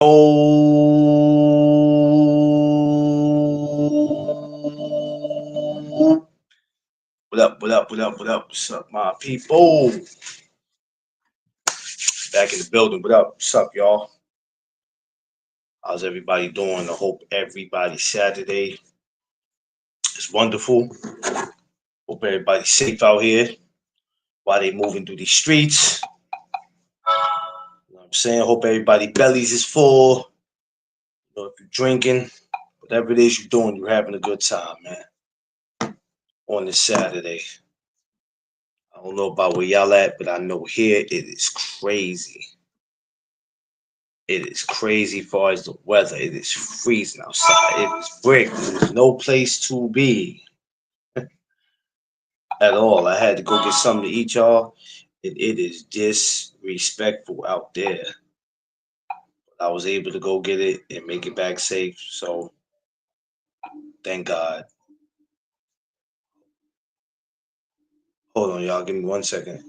What up, what up, what up, what up? What's up, my people? Back in the building. What up? What's up, y'all? How's everybody doing? I hope everybody's Saturday is wonderful. Hope everybody's safe out here while they moving through these streets. You know what I'm saying? Hope everybody bellies is full. You know, if you're drinking, whatever it is you're doing, you're having a good time, man. On this Saturday. I don't know about where y'all at, but I know here it is crazy. It is crazy far as the weather. It is freezing outside. It is brick. There's no place to be at all. I had to go get something to eat, y'all. It is disrespectful out there. I was able to go get it and make it back safe. So thank God. Hold on, y'all. Give me 1 second.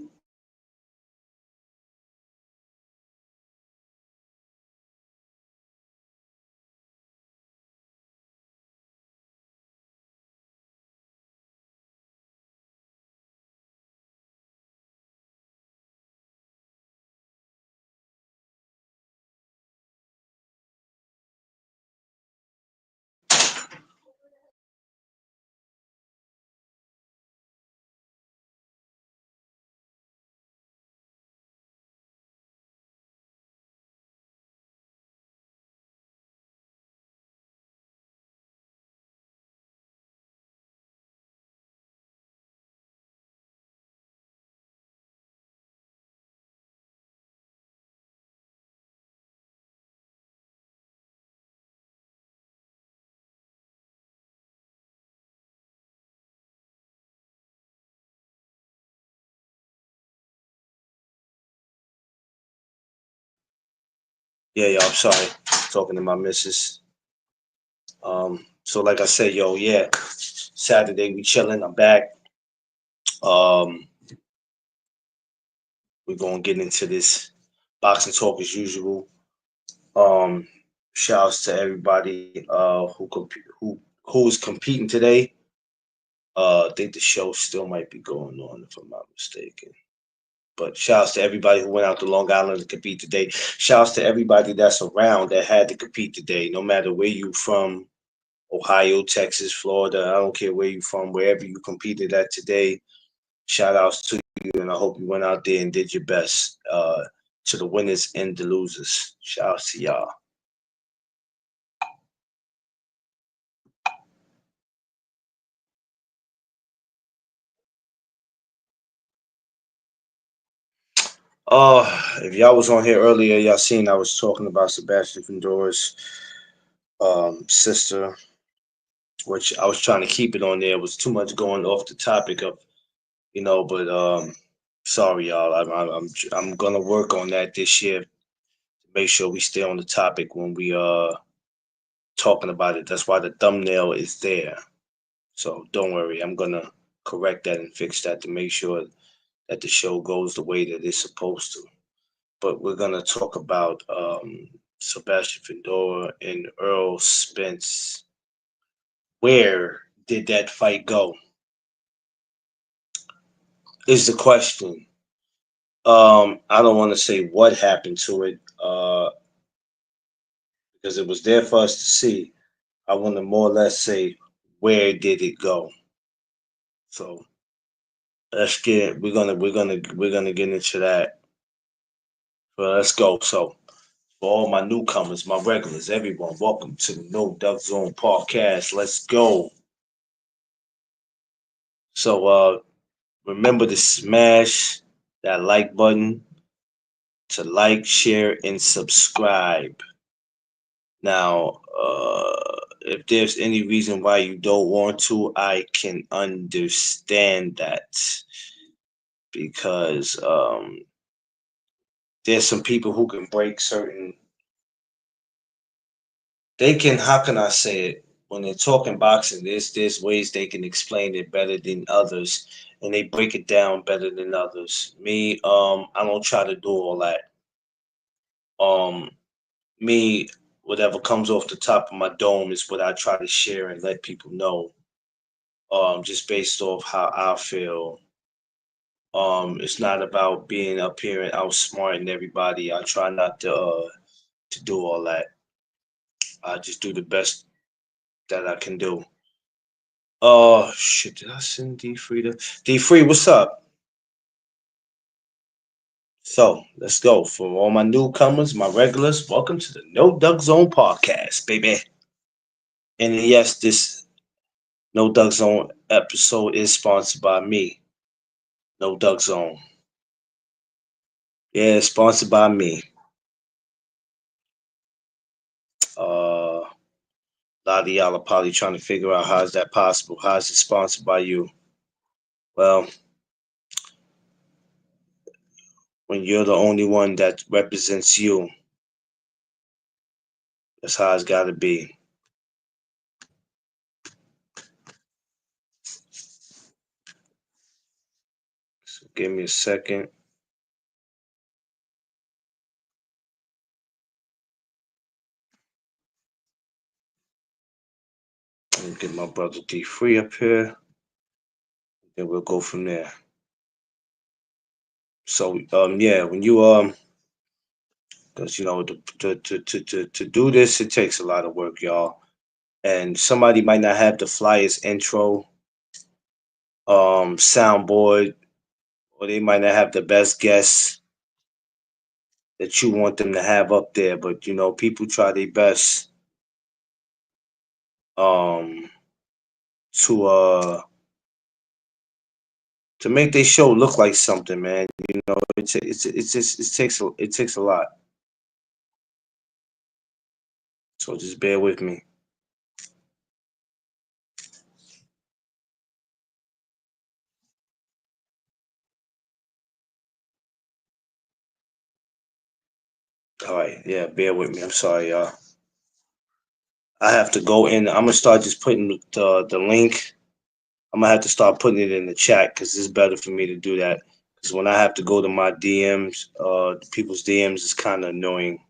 Yeah, y'all. I'm sorry. Talking to my missus. So like I said, yo, yeah. Saturday we chilling. I'm back. Um, we're gonna get into this boxing talk as usual. Um, Shouts to everybody who is competing today. I think the show still might be going on if I'm not mistaken. But shouts to everybody who went out to Long Island to compete today. Shouts to everybody that's around that had to compete today, no matter where you from, Ohio, Texas, Florida. I don't care where you from, wherever you competed at today. Shout outs to you, and I hope you went out there and did your best. To the winners and the losers. Shout outs to y'all. If y'all was on here earlier, y'all seen I was talking about Sebastian Fundora's sister, which I was trying to keep it on there. It was too much going off the topic of, but sorry y'all. I'm gonna work on that this year to make sure we stay on the topic when we talking about it. That's why the thumbnail is there. So don't worry, I'm gonna correct that and fix that to make sure that the show goes the way that it's supposed to. But we're gonna talk about Sebastian Fundora and Errol Spence. Where did that fight go? Is the question. I don't want to say what happened to it because it was there for us to see. I want to more or less say where did it go. So let's get we're gonna get into that. But let's go. So for all my newcomers, my regulars, everyone, welcome to the No Duck Zone podcast. Let's go. So remember to smash that like button to like, share, and subscribe. Now, if there's any reason why you don't want to, I can understand that because there's some people who can break certain. They can. How can I say it? When they're talking boxing, there's ways they can explain it better than others, and they break it down better than others. Me, I don't try to do all that. Um, me, whatever comes off the top of my dome is what I try to share and let people know. Just based off how I feel. It's not about being up here and outsmarting everybody. I try not to do all that. I just do the best that I can do. Oh shit! Did I send D Free to D Free? What's up? So let's go. For all my newcomers, my regulars, welcome to the No Duck Zone podcast, baby. And yes, this No Duck Zone episode is sponsored by me, No Duck Zone. Yeah, it's sponsored by me. A lot of y'all are probably trying to figure out how is that possible? How is it sponsored by you? Well, when you're the only one that represents you, that's how it's got to be. So give me a second. Let me get my brother D Free up here. Then we'll go from there. So yeah, when you because you know to do this, it takes a lot of work, y'all. And somebody might not have the flyest intro, soundboard, or they might not have the best guests that you want them to have up there. But you know, people try their best um to uh to make their show look like something, man. You know, it's just it takes a lot. So just bear with me. All right, yeah, bear with me. I'm sorry, y'all. I have to go in. I'm gonna start just putting the link. I'm gonna have to start putting it in the chat because it's better for me to do that. Because when I have to go to my DMs, people's DMs is kind of annoying.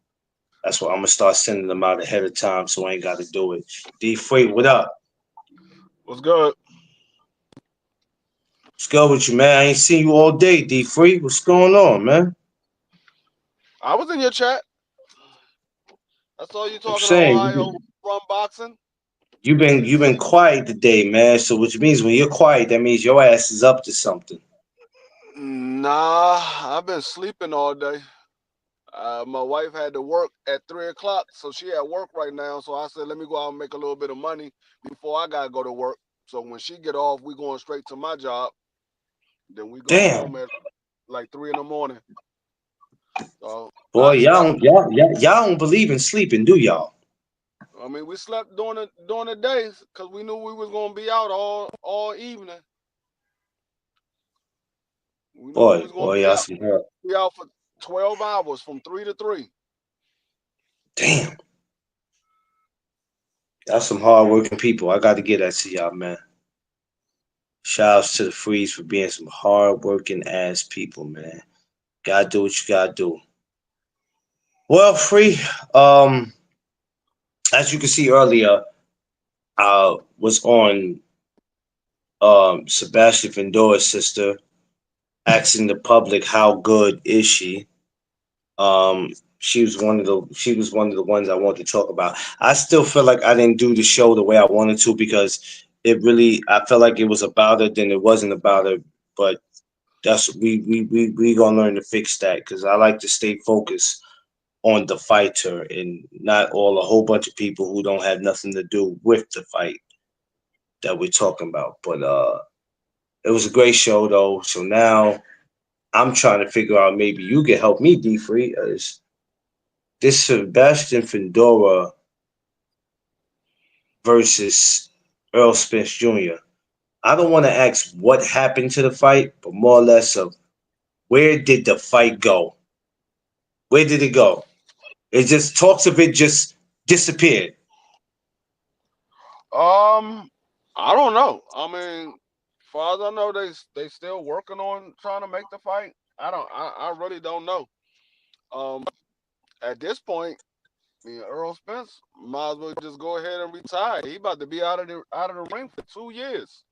That's why I'm gonna start sending them out ahead of time, so I ain't got to do it. D Freight, what up? What's good? What's good with you, man? I ain't seen you all day, D Free. What's going on, man? I was in your chat. I saw you I'm talking to saying Ohio from boxing. you've been quiet today, man. So which means when you're quiet, that means your ass is up to something. Nah, I've been sleeping all day. My wife had to work at 3 o'clock, so she at work right now. So I said, let me go out and make a little bit of money before I gotta go to work. So when she get off, we going straight to my job. Then we go home Damn, at like 3 in the morning. So boy, I y'all slept. don't y'all don't believe in sleeping, do y'all? I mean, we slept during the days because we knew we was gonna be out all evening. We knew we Boy, was gonna boy, y'all some hell. be out for 12 hours from 3 to 3. Damn, y'all some hardworking people. I got to get that to y'all, man. Shouts to the Freeze for being some hardworking ass people, man. Gotta do what you gotta do. Well, Free, um, as you can see earlier, was on Sebastian Fundora's sister, asking the public how good is she. She was one of the ones I wanted to talk about. I still feel like I didn't do the show the way I wanted to because I felt like it was about her, then it wasn't about her. But that's we gonna learn to fix that because I like to stay focused on the fighter and not all a whole bunch of people who don't have nothing to do with the fight that we're talking about. But it was a great show though. So now I'm trying to figure out maybe you can help me, D Free. Is this Sebastian Fundora versus Errol Spence Jr.? I don't want to ask what happened to the fight, but more or less of where did the fight go? Where did it go? It just talks of it just disappeared. Um, I don't know. I mean, far as I know, they still working on trying to make the fight. I don't. I really don't know. Um, at this point, I mean, Errol Spence might as well just go ahead and retire. He about to be out of the ring for 2 years.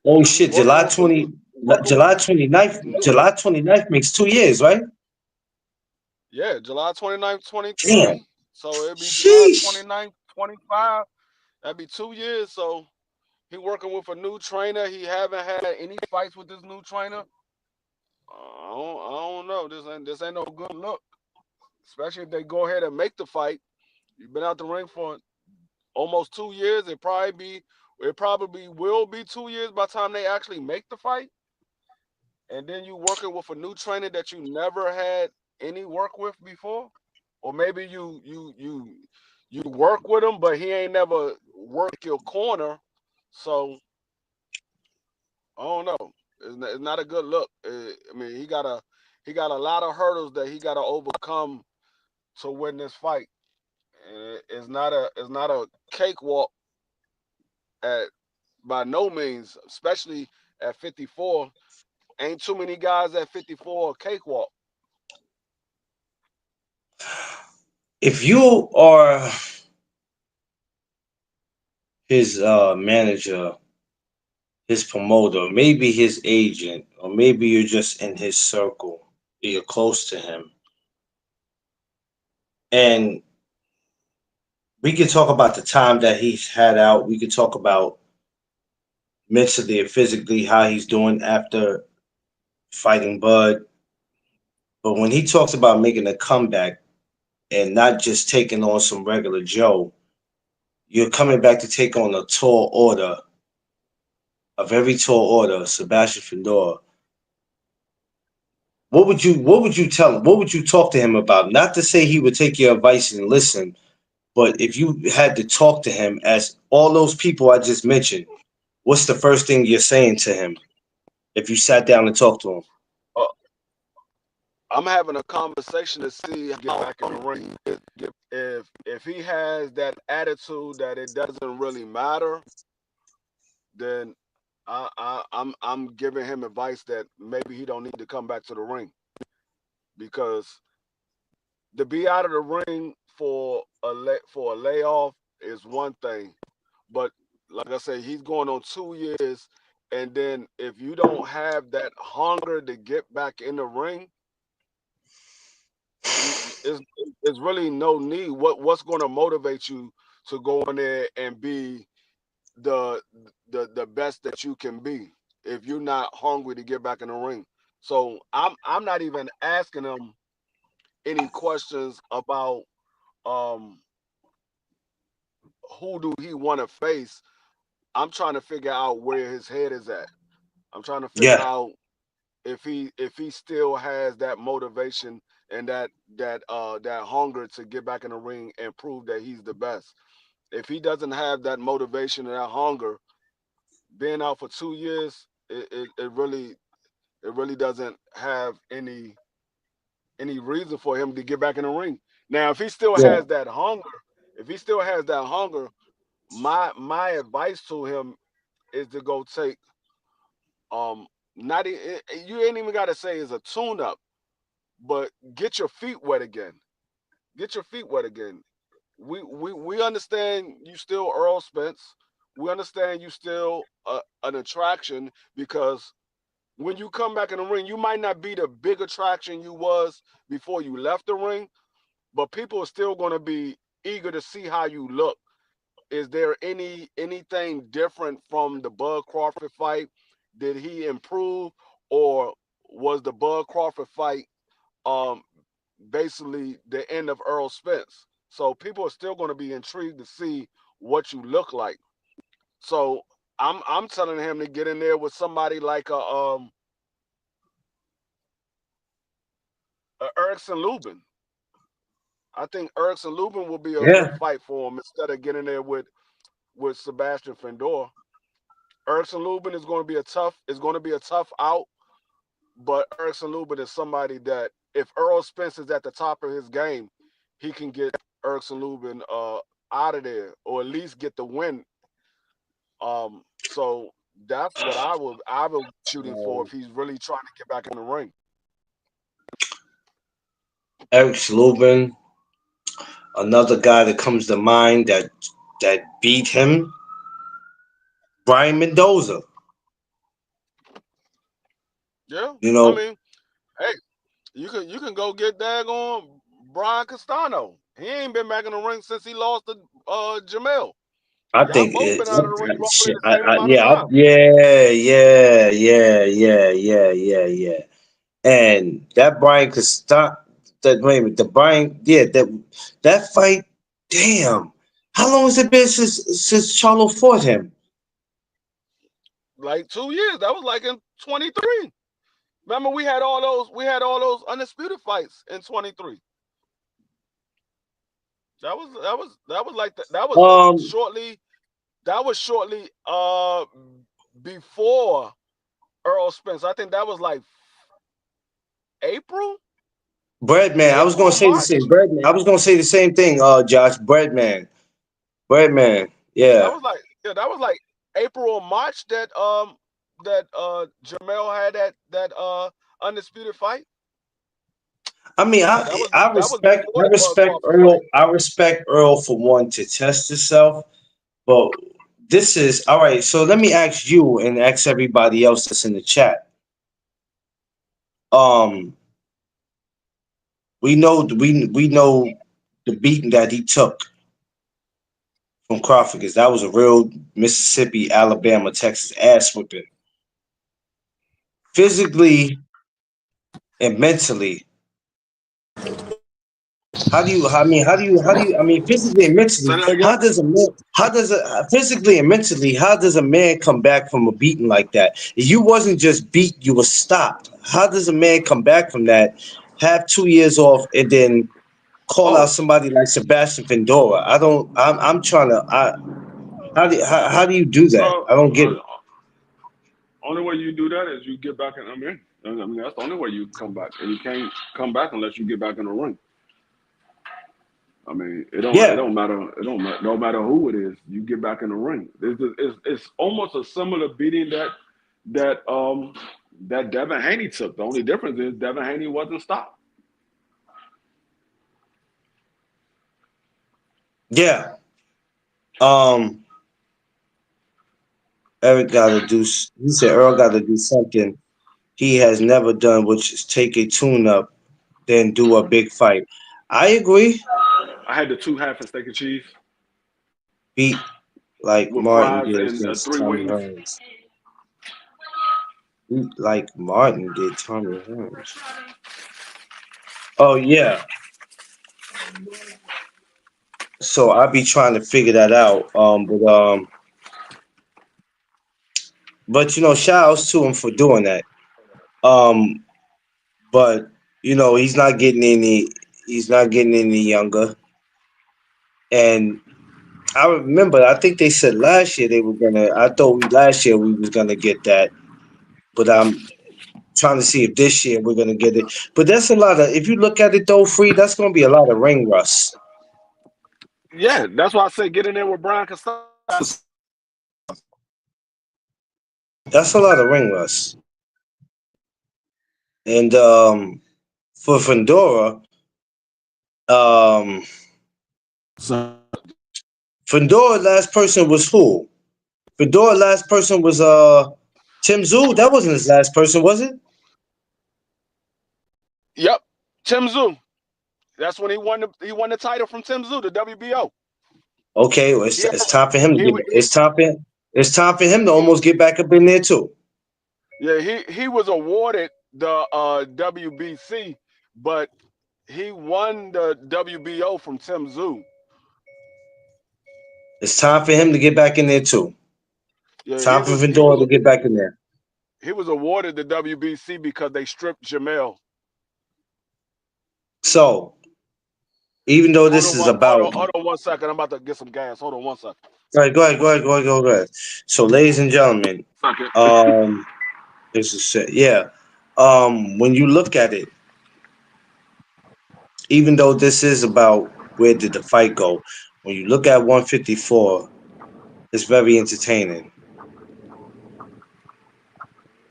Oh He's shit, working with a new working with July 29th, new July 29th makes 2 years, right? yeah, July 29th, Damn. 2020. So it'll be July Sheesh. 29th, 25. That'd be 2 years. So he working with a new trainer. He haven't had any fights with this new trainer. I don't know. This ain't no good look. Especially if they go ahead and make the fight. You've been out the ring for almost 2 years. It probably will be 2 years by the time they actually make the fight. And then you working with a new trainer that you never had any work with before, or maybe you work with him, but he ain't never worked your corner. So I don't know. It's not a good look. I mean, he got a lot of hurdles that he got to overcome to win this fight. And it's not a cakewalk at by no means, especially at 54. Ain't too many guys at 54 cakewalk. If you are his manager, his promoter, maybe his agent, or maybe you're just in his circle, you're close to him, and we could talk about the time that he's had out. We could talk about mentally and physically how he's doing after fighting Bud. But when he talks about making a comeback and not just taking on some regular Joe, you're coming back to take on a tall order, a very tall order, Sebastian Fundora. What would you tell him? What would you talk to him about? Not to say he would take your advice and listen, but if you had to talk to him as all those people I just mentioned, what's the first thing you're saying to him if you sat down and talked to him? Uh, I'm having a conversation to see how to get back in the ring. If he has that attitude that it doesn't really matter, then I'm giving him advice that maybe he don't need to come back to the ring, because to be out of the ring for a layoff is one thing, but like I say, he's going on 2 years, and then if you don't have that hunger to get back in the ring, it's really no need. What's going to motivate you to go in there and be the the best that you can be if you're not hungry to get back in the ring? So I'm not even asking him any questions about um who do he want to face. I'm trying to figure out where his head is at. I'm trying to figure Yeah, out if he still has that motivation and that hunger to get back in the ring and prove that he's the best. If he doesn't have that motivation and that hunger, being out for 2 years, it really doesn't have any reason for him to get back in the ring. Now, if he still yeah, has that hunger, if he still has that hunger, my advice to him is to go take um not you ain't even got to say it's a tune up, but get your feet wet again. Get your feet wet again. We understand you still Earl Spence. We understand you still an attraction, because when you come back in the ring, you might not be the big attraction you was before you left the ring, but people are still going to be eager to see how you look. Is there anything different from the Bud Crawford fight? Did he improve, or was the Bud Crawford fight um basically the end of Errol Spence? So people are still going to be intrigued to see what you look like. So I'm telling him to get in there with somebody like a Erickson Lubin. I think Erickson Lubin will be a good yeah. fight for him instead of getting there with Sebastian Fundora. Erickson Lubin is going to be a tough out, but Erickson Lubin is somebody that if Errol Spence is at the top of his game, he can get Erickson Lubin out of there, or at least get the win. So that's what I would shooting for if he's really trying to get back in the ring. Eric Slubin. Another guy that comes to mind that beat him, Brian Mendoza. Yeah, You I know, mean, hey, you can go get daggone Brian Castano. He ain't been back in the ring since he lost to Jamel. I Y'all think both been out of the ring roughly shit, the same amount of yeah, time. yeah. And that Brian could stop that. Wait a minute, the Brian, yeah, that fight. Damn, how long has it been since Charlo fought him? Like 2 years. That was like in 23. Remember we had all those undisputed fights in 23. That was like that was Um, shortly that was shortly before Errol Spence. I think that was like April, Breadman. I was April gonna or say the same. March. Breadman. I was gonna say the same thing. Josh, Breadman, Breadman. That Yeah. was like yeah, that was like April or March that Jamel had that undisputed fight. I mean, That was before I the Bud respect Crawford Earl. fight. I respect Earl for wanting to test himself, but this is all right. So let me ask you and ask everybody else that's in the chat. Um, we know the beating that he took from Crawford because that was a real Mississippi, Alabama, Texas ass whipping, physically and mentally. How do you, physically and Say mentally, that again. physically and mentally, how does a man come back from a beating like that? You wasn't just beat, you were stopped. How does a man come back from that, have 2 years off, and then call out Oh, somebody like Sebastian Fundora? I'm trying to, how do you do that? Well, I don't get it. only way you do that is you get back in. I mean that's the only way you come back, and you can't come back unless you get back in the ring. I mean, it Yeah, don't matter. No matter who it is. You get back in the ring. It's almost a similar beating that that Devin Haney took. The only difference is Devin Haney wasn't stopped. yeah. Um, Eric got to do, he said Earl got to do something he has never done, which is take a tune up, then do a big fight. I agree. I had the two half and steak and cheese Beat like with Martin fries did and against three Tommy wings. Hearns. Beat like Martin did Tommy Hearns. Oh yeah. So I be trying to figure that out. But shout outs to him for doing that. Um, but he's not getting any. He's not getting any younger. And I remember, I think they said last year they were gonna. I thought last year we was gonna get that, but I'm trying to see if this year we're gonna get it. But that's a lot of. If you look at it though, free, that's gonna be a lot of ring rust. yeah, that's why I say get in there with Brian Castano. That's a lot of ring rust. And for Fundora, um, So, Fundora last person was who? Fundora last person was Tszyu. That wasn't his last person, was it? yep, Tim Zoo. That's when he won the title from Tim Zoo, the WBO. Okay, well, He it's time for him to he get. It's time for him to he almost get back up in there too. yeah he was awarded the WBC, but he won the WBO from Tim Zoo. It's time for him to get back in there too. Yeah, he Time for was he Fundora was to get back in there. he was awarded the WBC because they stripped Jamel. So even though Hold this on, is hold about, on, hold on 1 second. I'm about to get some gas. Hold on 1 second. all right, go ahead. So, ladies and gentlemen, Second. um, this is it. Yeah. When you look at it, even though this is about where did the fight go, when you look at 154, it's very entertaining.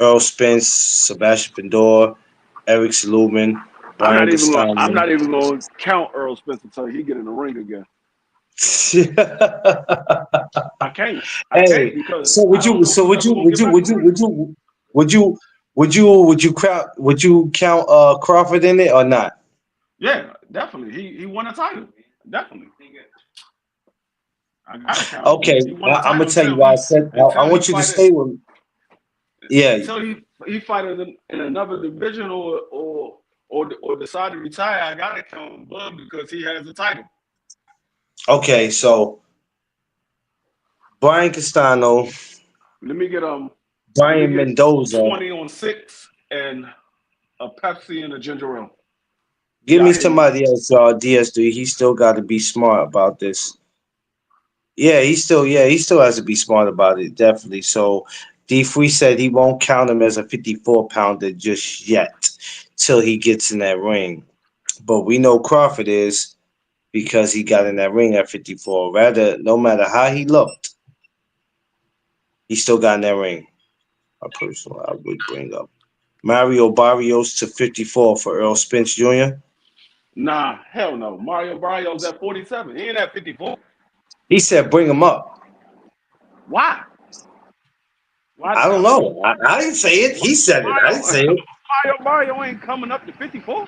Errol Spence, Sebastian Fundora, Eric Slubin, Brian Castano. I'm not even going to count Errol Spence until he get in the ring again. I can't. I can't because so would I don't you? know So who's would ever you? going to Would get you? back in Would the you? ring. Would you? Would you count Crawford in it or not? Yeah, definitely. He won a title. Definitely. I gotta count him. Okay, He won a I'm title gonna tell you why I said. I until he want you to fighted stay with me. Yeah. until he fighted in another division or decide to retire. I gotta count him Bud because he has a title. Okay, so Brian Castano, Let me get Brian Mendoza. 20 on 6 and a Pepsi and a ginger ale. Give Yeah, me somebody else, DS3. He still got to be smart about this. Yeah, he still has to be smart about it, definitely. So D3 said he won't count him as a 54-pounder just yet till he gets in that ring. But we know Crawford is because he got in that ring at 54. Rather, no matter how he looked, he still got in that ring. I would bring up Mario Barrios to 54 for Errol Spence Jr. Nah, hell no. Mario Barrios at 47. He ain't at 54. He said bring him up. Why? I don't know. I didn't say it. He said it. I didn't say it. Mario ain't coming up to 54.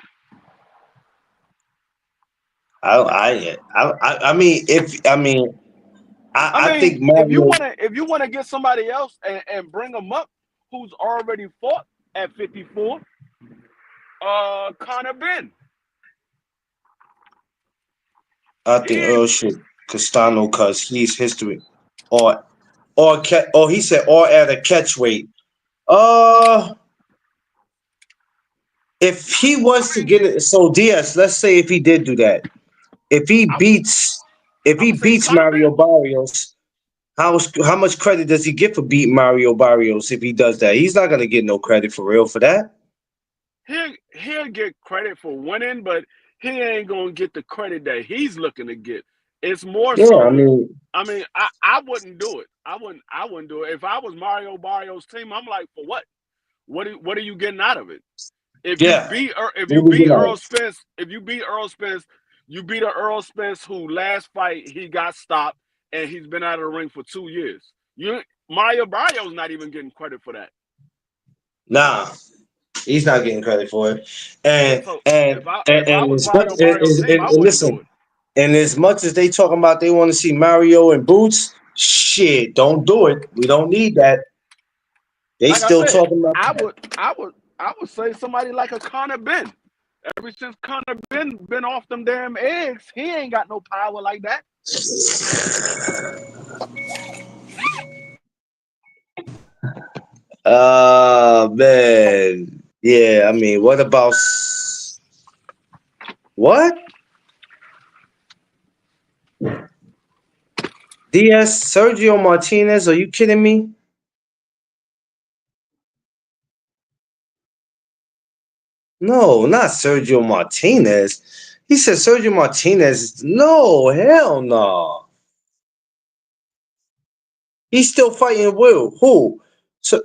I mean, I think Mario. If you wanna get somebody else and bring them up who's already fought at 54, Conor Ben. I think Earl should Castano because he's history, or he said or at a catch weight. If he was to get it, so DS, let's say if he did do that, if he beats Mario Barrios, how much credit does he get for beating Mario Barrios if he does that? He's not gonna get no credit for real for that. He'll get credit for winning, but he ain't gonna get the credit that he's looking to get. It's more so. I wouldn't do it. I wouldn't do it. If I was Mario Barrios' team, I'm like, for what? What are you getting out of it? If you beat Errol Spence, you beat a Errol Spence who last fight he got stopped and he's been out of the ring for 2 years. Mario Barrios not even getting credit for that. Nah, he's not getting credit for it. And if I was Mario Barrios' team, I wouldn't do it. And as much as they talking about they want to see Mario in boots, shit, don't do it. We don't need that. They like still talking about. I would say somebody like a Conor Ben. Ever since Conor Ben been off them damn eggs, he ain't got no power like that. Man. Yeah, I mean, what about what? DS Sergio Martinez, are you kidding me? No, not Sergio Martinez. He said Sergio Martinez. No, hell no. He's still fighting Will. Who? So,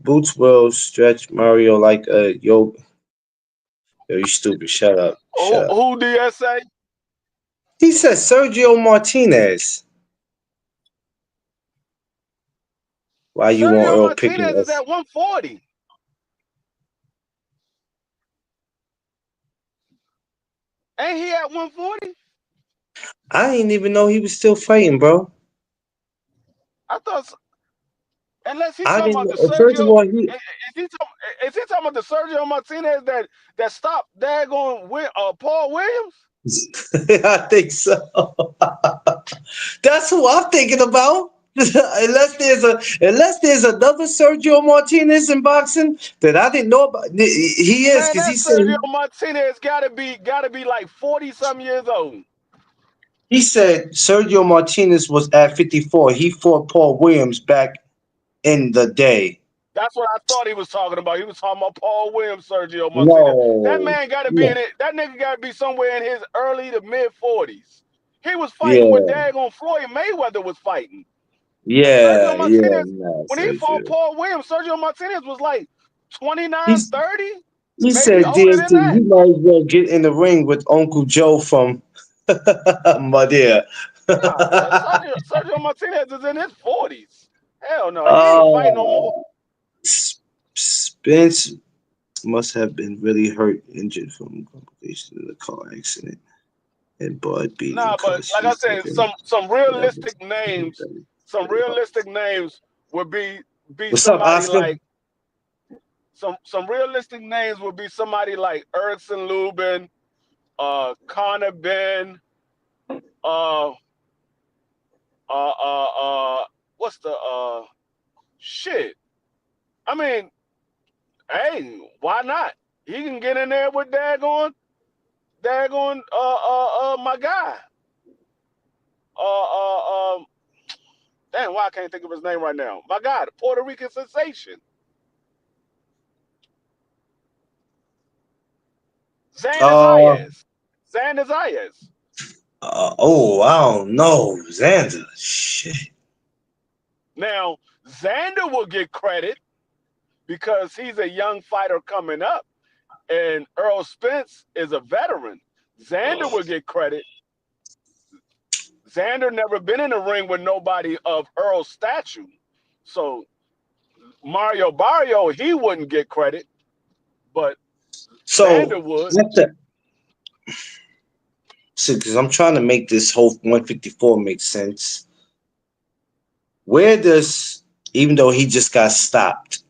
Boots will stretch Mario like a yo. Yo, you stupid. Shut up. Shut up. Who DS say? He said Sergio Martinez. Why you want Earl picking Martinez is at 140. Ain't he at 140? I didn't even know he was still fighting, bro. I thought so. Unless he's talking about the Sergio. All, is he talking about the Sergio Martinez that stopped daggone Paul Williams? I think so. That's who I'm thinking about. unless there's another Sergio Martinez in boxing that I didn't know about. He is because he said Sergio Martinez gotta be like 40-something years old. He said Sergio Martinez was at 54. He fought Paul Williams back in the day. That's what I thought he was talking about. He was talking about Paul Williams, Sergio Martinez. No, that man got to be in it. That nigga got to be somewhere in his early to mid 40s. He was fighting when daggone Floyd Mayweather was fighting. Yeah, Sergio Martinez, when he fought Paul Williams, Sergio Martinez was like 29, 30. He maybe said, older than DMT, that. you might as well get in the ring with Uncle Joe from Madea. Nah, Sergio Martinez is in his 40s. Hell no, he ain't fighting no more. uh, Spence must have been really hurt, injured from complication in the car accident and Bud beating Nah, but cause like I he's said, taking some realistic names, some realistic names would be What's up, somebody Oscar? like some realistic names would be somebody like Erson Lubin, Connor Ben, uh, what's the shit? I mean, hey, why not? He can get in there with my guy. Damn, why I can't think of his name right now? My guy, the Puerto Rican sensation, Uh, Xander Zayas. oh, I don't know. Xander. Shit. Now, Xander will get credit because he's a young fighter coming up, and Errol Spence is a veteran. Xander will get credit. Xander never been in the ring with nobody of Earl's stature. So Mario Barrio, he wouldn't get credit, but So, Xander would. because I'm trying to make this whole 154 make sense. Where does, even though he just got stopped,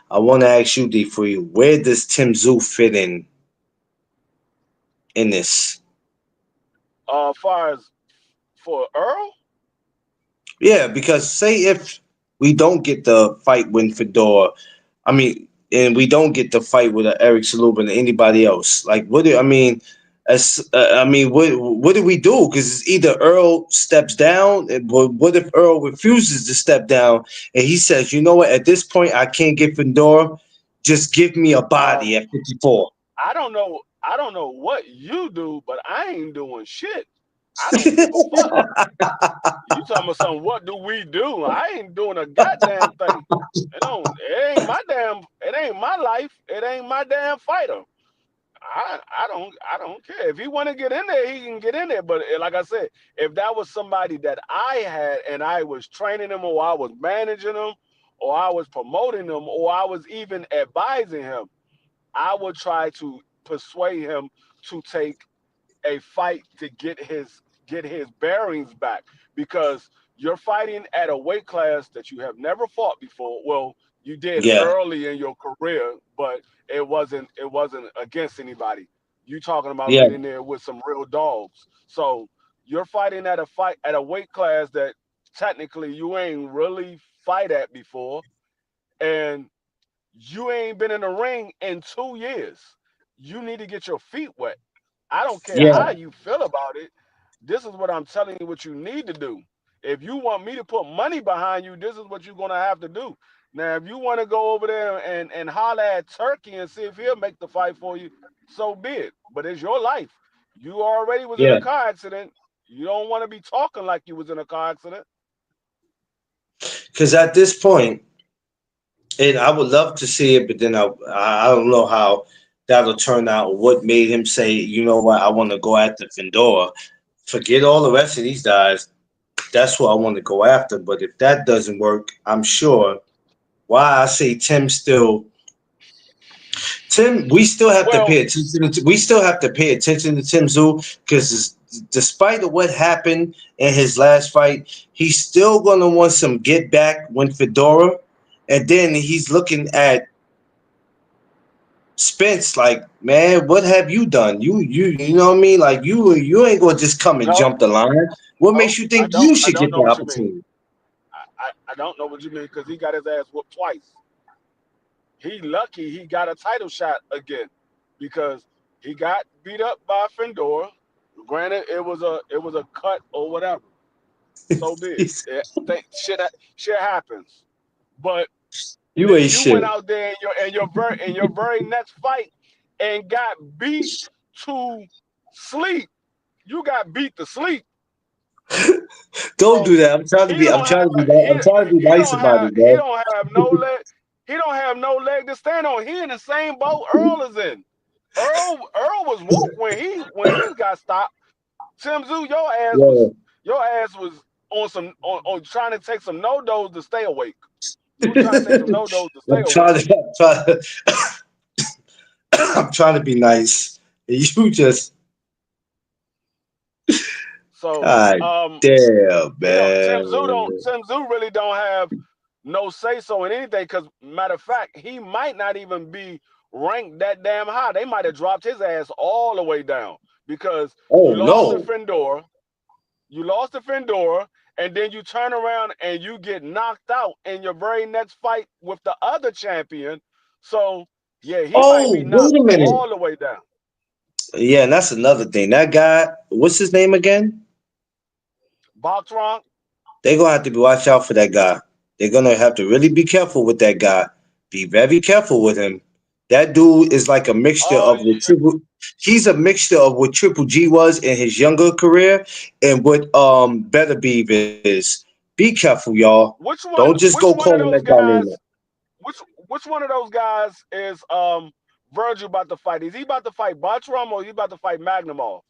I want to ask you, D, for you, where does Tszyu fit in this? Far as for Earl? Yeah, because say if we don't get the fight with Fedor, I mean, and we don't get the fight with Eric Salubin or anybody else, like what do I mean? What do we do? Because it's either Earl steps down, but what if Earl refuses to step down and he says, you know what, at this point I can't get Fundora, just give me a body at 54. I don't know. I don't know what you do, but I ain't doing shit. I don't give a fuck. You talking about something? What do we do? I ain't doing a goddamn thing. It ain't my life. It ain't my damn fighter. I don't care. If he want to get in there, he can get in there. But like I said, if that was somebody that I had and I was training him, or I was managing him, or I was promoting him, or I was even advising him, I would try to persuade him to take a fight to get his bearings back, because you're fighting at a weight class that you have never fought before. Well, you did Yeah, early in your career, but it wasn't against anybody. You talking about yeah, getting there with some real dogs. So you're fighting at a weight class that technically you ain't really fight at before, and you ain't been in the ring in 2 years. You need to get your feet wet. I don't care yeah, how you feel about it. This is what I'm telling you what you need to do. If you want me to put money behind you, this is what you're going to have to do. Now, if you want to go over there and holler at Turkey and see if he'll make the fight for you, so be it. But it's your life. You already was in yeah. a car accident. You don't want to be talking like you was in a car accident. Because at this point, and I would love to see it, but then I don't know how that'll turn out. What made him say, you know what, I want to go after Fundora. Forget all the rest of these guys. That's what I want to go after. But if that doesn't work, I'm sure. Why I say Tim, we still have to Well, pay attention. We still have to pay attention to Tim Tszyu because despite of what happened in his last fight, he's still gonna want some get back when Fedora, and then he's looking at Spence like, man, what have you done? You know what I mean? Like you ain't gonna just come and no, jump the line. What no, makes you think you I should don't get know the what you mean. opportunity? I don't know what you mean, because he got his ass whooped twice. He lucky he got a title shot again, because he got beat up by Fundora. Granted, it was a cut or whatever. So be it. Shit happens. But You then ain't you went shit. out there in your very next fight and got beat to sleep. You got beat to sleep. Don't So do that. I'm trying to he be. I'm don't trying have to be. he I'm trying to be he nice don't about have it, he bro. don't have no leg. He don't have no leg to stand on. He in the same boat Earl is in. Earl was woke when he got stopped. Tszyu, your ass was on trying to take some no-dos to stay awake. You were trying to take some no-dos to stay I'm awake. I'm trying to be nice. You just So God damn, man. Tszyu really don't have no say so in anything, because matter of fact, he might not even be ranked that damn high. They might have dropped his ass all the way down because Oh no. you lost to Fundora, and then you turn around and you get knocked out in your very next fight with the other champion. So yeah, he might be Oh, knocked wait a minute. all the way down. Yeah, and that's another thing. That guy, what's his name again? Boxron. They're gonna have to be watch out for that guy. They're gonna have to really be careful with that guy. Be very careful with him. That dude is like a mixture of what triple. He's a mixture of what Triple G was in his younger career and what Better Beef is. Be careful, y'all. Don't just go Which one of calling that those guy name. guys? Which one of those guys is Virgil about to fight? Is he about to fight Bartram or he about to fight Magnumov?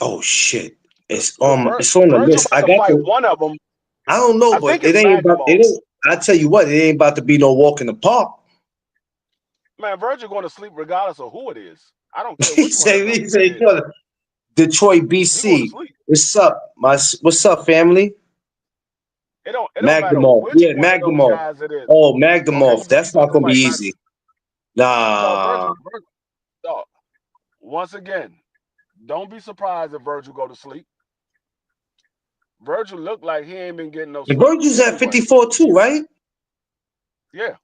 Oh shit! Because It's on the Virgil list. I about to got fight the. one of them. I don't know, I but think it it's ain't about. It Magnumov. ain't. I tell you what, it ain't about to be no walk in the park. Man, Virgil going to sleep regardless of who it is. I don't care he which one of them he say, it is. Detroit, He going to BC. sleep. What's up, family? It don't matter Magdamoff. which Yeah, one of those Magdamoff. guys it is. Oh, Okay, Magdamoff. That's you not about to gonna be fight easy. No, Nah. dog. Once again, don't be surprised if Virgil go to sleep. Virgil looked like he ain't been getting no And sleep Virgil's at anyway. 54 too, right? Yeah.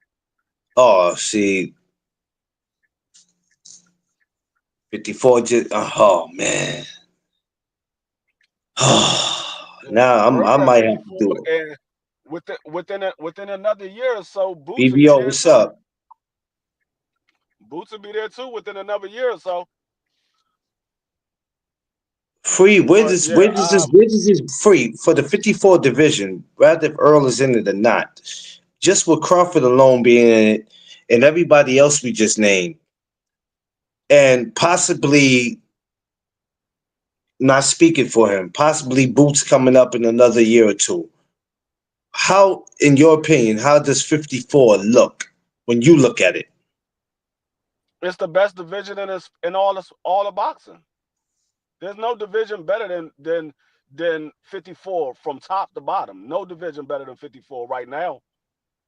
Oh, see. 54 just oh man. Now I Virgil at might have to 54, do it. and within another year or so, Boots will be BBO, there what's too. up? Boots will be there too within another year or so. Free, But yeah, where does this free for the 54 division, rather if Earl is in it or not? Just with Crawford alone being in it and everybody else we just named. And possibly not speaking for him, possibly Boots coming up in another year or two. How, in your opinion, how does 54 look when you look at it? it's the best division in all of boxing. There's no division better than 54 from top to bottom. No division better than 54 right now.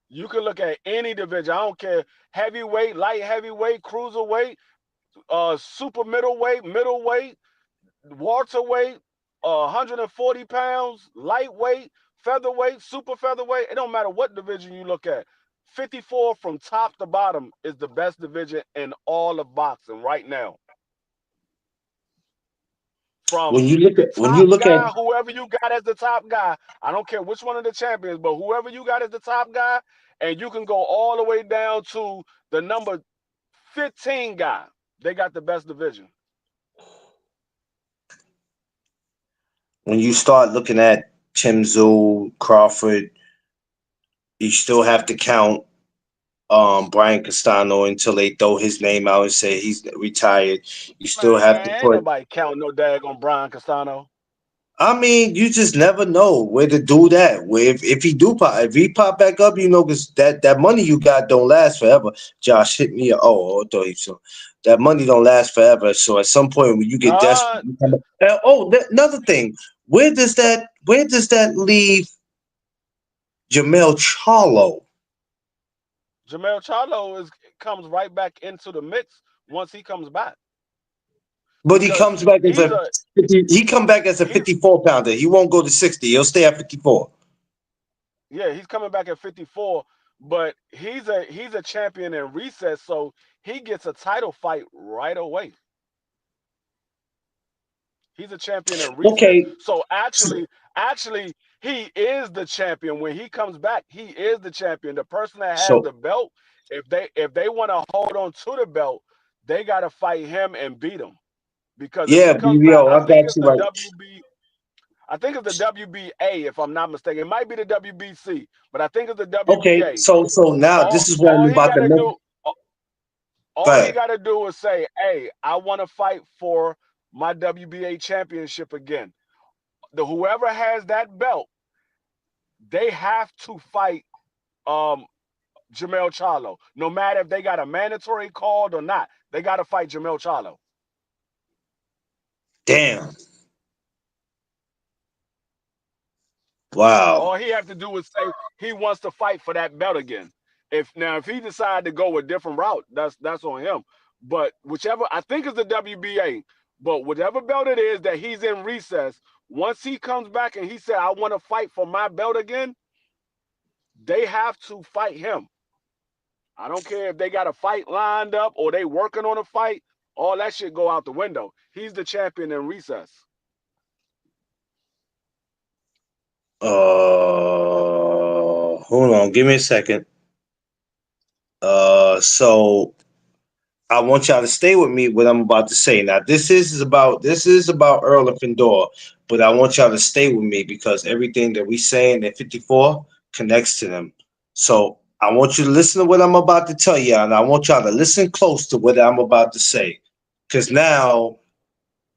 You can look at any division. I don't care, heavyweight, light heavyweight, cruiserweight, super middleweight, welterweight, 140 pounds, lightweight, featherweight, super featherweight. It don't matter what division you look at. 54 from top to bottom is the best division in all of boxing right now. From When you top look at guy, whoever you got as the top guy, I don't care which one of the champions, but whoever you got as the top guy, and you can go all the way down to the number 15 guy, they got the best division. when you start looking at Tszyu, Crawford, you still have to count Brian Castano until they throw his name out and say he's retired. You still have to Man, ain't put. nobody counting no daggone Brian Castano. I mean, you just never know where to do that. Where if he do pop, if he pop back up, because that money you got don't last forever. Josh hit me. Oh, I thought he so that money don't last forever. So at some point when you get desperate, Nah, you come up. Another thing, where does that leave Jamal Charlo? Jamal Charlo comes right back into the mix once he comes back, But he because comes back as he's a a 50, he come back as a he's 54 pounder. He won't go to 60. He'll stay at 54. yeah, he's coming back at 54, but he's a champion in recess, so he gets a title fight right away. He's a champion in recess. Okay. So actually, he is the champion. When he comes back, he is the champion. The person that has So the belt, if they want to hold on to the belt, they got to fight him and beat him. Because if he yeah, comes back, BBO, I I think got it's you the right. WB. I think it's the WBA, if I'm not mistaken. It might be the WBC, but I think it's the WBA. Okay, so now this is what I'm about to make. All he got to do is say, hey, I want to fight for my WBA championship again. Whoever has that belt, they have to fight Jamal Charlo. No matter if they got a mandatory called or not, they got to fight Jamal Charlo. Damn. Wow. All he have to do is say he wants to fight for that belt again. If he decide to go a different route, that's on him. But whichever, I think it's the WBA, but whatever belt it is that he's in recess, once he comes back and he said, I want to fight for my belt again, they have to fight him. I don't care if they got a fight lined up or they working on a fight, all that shit go out the window. He's the champion in recess. Hold on, give me a second. So I want y'all to stay with me what I'm about to say. Now, this is about Earl and Fundora, but I want y'all to stay with me because everything that we saying at 54 connects to them. So I want you to listen to what I'm about to tell y'all, and I want y'all to listen close to what I'm about to say. Because now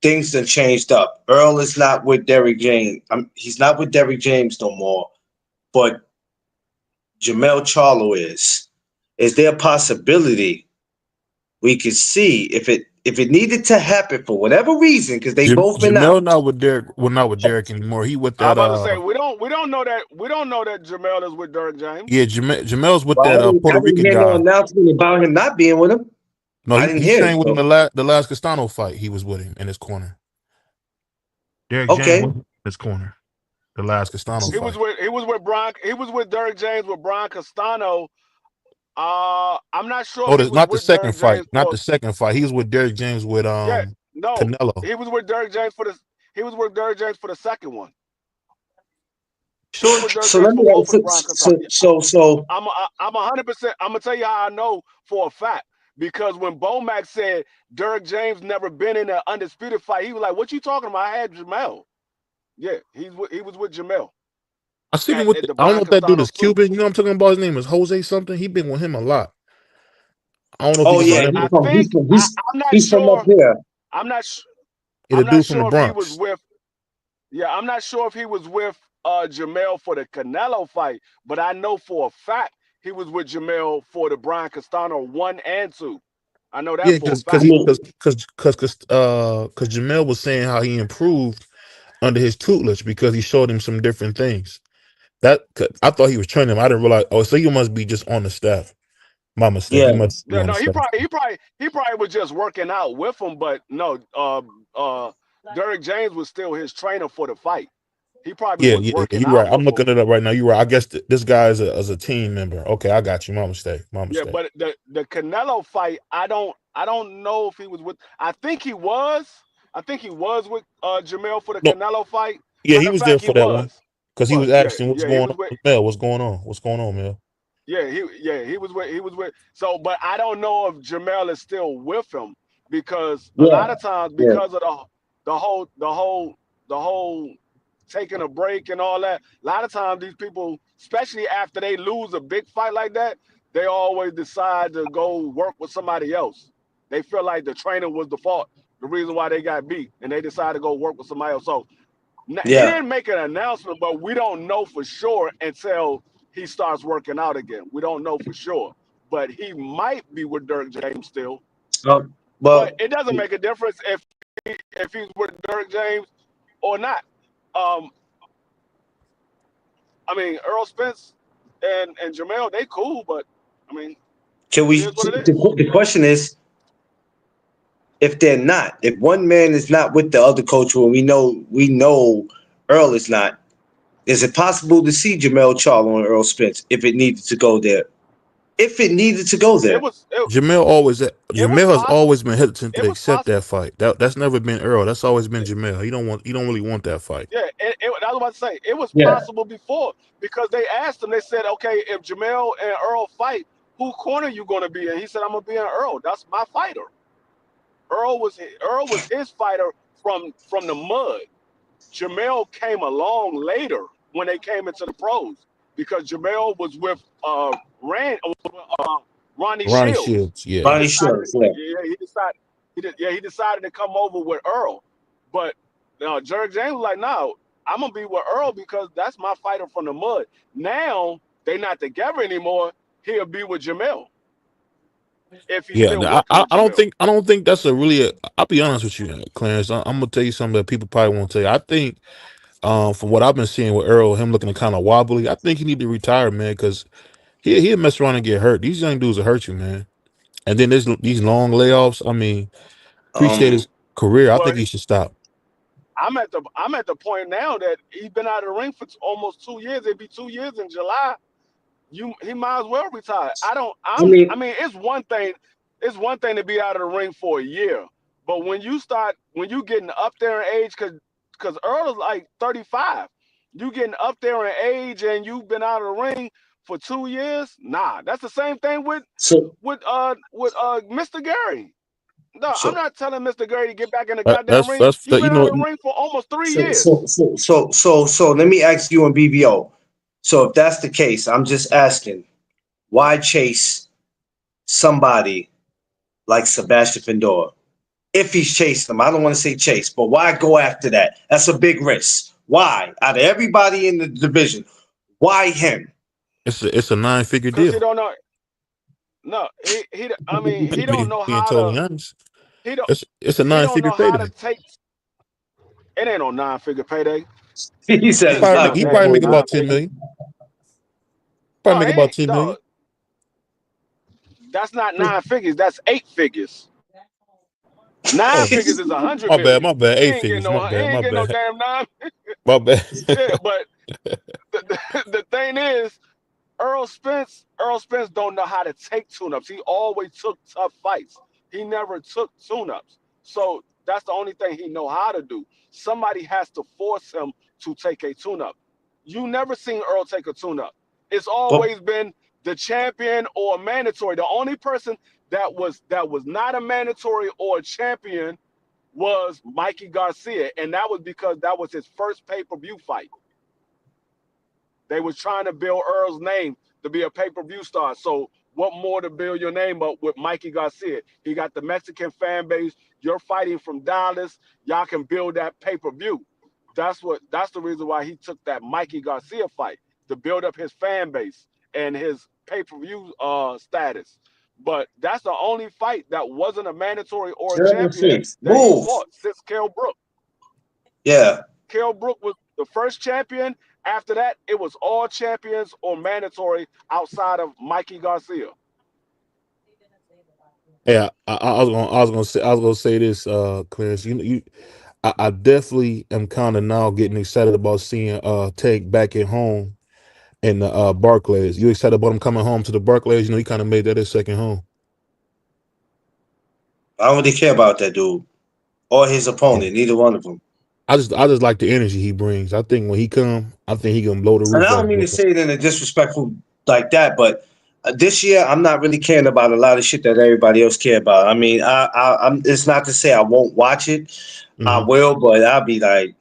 things done changed up. Earl is not with Derrick James. He's not with Derrick James no more, but Jamal Charlo is. Is there a possibility we could see if it needed to happen for whatever reason, because they both been Jamel out. not with Derrick. Well, not with Derrick anymore. He with that. I'm about to say we don't know that Jamal is with Derrick James. Yeah, Jamel's with Well, that Puerto Rican hear guy. no announcement about him not being with him. No, I didn't he hear trained it, with him the last Castano fight. He was with him in his corner. Derrick James was in his corner. The last Castano fight. He was with Derrick James with Brian Castano. I'm not sure. Oh, not the second fight. James not the second fight. He was with Derrick James with Canelo. He was with Derrick James for the second one. So let me. So I'm 100%. I'm gonna tell you how I know for a fact, because when Bomac said Derrick James never been in an undisputed fight, he was like, "What you talking about? I had Jamal." Yeah, he was with Jamal. I see him with. I don't know if that dude is Cuban. You know what I'm talking about? His name is Jose something. He been with him a lot. I don't know if he's from up here. I'm not from the Bronx. He was with. Yeah, I'm not sure if he was with Jamal for the Canelo fight, but I know for a fact he was with Jamal for the Brian Castano 1 and 2. I know that for a fact. Because Jamal was saying how he improved under his tutelage because he showed him some different things. That I thought he was training him. I didn't realize. Oh, so you must be just on the staff. My mistake. Yeah. He must be he probably was just working out with him, but no. Derrick James was still his trainer for the fight. He probably was working you're out. Right. I'm looking it up right now. You're right. I guess this guy is a team member. Okay, I got you. My mistake. Yeah, but the Canelo fight, I don't know if he was with. I think he was with Jamal for the Canelo fight. Yeah, he was there for that one because he was asking what's going on. Mel, what's going on? What's going on, Mel? Yeah, he was with. So, but I don't know if Jamal is still with him because a lot of times because of the whole taking a break and all that. A lot of times these people, especially after they lose a big fight like that, they always decide to go work with somebody else. They feel like the trainer was the fault, the reason why they got beat, and they decide to go work with somebody else. So he didn't make an announcement, but we don't know for sure until he starts working out again. We don't know for sure, but he might be with Derrick James still. But it doesn't make a difference if he's with Derrick James or not. I mean, Errol Spence and Jamal, they cool, but I mean, can we? The question is, if they're not, if one man is not with the other coach, when we know Earl is not, is it possible to see Jamal Charlo and Errol Spence if it needed to go there? Jamal has always been hesitant to accept that fight. That's never been Earl. That's always been Jamal. He don't really want that fight. Yeah, I was about to say it was possible before because they asked him. They said, "Okay, if Jamal and Earl fight, who corner you going to be in?" He said, "I'm gonna be in Earl. That's my fighter." Earl was his fighter from the mud. Jamel came along later when they came into the pros because Jamel was with Ronnie Ronnie Shields. Shields, He yeah. Ronnie decided, Shields, yeah. yeah, he decided to come over with Earl. But Jerry James was like, no, I'm gonna be with Earl because that's my fighter from the mud. Now they not together anymore. He'll be with Jamel if he's Yeah, still working with I don't Jamel. think that's a really. I'll be honest with you, Clarence. I'm gonna tell you something that people probably won't tell you. I think, from what I've been seeing with Earl, him looking kind of wobbly. I think he need to retire, man, because he'll mess around and get hurt. These young dudes will hurt you, man. And then there's these long layoffs. I mean, appreciate Um, his career. I Well, think he should stop. I'm at the point now that he's been out of the ring for almost 2 years. It'd be 2 years in July. He might as well retire. I mean, I mean, it's one thing to be out of the ring for a year, but when you getting up there in age, because Earl is like 35, you getting up there in age and you've been out of the ring for 2 years. Nah, that's the same thing so with Mr. Gary. No, I'm so not telling Mr. Gary to get back in the goddamn ring. That's He that. You been out know, of the ring for almost three so years. so so so so so let me ask you and BBO. So if that's the case, I'm just asking, why chase somebody like Sebastian Fundora? If he's chasing them, I don't want to say chase, but why go after that? That's a big risk. Why? Out of everybody in the division, why him? it's a 9-figure Cause he deal. don't know. No, I mean, he don't know Being how to. totally honest, He don't. it's a He don't 9-figure know how to payday. take. It ain't no 9-figure payday. He He said ain't it's getting not no He big probably daggone make money. about nine 10 figures. million. Probably No, make he about ain't. 10 No, million. that's not 9 figures. That's 8 figures. Nine Oh, figures is 100 my bad, million. my bad. He Eight ain't getting figures, no. my He bad, ain't my getting no bad, damn nine. my bad. Yeah, but the thing is, Earl Spence don't know how to take tune-ups. He always took tough fights. He never took tune-ups. So that's the only thing he know how to do. Somebody has to force him to take a tune-up. You never seen Earl take a tune-up. It's But always been the champion or mandatory. The only person that was not a mandatory or a champion was Mikey Garcia, and that was because that was his first pay-per-view fight. They was trying to build Earl's name to be a pay-per-view star. So what more to build your name up with Mikey Garcia? He got the Mexican fan base. You're fighting from Dallas. Y'all can build that pay-per-view. That's the reason why he took that Mikey Garcia fight to build up his fan base and his pay-per-view status. But that's the only fight that wasn't a mandatory or a German champion face. that he Move. fought since Kell Brook. Yeah. Kell Brook was the first champion. After that, it was all champions or mandatory outside of Mikey Garcia. Yeah, I was gonna say this, Clarence. I definitely am kind of now getting excited about seeing Tank back at home in the Barclays. You excited about him coming home to the Barclays? You know, he kind of made that his second home. I don't really care about that dude or his Yeah. opponent, neither one of them. I just like the energy he brings. I think when he come, I think he gonna blow the And roof I don't off. mean to say it in a disrespectful like that, but this year I'm not really caring about a lot of shit that everybody else care about. I mean, I'm. It's not to say I won't watch it. I Hmm. will, but I'll be like,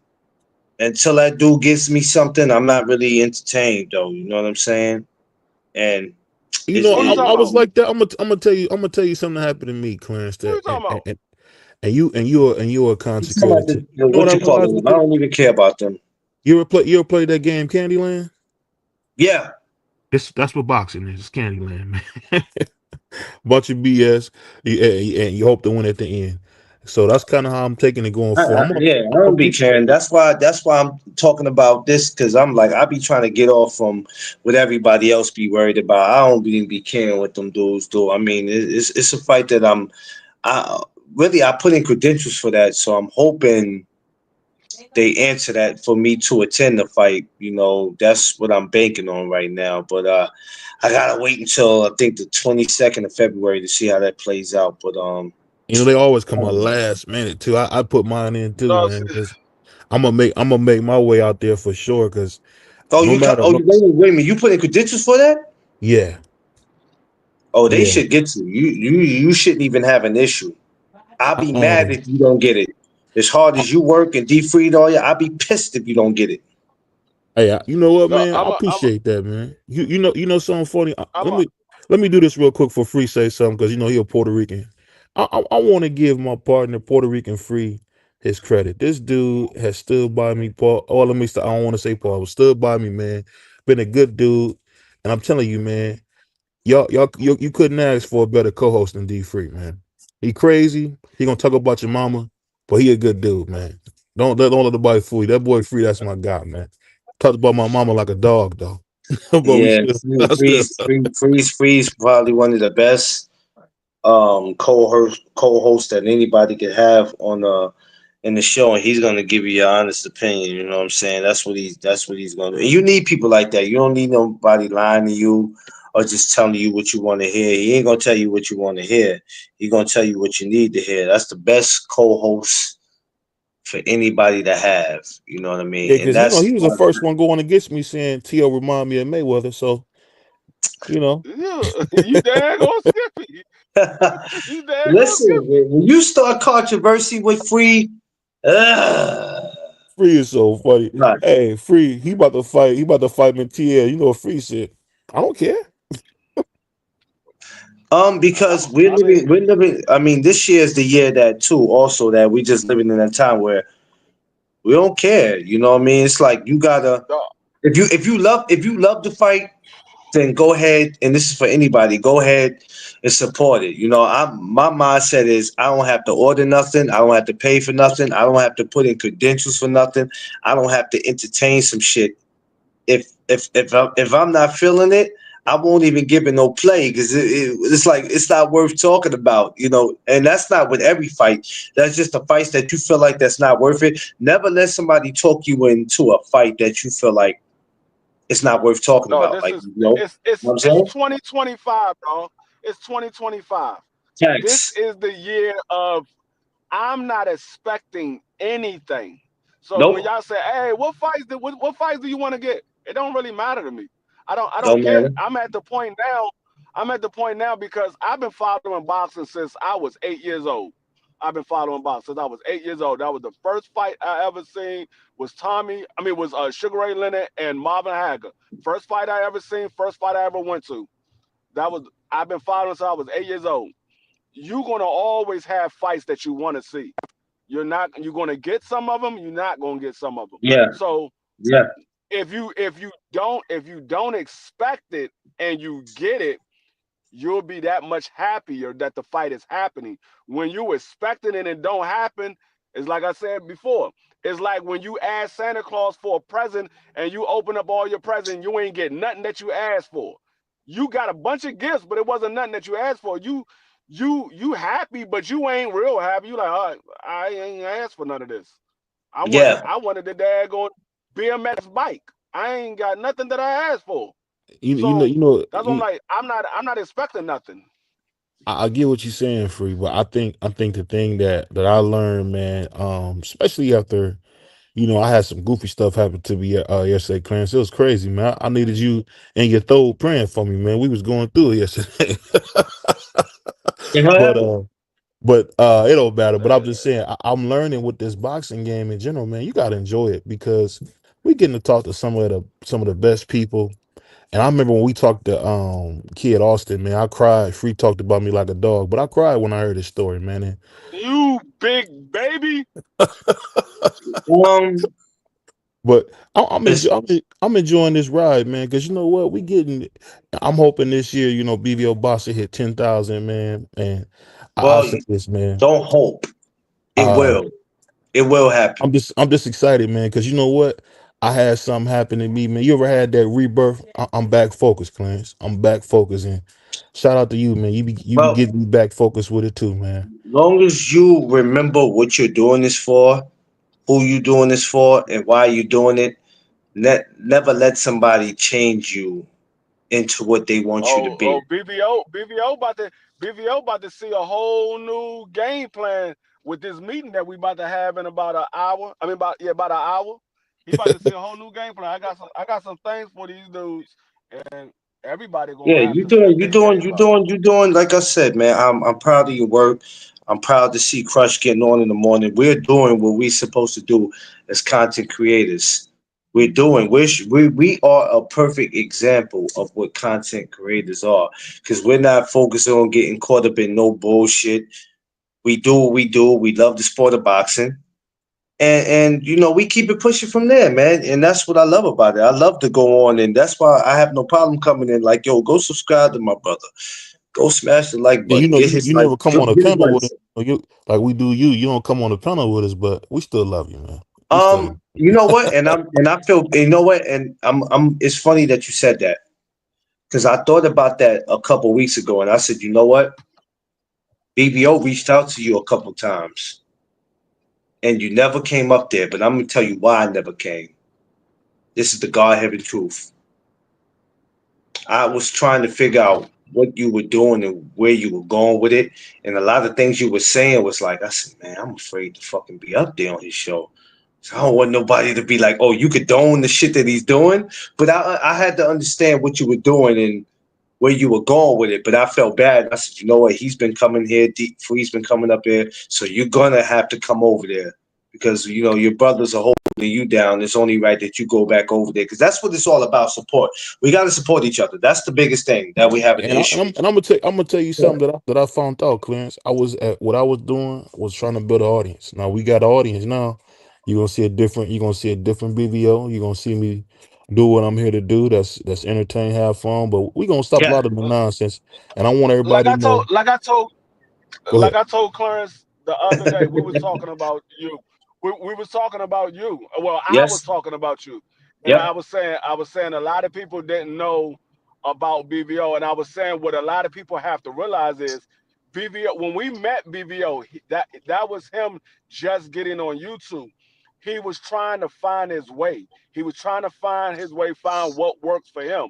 until that dude gives me something, I'm not really entertained though. You know what I'm saying? And You it's know, Who you it, talking I was about? like that. I'm gonna tell you. I'm gonna tell you something that happened to me, Clarence. Who you That talking about? and you are it's talking about consecrated to. the You know what what I you call realized them. with I it? don't even care about them. You ever play that game Candyland? Yeah, That's what boxing is. It's Candyland, man. Bunch of BS, and you hope to win at the end. So that's kind of how I'm taking it going forward. yeah. I I'm don't be keep. caring. That's why I'm talking about this because I'm like I be trying to get off from what everybody else be worried about. I don't even be caring what them dudes do. I mean, it's a fight that I really I put in credentials for that, so I'm hoping they answer that for me to attend the fight. You know, that's what I'm banking on right now. But I gotta wait until I think the 22nd of February to see how that plays out. But You know they always come on last minute too. I put mine in too, No, man. Because I'm gonna make my way out there for sure. Because oh, no matter, oh, wait a minute, you put in credentials for that? yeah, Oh, they yeah. should get to you. You shouldn't even have an issue. I'll be mad Um, if you don't get it. As hard as you work and defreed all you, I'll be pissed if you don't get it. Hey, you know what, No, man? I appreciate that, man. You know something funny. I'm Let me do this real quick for Free say something because he a Puerto Rican. I want to give my partner Puerto Rican Free his credit. This dude has stood by me, Paul. Oh, let me stop. I don't want to say Paul, but stood by me, man. Been a good dude, and I'm telling you, man. You couldn't ask for a better co-host than D Free, man. He crazy. He gonna talk about your mama, but he a good dude, man. Don't let nobody fool you. That boy Free, that's my guy, man. Talked about my mama like a dog, though. But we Yeah, still, I still Freeze probably one of the best co-host that anybody could have on in the show, and he's gonna give you your honest opinion. You know what I'm saying? That's what he's gonna do. And you need people like that. You don't need nobody lying to you or just telling you what you want to hear. He ain't gonna tell you what you want to hear. He gonna tell you what you need to hear. That's the best co-host for anybody to have. You know what I yeah, mean? And because that's he was the first one going against me saying T.O. remind me of Mayweather. So yeah, you dang on Skippy. You dang on listen. Skippy. When you start controversy with Free, Free is so funny. right. Hey, Free, he about to fight. He about to fight Mintiel. You know what Free said? I don't care. Because we're I mean, living, we're living. I mean, this year is the year that too. Also, that we just living in a time where we don't care. You know what I mean? It's like you gotta dog, if you love to fight, then go ahead. And this is for anybody. Go ahead and support it. You know, my mindset is I don't have to order nothing. I don't have to pay for nothing. I don't have to put in credentials for nothing. I don't have to entertain some shit if I'm not feeling it, I won't even give it no play because it's like it's not worth talking about, you know. And that's not with every fight. That's just the fights that you feel like that's not worth it. Never let somebody talk you into a fight that you feel like it's not worth talking no, about. this Like is what I'm it's saying? 2025, dog. It's 2025. This Facts. is the year of I'm not expecting anything. So when Nope. y'all say, "Hey, what fights do you want to get?" It don't really matter to me. I don't Don't care. matter. I'm at the point now. I'm at the point now because I've been following boxing since I was 8 years old. I've been following boxing since I was 8 years old. That was the first fight I ever seen was Sugar Ray Leonard and Marvin Hagler. First fight I ever seen, first fight I ever went to. That was I've been following since I was 8 years old. You're gonna always have fights that you want to see. You're gonna get some of them. You're not gonna get some of them. Yeah. So Yeah. if you don't expect it and you get it, you'll be that much happier that the fight is happening. When you expecting it and don't happen, it's like I said before. It's like when you ask Santa Claus for a present and you open up all your presents, you ain't get nothing that you asked for. You got a bunch of gifts, but it wasn't nothing that you asked for. You happy, but you ain't real happy. You like, oh, I ain't asked for none of this. I wanted Yeah. I wanted the daggone BMX bike. I ain't got nothing that I asked for. So that's what I'm like. I'm not expecting nothing. I get what you're saying, Free, but I think the thing that I learned, man, especially after I had some goofy stuff happen to me yesterday, Clarence. It was crazy, man. I needed you and your throat praying for me, man. We was going through it yesterday. And what but happened? uh but it don't matter. But I'm just saying I'm learning with this boxing game in general, man. You gotta enjoy it because we getting to talk to some of the best people. And I remember when we talked to Kid Austin, man, I cried. Free talked about me like a dog, but I cried when I heard his story, man. You big baby. Um. But I'm Listen. I'm enjoying this ride, man. Because you know what, we getting. I'm hoping this year, BVO Boss will hit 10,000, man. And I Well, say this, man. don't hope. It Uh, will. It will happen. I'm just excited, man. Because you know what, I had something happen to me, man. You ever had that rebirth? I'm back focused, Clarence. I'm back focused, and shout out to you, man. You be Well, getting me back focused with it too, man. long as you remember what you're doing this for, who you doing this for, and why you doing it, never let somebody change you into what they want you to be. BVO about to see a whole new game plan with this meeting that we about to have in about an hour. I mean about an hour. He about to see a whole new game plan. I got some things for these dudes, and everybody Yeah, gonna have you to doing, step you their doing, game you up. doing, you doing. Like I said, man, I'm proud of your work. I'm proud to see Crush getting on in the morning. We're doing what we're supposed to do as content creators. We are a perfect example of what content creators are, because we're not focusing on getting caught up in no bullshit. We do what we do. We love the sport of boxing. And you know, we keep it pushing from there, man. And that's what I love about it. I love to go on, and that's why I have no problem coming in like, yo, go subscribe to my brother. Go smash the like Yeah, button. Get his you like never come get on a his panel with likes. us. You like we do you. You don't come on the panel with us, but we still love you, man. We still love You know what? And I feel, you know what? And I'm it's funny that you said that, because I thought about that a couple weeks ago, and I said, you know what? BBO reached out to you a couple times, and you never came up there. But I'm gonna tell you why I never came. This is the God heaven truth. I was trying to figure out what you were doing and where you were going with it, and a lot of things you were saying was like, I said, man, I'm afraid to fucking be up there on his show. So I don't want nobody to be like, oh, you condone the shit that he's doing. But I had to understand what you were doing and where you were going with it. But I felt bad. I said, you know what? He's been coming here. Free's been coming up here. So you're going to have to come over there, because, you know, your brothers are holding you down. It's only right that you go back over there, because that's what it's all about, support. We got to support each other. That's the biggest thing that we have an issue. I'm gonna tell you something that I found out, Clarence. I was at what I was doing was trying to build an audience. Now we got an audience now. You're gonna see a different BVO. You're gonna see me do what I'm here to do. That's entertain, have fun. But we're gonna stop a Yeah. lot of the nonsense. And I want Like everybody I to told, know. Go like ahead. I told Clarence the other day, we was talking about you. We was talking about you. Well, I was Yes. talking about you, and Yep. I was saying a lot of people didn't know about BVO, and I was saying what a lot of people have to realize is BVO. When we met BVO, that was him just getting on YouTube. He was trying to find his way. He was trying to find his way, find what works for him.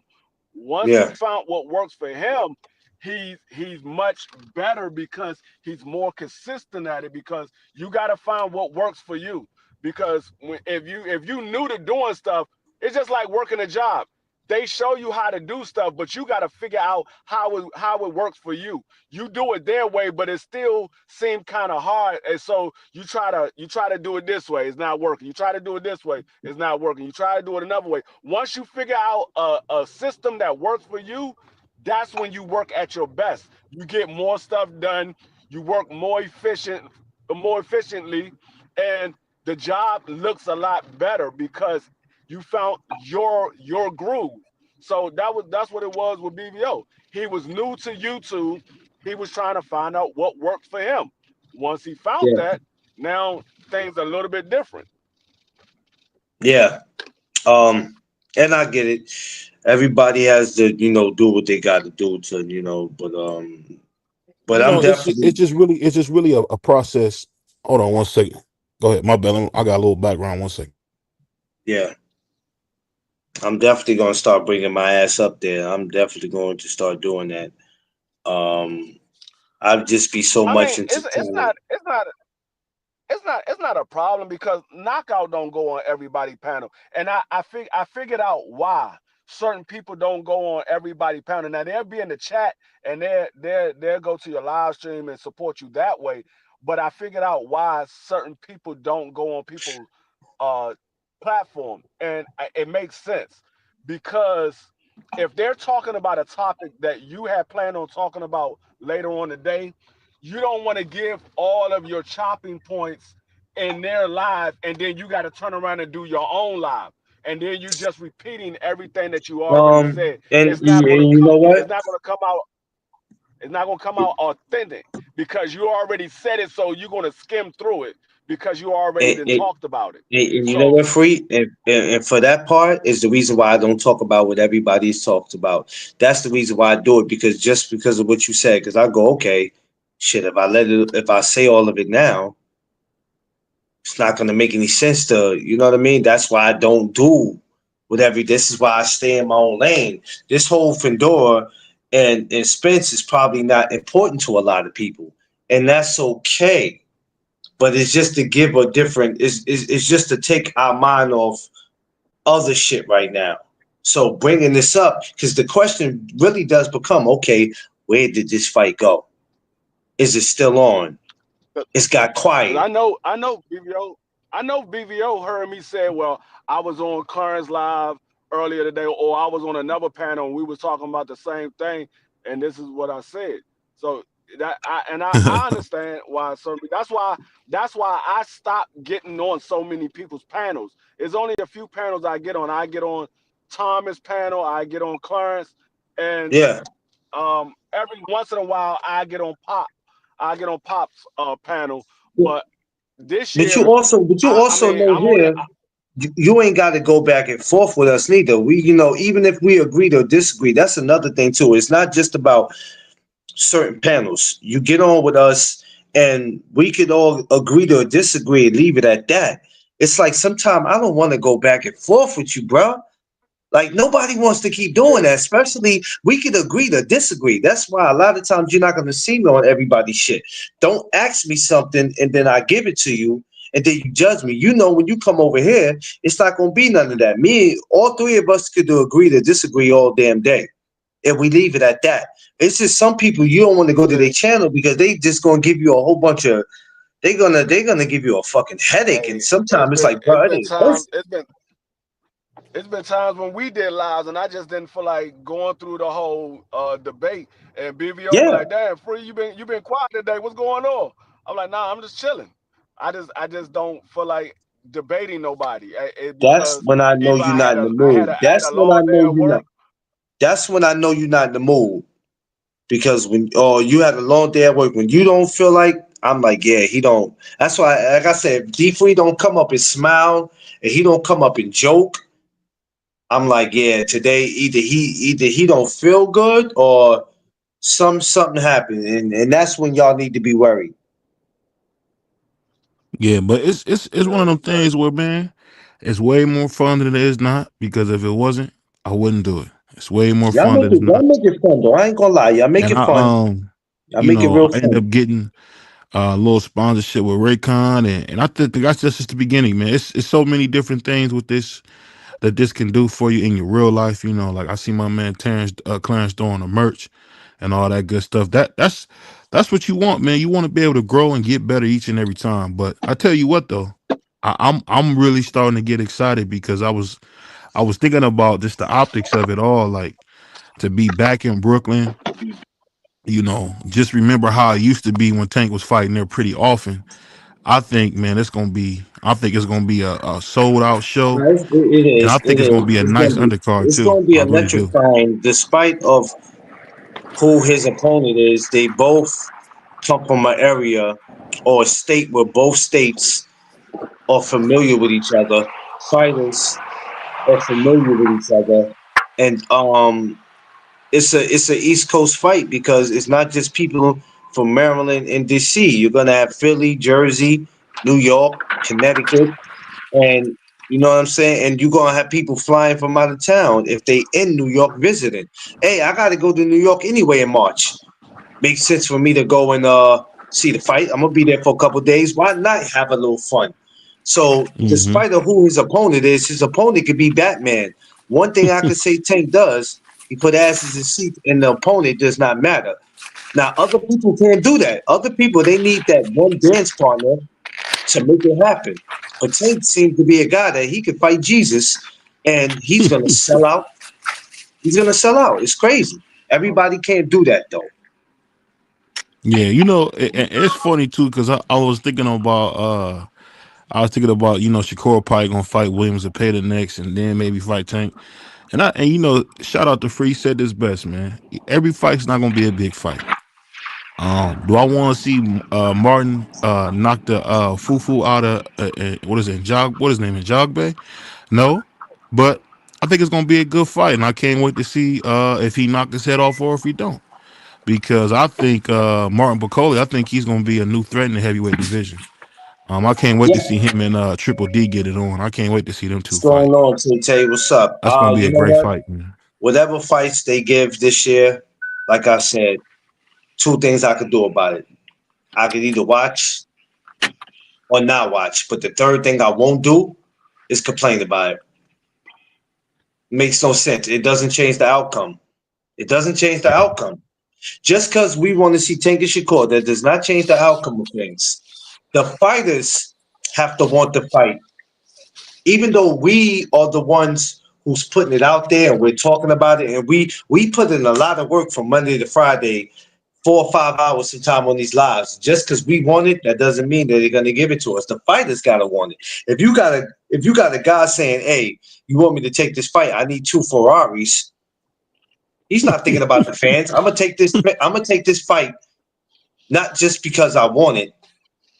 Once he Yeah. found what works for him, he's much better because he's more consistent at it, because you got to find what works for you, because if you new to doing stuff, it's just like working a job. They show you how to do stuff, but you got to figure out how it works for you. You do it their way, but it still seems kind of hard, and so you try to do it this way, it's not working. You try to do it this way, it's not working. You try to do it another way. Once you figure out a system that works for you, that's when you work at your best. You get more stuff done. You work more efficiently, and the job looks a lot better because you found your groove. So that's what it was with BVO. He was new to YouTube. He was trying to find out what worked for him. Once he found Yeah. that, now things are a little bit different. Yeah. And I get it. Everybody has to, you know, do what they got to do to, you know, but I'm It's definitely, just really a process. Hold on one second. Go ahead. My bad. I got a little background. 1 second. yeah, I'm definitely going to start bringing my ass up there. I'm definitely going to start doing that. Um, I'd just be so I mean, much into it's trying to, not a problem because knockout don't go on everybody panel, and I figured out why certain people don't go on everybody panel. Now they'll be in the chat and they'll go to your live stream and support you that way, but I figured out why certain people don't go on people's uh platform, and it makes sense because if they're talking about a topic that you had planned on talking about later on today, you don't want to give all of your chopping points in their live, and then you got to turn around and do your own live, and then you're just repeating everything that you already said. and It's not going to you come. know what? It's not going to come out. It's not going to come out authentic because you already said it, so you're going to skim through it because you already And, then and, talked about it. and you know So what, Free? And for that part is the reason why I don't talk about what everybody's talked about. That's the reason why I do it, because just because of what you said, because I go, okay, shit, if I say all of it now, it's not going to make any sense to, you know what I mean? That's why I don't do whatever. This is why I stay in my own lane. This whole Fundora and Spence is probably not important to a lot of people, and that's okay. But it's just to give a different, it's just to take our mind off other shit right now. So bringing this up, because the question really does become, okay, where did this fight go? Is it still on? It's got Cause quiet. I know BVO heard me say, well, I was on Clarence Live earlier today, or I was on another panel and we was talking about the same thing, and this is what I said. So I understand why certain. That's why I stopped getting on so many people's panels. It's only a few panels I get on. I get on Thomas panel, I get on Clarence, and Yeah. every once in a while I get on Pop. I get on Pop's panel, but this But you year, also, but you I also mean, know I'm only. here, you ain't got to go back and forth with us neither. We, even if we agree or disagree, that's another thing too. It's not just about certain panels. You get on with us, and we could all agree to disagree and leave it at that. It's like sometimes I don't want to go back and forth with you, bro. Like nobody wants to keep doing Yeah, that, especially we could agree to disagree. That's why a lot of times you're not going to see me on everybody's shit. Don't ask me something and then I give it to you and then you judge me. When you come over here, it's not going to be none of that. All three of us could agree to disagree all damn day, and we leave it at that. It's just some people you don't want to go to yeah. their channel because they just gonna give you a whole bunch of. They're gonna give you a fucking headache, and Hey, it's sometimes it's been like, it's bro, it been ain't times worth it. it's been times when we did lives and I just didn't feel like going through the whole debate. And BVO be Yeah. like, "Damn, Free, you been quiet today. What's going on?" I'm like, "Nah, I'm just chilling. I just don't feel like debating nobody That's because when I know either you're I not had in a the I had mood. a I had a long day of work. That's when I know you're not in the mood because when you had a long day at work, when you don't feel like, I'm like, yeah, he don't. That's why, like I said, D Free don't come up and smile, and he don't come up and joke. I'm like, yeah, today either he don't feel good or something happened, and that's when y'all need to be worried. Yeah, but it's one Yeah, of them because things where, man, it's way more fun than it is not. Because if it wasn't, I wouldn't do it. It's way more fun than it's Y'all not. make it fun though. I ain't gonna lie, y'all make And it fun. Y'all make it real I ended fun. up getting a little sponsorship with Raycon, and I think that's just the beginning, man. It's so many different things with this that this can do for you in your real life. Like I see my man Clarence doing the merch and all that good stuff. That's what you want, man. You want to be able to grow and get better each and every time. But I tell you what, though, I'm really starting to get excited because I was thinking about just the optics of it all, like to be back in Brooklyn. Just remember how it used to be when Tank was fighting there pretty often. I think, man, I think it's gonna be a sold out show, It and I is. think it's gonna be a nice undercard It's too. gonna be I really do. electrifying, despite of who his opponent is. They both come from an area or a state where both states are familiar with each other. Fighters are familiar with each other, and it's a East Coast fight because it's not just people from Maryland and DC. You're gonna have Philly, Jersey, New York, Connecticut, and you know what I'm saying? And you're gonna have people flying from out of town if they in New York visiting. Hey, I gotta go to New York anyway in March. Makes sense for me to go and see the fight. I'm gonna be there for a couple days. Why not have a little fun? So, Hmm. despite of who his opponent is, his opponent could be Batman. One thing I could say Tank does, he put asses in seats, and the opponent does not matter. Now, other people can't do that. Other people, they need that one dance partner to make it happen. But Tank seems to be a guy that he could fight Jesus, and he's gonna sell out. He's gonna sell out. It's crazy. Everybody can't do that though. Yeah, it's funny too because I was thinking about Shakur probably gonna fight Williams and Payton next, and then maybe fight Tank. And shout out to Free said this best, man. Every fight's not gonna be a big fight. Do I want to see Martin knock the Fufu out of what is it, what is his name, in Jog Bay? No, but I think it's gonna be a good fight, and I can't wait to see if he knocked his head off or if he don't. Because I think Martin Bacoli, I think he's gonna be a new threat in the heavyweight division. I can't wait to see him and Triple D get it on. I can't wait to see them two What's going fight. on, Tay? What's up? That's gonna be You a know great what? fight, man. Whatever fights they give this year, like I said, two things I could do about it. I could either watch or not watch. But the third thing I won't do is complain about it. Makes no sense. It doesn't change the outcome. It doesn't change the Yeah. outcome. Just because we want to see Tank and Shakur, that does not change the outcome of things. The fighters have to want to fight. Even though we are the ones who's putting it out there and we're talking about it, and we put in a lot of work from Monday to Friday, 4 or 5 hours sometime on these lives. Just because we want it, that doesn't mean that they're gonna give it to us. The fighters gotta want it. If you got a guy saying, "Hey, you want me to take this fight? I need 2 Ferraris." He's not thinking about the fans. I'm gonna take this. I'm gonna take this fight not just because I want it,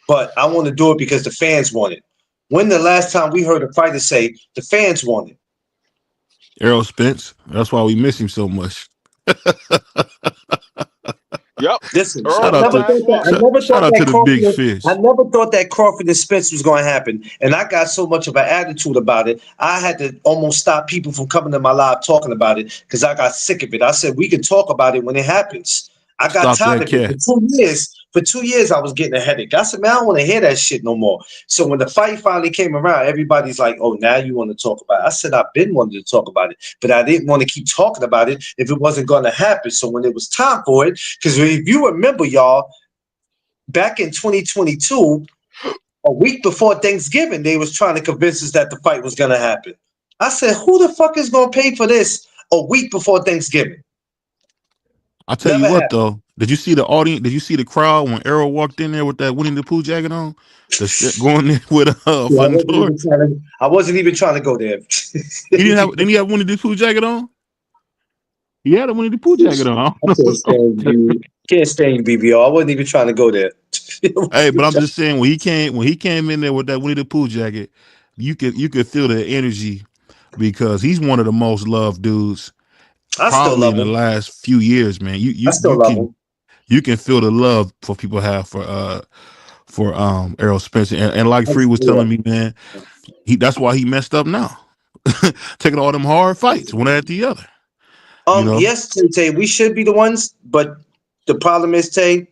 but I want to do it because the fans want it. When the last time we heard a fighter say the fans want it? Errol Spence. That's why we miss him so much. Yep. Listen, Shout I out never to thought that. I never shout thought out that to the big I fish. never thought that Crawford and Spence was going to happen, and I got so much of an attitude about it. I had to almost stop people from coming to my live talking about it because I got sick of it. I said we can talk about it when it happens. I got Stop tired that of it cat. for 2 years. For 2 years, I was getting a headache. I said, man, I don't want to hear that shit no more. So when the fight finally came around, everybody's like, oh, now you want to talk about it. I said, I've been wanting to talk about it, but I didn't want to keep talking about it if it wasn't going to happen. So when it was time for it, because if you remember, y'all, back in 2022, a week before Thanksgiving, they was trying to convince us that the fight was going to happen. I said, who the fuck is going to pay for this a week before Thanksgiving? I tell you Never what, happened. though, did you see the audience? Did you see the crowd when Errol walked in there with that Winnie the Pooh jacket on? Going there with Yeah, Fundora. I wasn't even trying to go there. He didn't have. Didn't he have Winnie the Pooh jacket on? He had a Winnie the Pooh jacket on. I I don't can't know. stand you. Can't stand BBO. I wasn't even trying to go there. Hey, but I'm just saying when he came in there with that Winnie the Pooh jacket, you could feel the energy because he's one of the most loved dudes I still probably love in the him. last few years, man. I still love him. You can feel the love for people have for Errol Spence and like I Free was still love telling me, man, that's why he messed up now. Taking all them hard fights one after the other. You him. know, Yes, Tay, we should be the ones, but the problem is, Tay,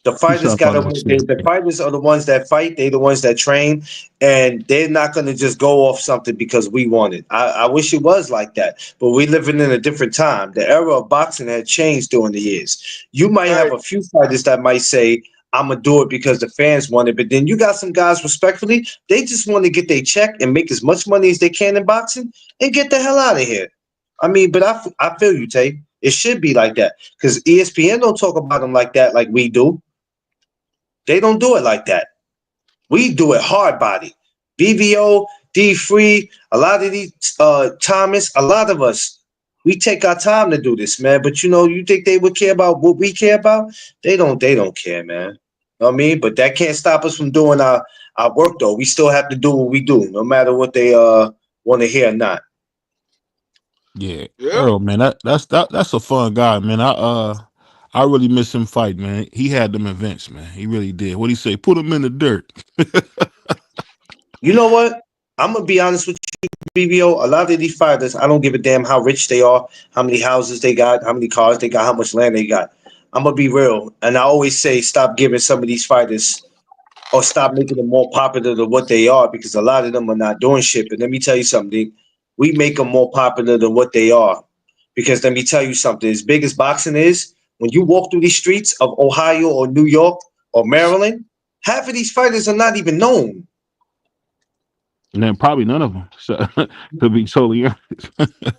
the he fighters shot gotta about win. that The shit. fighters are the ones that fight. They're the ones that train, and they're not gonna just go off something because we want it. I wish it was like that, but we're living in a different time. The era of boxing had changed during the years. You might Hey, have a few fighters that might say, "I'm gonna do it because the fans want it," but then you got some guys, respectfully, they just want to get their check and make as much money as they can in boxing and get the hell out of here. I mean, but I feel you, Tay. It should be like that because ESPN don't talk about them like that like we do. They don't do it like that. We do it hard body. BVO, D Free, a lot of these Thomas, a lot of us, we take our time to do this, man. But you think they would care about what we care about? They don't care, man. You know what I mean? But that can't stop us from doing our work though. We still have to do what we do, no matter what they want to hear or not. Yeah, yeah. Earl, man, that's a fun guy, man. I really miss him fight, man. He had them events, man. He really did. What he say? Put him in the dirt. You know what? I'm gonna be honest with you, BBO. A lot of these fighters, I don't give a damn how rich they are, how many houses they got, how many cars they got, how much land they got. I'm gonna be real, and I always say, stop giving some of these fighters, or stop making them more popular than what they are, because a lot of them are not doing shit. But let me tell you something: we make them more popular than what they are, because let me tell you something: as big as boxing is, when you walk through these streets of Ohio or New York or Maryland, half of these fighters are not even known. And then probably none of them. So, to be totally honest.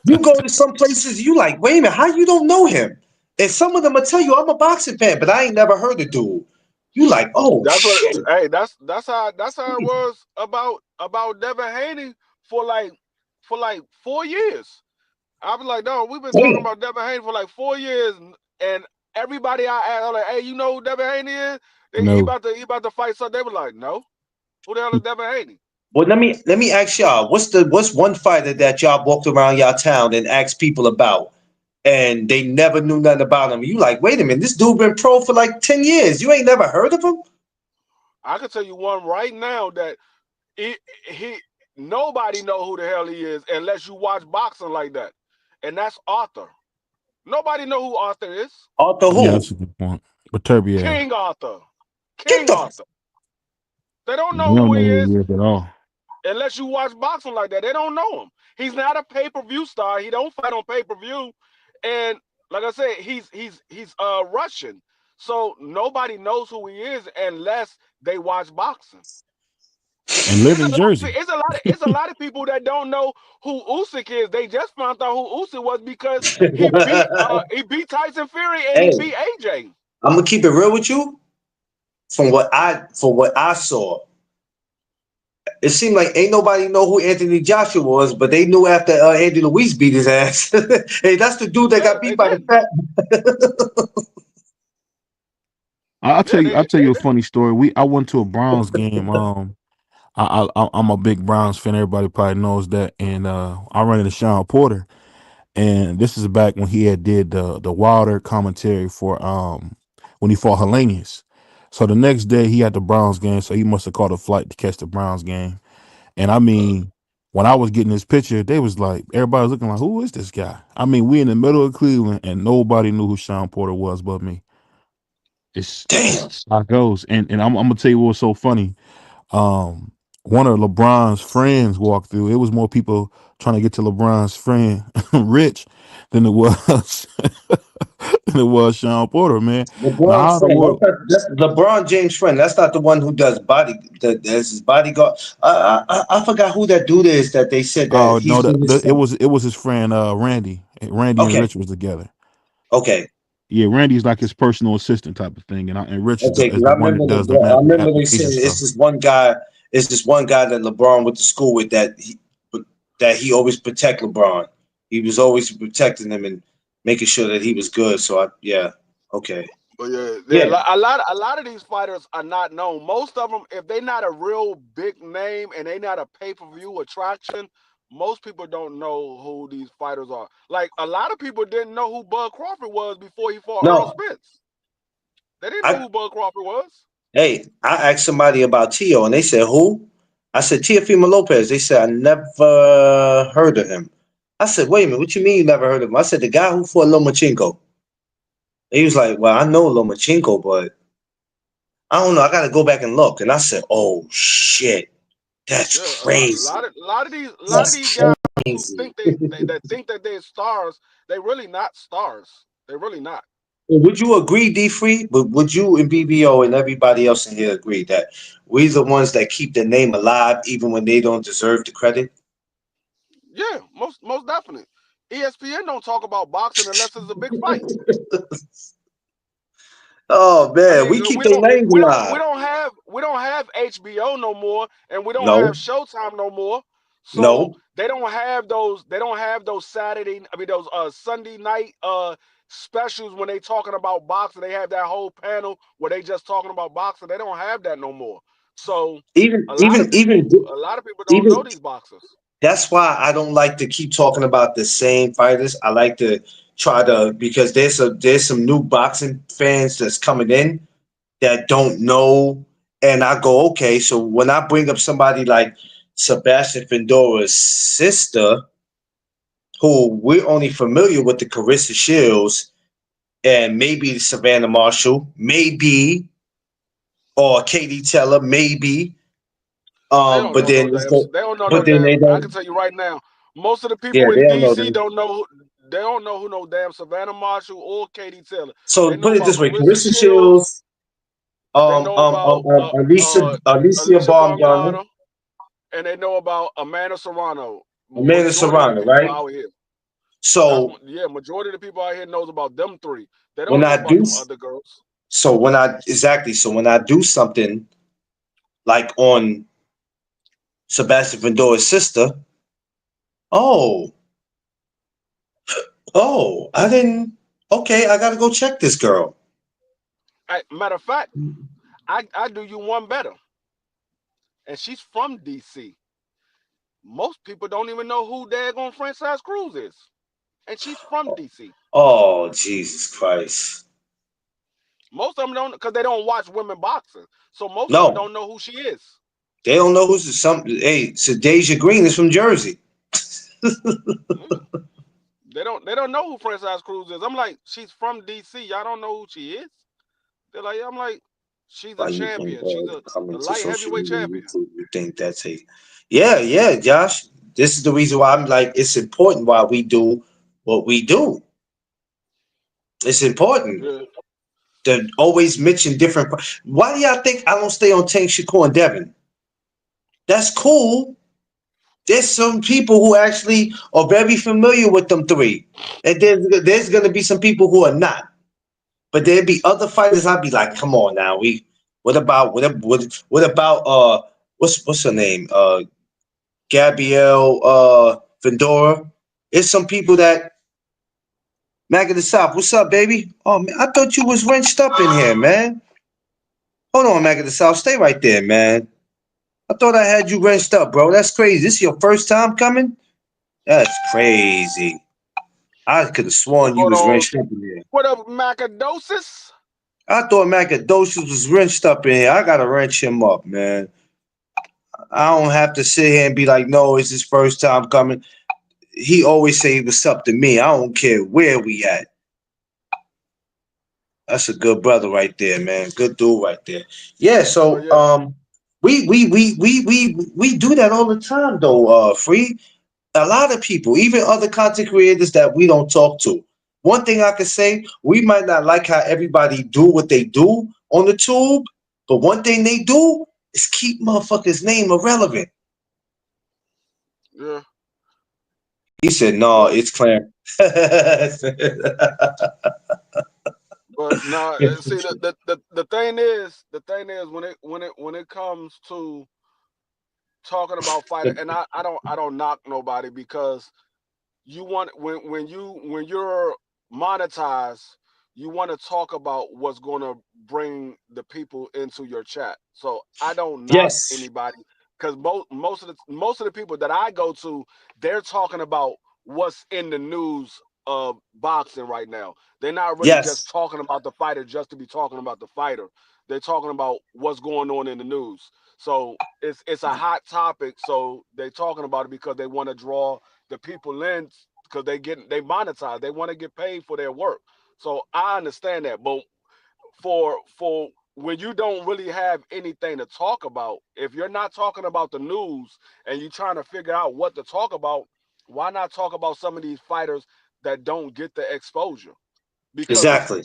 You go to some places, you like, wait a minute, how you don't know him? And some of them will tell you, I'm a boxing fan, but I ain't never heard of dude. You like, oh That's what. shit. Hey, that's how it was about Devin Haney for like 4 years. I was like, no, we've been talking Damn. about Devin Haney for like 4 years, and everybody I asked, I'm like, hey, you know who Devin Haney is? He No. about to fight. So they were like, no, who the hell is Devin Haney? Well, let me ask y'all, what's one fighter that y'all walked around y'all town and asked people about, and they never knew nothing about him? You like, wait a minute, this dude been pro for like 10 years. You ain't never heard of him? I can tell you one right now that he nobody know who the hell he is unless you watch boxing like that, and that's Arthur. Nobody know who Arthur is. Arthur Yeah, who? that's a good point. But Turbia, King Arthur. Get King the Arthur. They don't you know don't who know he who is he is at all. unless you watch boxing like that. They don't know him. He's not a pay-per-view star. He don't fight on pay-per-view. And like I said, he's Russian. So nobody knows who he is unless they watch boxing. And live in Jersey. It's a lot of people that don't know who Usyk is. They just found out who Usyk was because he beat Tyson Fury and he Hey, beat AJ. I'm gonna keep it real with you. From what I saw, it seemed like ain't nobody know who Anthony Joshua was, but they knew after Andy Luis beat his ass. Hey, that's the dude that Yeah, got they beat by the did. fat. I'll Yeah, tell they you a did. funny story. I went to a Browns game. I'm a big Browns fan. Everybody probably knows that. And I ran into Sean Porter, and this is back when he had did the Wilder commentary for when he fought Hellenius. So the next day he had the Browns game, so he must have caught a flight to catch the Browns game. And I mean, when I was getting this picture, they was like, everybody was looking like, who is this guy? I mean, we in the middle of Cleveland, and nobody knew who Sean Porter was but me. Damn. It's how it goes. And I'm gonna tell you what's so funny. Um, one of LeBron's friends walked through. It was more people trying to get to LeBron's friend Rich than it was than it was Sean Porter, man. Now LeBron's how the friend. world That's LeBron James' friend. That's not the one who does that's his bodyguard. I forgot who that dude is that they said that oh no, he's been his friend. it was his friend Randy. Randy and Okay, Rich was together. okay, Yeah, Randy's like his personal assistant type of thing, and Rich okay. is Because the one that does the I remember they said application stuff. it's this one guy. It's this one guy that LeBron went to school with that he always protect LeBron. He was always protecting him and making sure that he was good. So yeah, okay, But yeah, yeah. a lot of these fighters are not known. Most of them, if they're not a real big name and they not a pay-per-view attraction, most people don't know who these fighters are. Like a lot of people didn't know who Bud Crawford was before he fought Errol No, Spence. They didn't know I who Bud Crawford was. hey, I asked somebody about Tio, and they said who? I said Teofimo Lopez. They said I never heard of him. I said, wait a minute, what you mean you never heard of him? I said the guy who fought Lomachenko. He was like, well, I know Lomachenko, but I don't know. I got to go back and look. And I said, oh shit, that's Yeah, crazy. a lot of That's these guys who crazy. think that think that they're stars, they really not stars. They really not. Would you agree, D Free? Would you and BBO and everybody else in here agree that we're the ones that keep the name alive even when they don't deserve the credit? Yeah, most definitely. ESPN don't talk about boxing unless it's a big fight. Oh I man, mean, we keep their names alive. we don't have HBO no more, and we don't have No, Showtime no more. So no. they don't have those those Sunday night specials when they talking about boxing. They have that whole panel where they just talking about boxing. They don't have that no more. So Even, a lot of even, people even, a lot of people don't know even. these boxers. That's why I don't like to keep talking about the same fighters. I like to try to because there's some new boxing fans that's coming in that don't know, and I go okay. So when I bring up somebody like Sebastian Fundora's sister, who we're only familiar with the Carissa Shields and maybe Savannah Marshall, maybe or Katie Teller, maybe. They don't But know no then it's damn. the, They don't know no but then damn. they I can don't. tell you right now, most of the Yeah, people they in don't know DC them. don't know. They don't know who no damn Savannah Marshall or Katie Taylor. They So know put it about this way: Carissa Carissa Shields. Shields, They know about Alicia Alicia Baumgartner, Baumgartner, and they know about Amanda Serrano. Amanda Majority of the Serrano, people right? out here. So Majority of the people out here knows about them three. They when don't know I about do, them other girls. so when I do something like on Sebastian Vendora's sister, oh, I didn't. Okay, I got to go check this girl. Matter of fact, I do you one better, and she's from DC. Most people don't even know who daggone Franchise Cruz is, and she's from DC. Oh, Jesus Christ! Most of them don't because they don't watch women boxing, so most of them No, don't know who she is. they don't know who's some. Hey, Deja Green is from Jersey. Yeah. They don't know who Franchise Cruz is. I'm like, she's from DC. Y'all don't know who she is. They're like, I'm like, she's a Why you think champion. She's come a into light social heavyweight media champion. YouTube, you think that's a yeah, Josh. This is the reason why I'm like it's important why we do what we do. It's important Yeah. to always mention different. Why do y'all think I don't stay on Tank Shakur and Devin? That's cool. There's some people who actually are very familiar with them three, and there's gonna be some people who are not. But there'd be other fighters. I'd be like, come on now, what about what's her name? Gabrielle Fundora. It's some people that Mag of the South. What's up, baby? Oh man, I thought you was wrenched up in here, man. Hold on, Mag of the South. Stay right there, man. I thought I had you wrenched up, bro. That's crazy. This is your first time coming? That's crazy. I could have What's sworn you going was on? wrenched up in here. What up, Macadosis? I thought Macadocious was wrenched up in here. I gotta wrench him up, man. I don't have to sit here and be like, no, it's his first time coming. He always say what's up to me. I don't care where we at. That's a good brother right there, man. Good dude right there. Yeah, But so yeah, we do that all the time though, Free. A lot of people, even other content creators that we don't talk to. One thing I can say, we might not like how everybody do what they do on the tube, but one thing they do is keep motherfuckers' name irrelevant. yeah. He said, "No, But it's Clarence." no, see the thing is when it comes to talking about fighting, and I don't knock nobody because you want when you're monetized, you want to talk about what's going to bring the people into your chat. So I don't knock Yes, anybody because most of the people that I go to, they're talking about what's in the news of boxing right now. They're not really just yes, talking about the fighter just to be talking about the fighter. They're talking about what's going on in the news. So it's a hot topic. So they're talking about it because they want to draw the people in because they monetize. They want to get paid for their work. So I understand that. But for when you don't really have anything to talk about, if you're not talking about the news and you're trying to figure out what to talk about, why not talk about some of these fighters that don't get the exposure? Because exactly.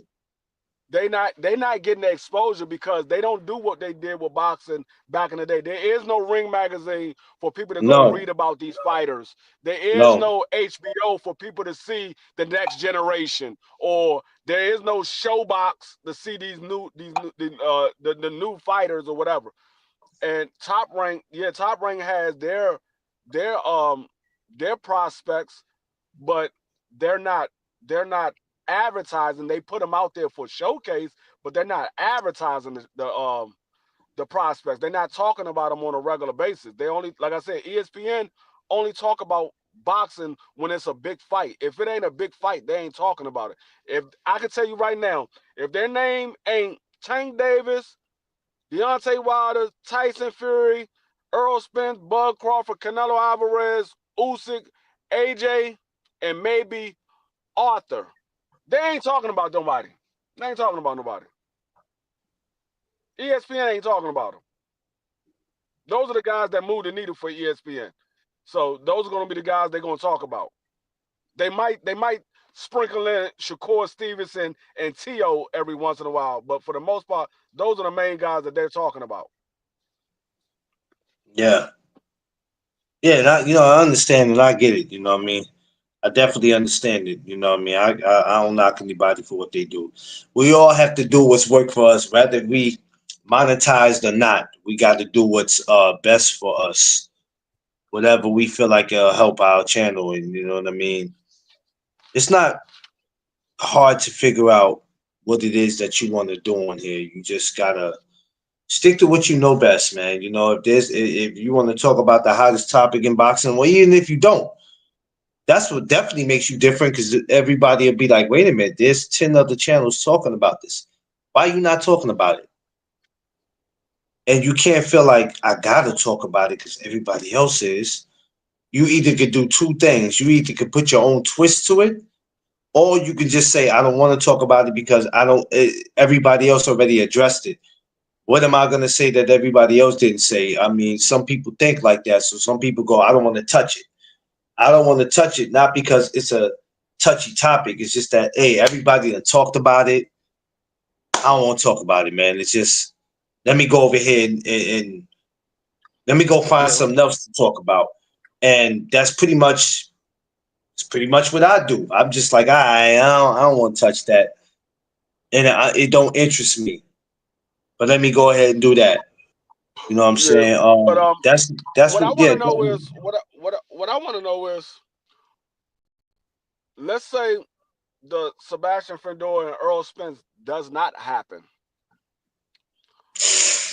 they not getting the exposure because they don't do what they did with boxing back in the day. There is no Ring magazine for people to go No, read about these fighters. There is no, no HBO for people to see the next generation, or there is no Showbox to see the new fighters or whatever. And Top Rank has their um their prospects, but they're not they're not advertising. They put them out there for showcase, but they're not advertising the prospects. They're not talking about them on a regular basis. They only, like I said, ESPN only talk about boxing when it's a big fight. If it ain't a big fight, they ain't talking about it. If I can tell you right now, if their name ain't Tank Davis, Deontay Wilder, Tyson Fury, Errol Spence, Bud Crawford, Canelo Alvarez, Usyk, AJ, and maybe Arthur. They ain't talking about nobody. They ain't talking about nobody. ESPN ain't talking about them. Those are the guys that move the needle for ESPN. So those are going to be the guys they're going to talk about. They might sprinkle in Shakur Stevenson and Tszyu every once in a while, but for the most part, those are the main guys that they're talking about. yeah, yeah. And I understand and I get it. You know what I mean? I definitely understand it. You know what I mean? I don't knock anybody for what they do. We all have to do what's work for us, whether we monetized or not. We got to do what's best for us. Whatever we feel like it'll help our channel, and you know what I mean. It's not hard to figure out what it is that you want to do on here. You just gotta stick to what you know best, man. You know, if you want to talk about the hottest topic in boxing, well, even if you don't, that's what definitely makes you different because everybody will be like, wait a minute, there's 10 other channels talking about this. Why are you not talking about it? And you can't feel like I gotta talk about it because everybody else is. You either could do two things. You either could put your own twist to it, or you can just say, I don't want to talk about it because I don't everybody else already addressed it. What am I gonna say that everybody else didn't say? I mean, some people think like that. So some people go, I don't want to touch it. I don't want to touch it, not because it's a touchy topic. It's just that, hey, everybody that talked about it. I don't want to talk about it, man. It's just let me go over here and let me go find something else to talk about. And that's pretty much what I do. I'm just like, I don't want to touch that, and it don't interest me. But let me go ahead and do that. You know what I'm Yeah, saying? but That's what I what. want Yeah. to know is what I want to know is, let's say the Sebastian Fundora and Errol Spence does not happen.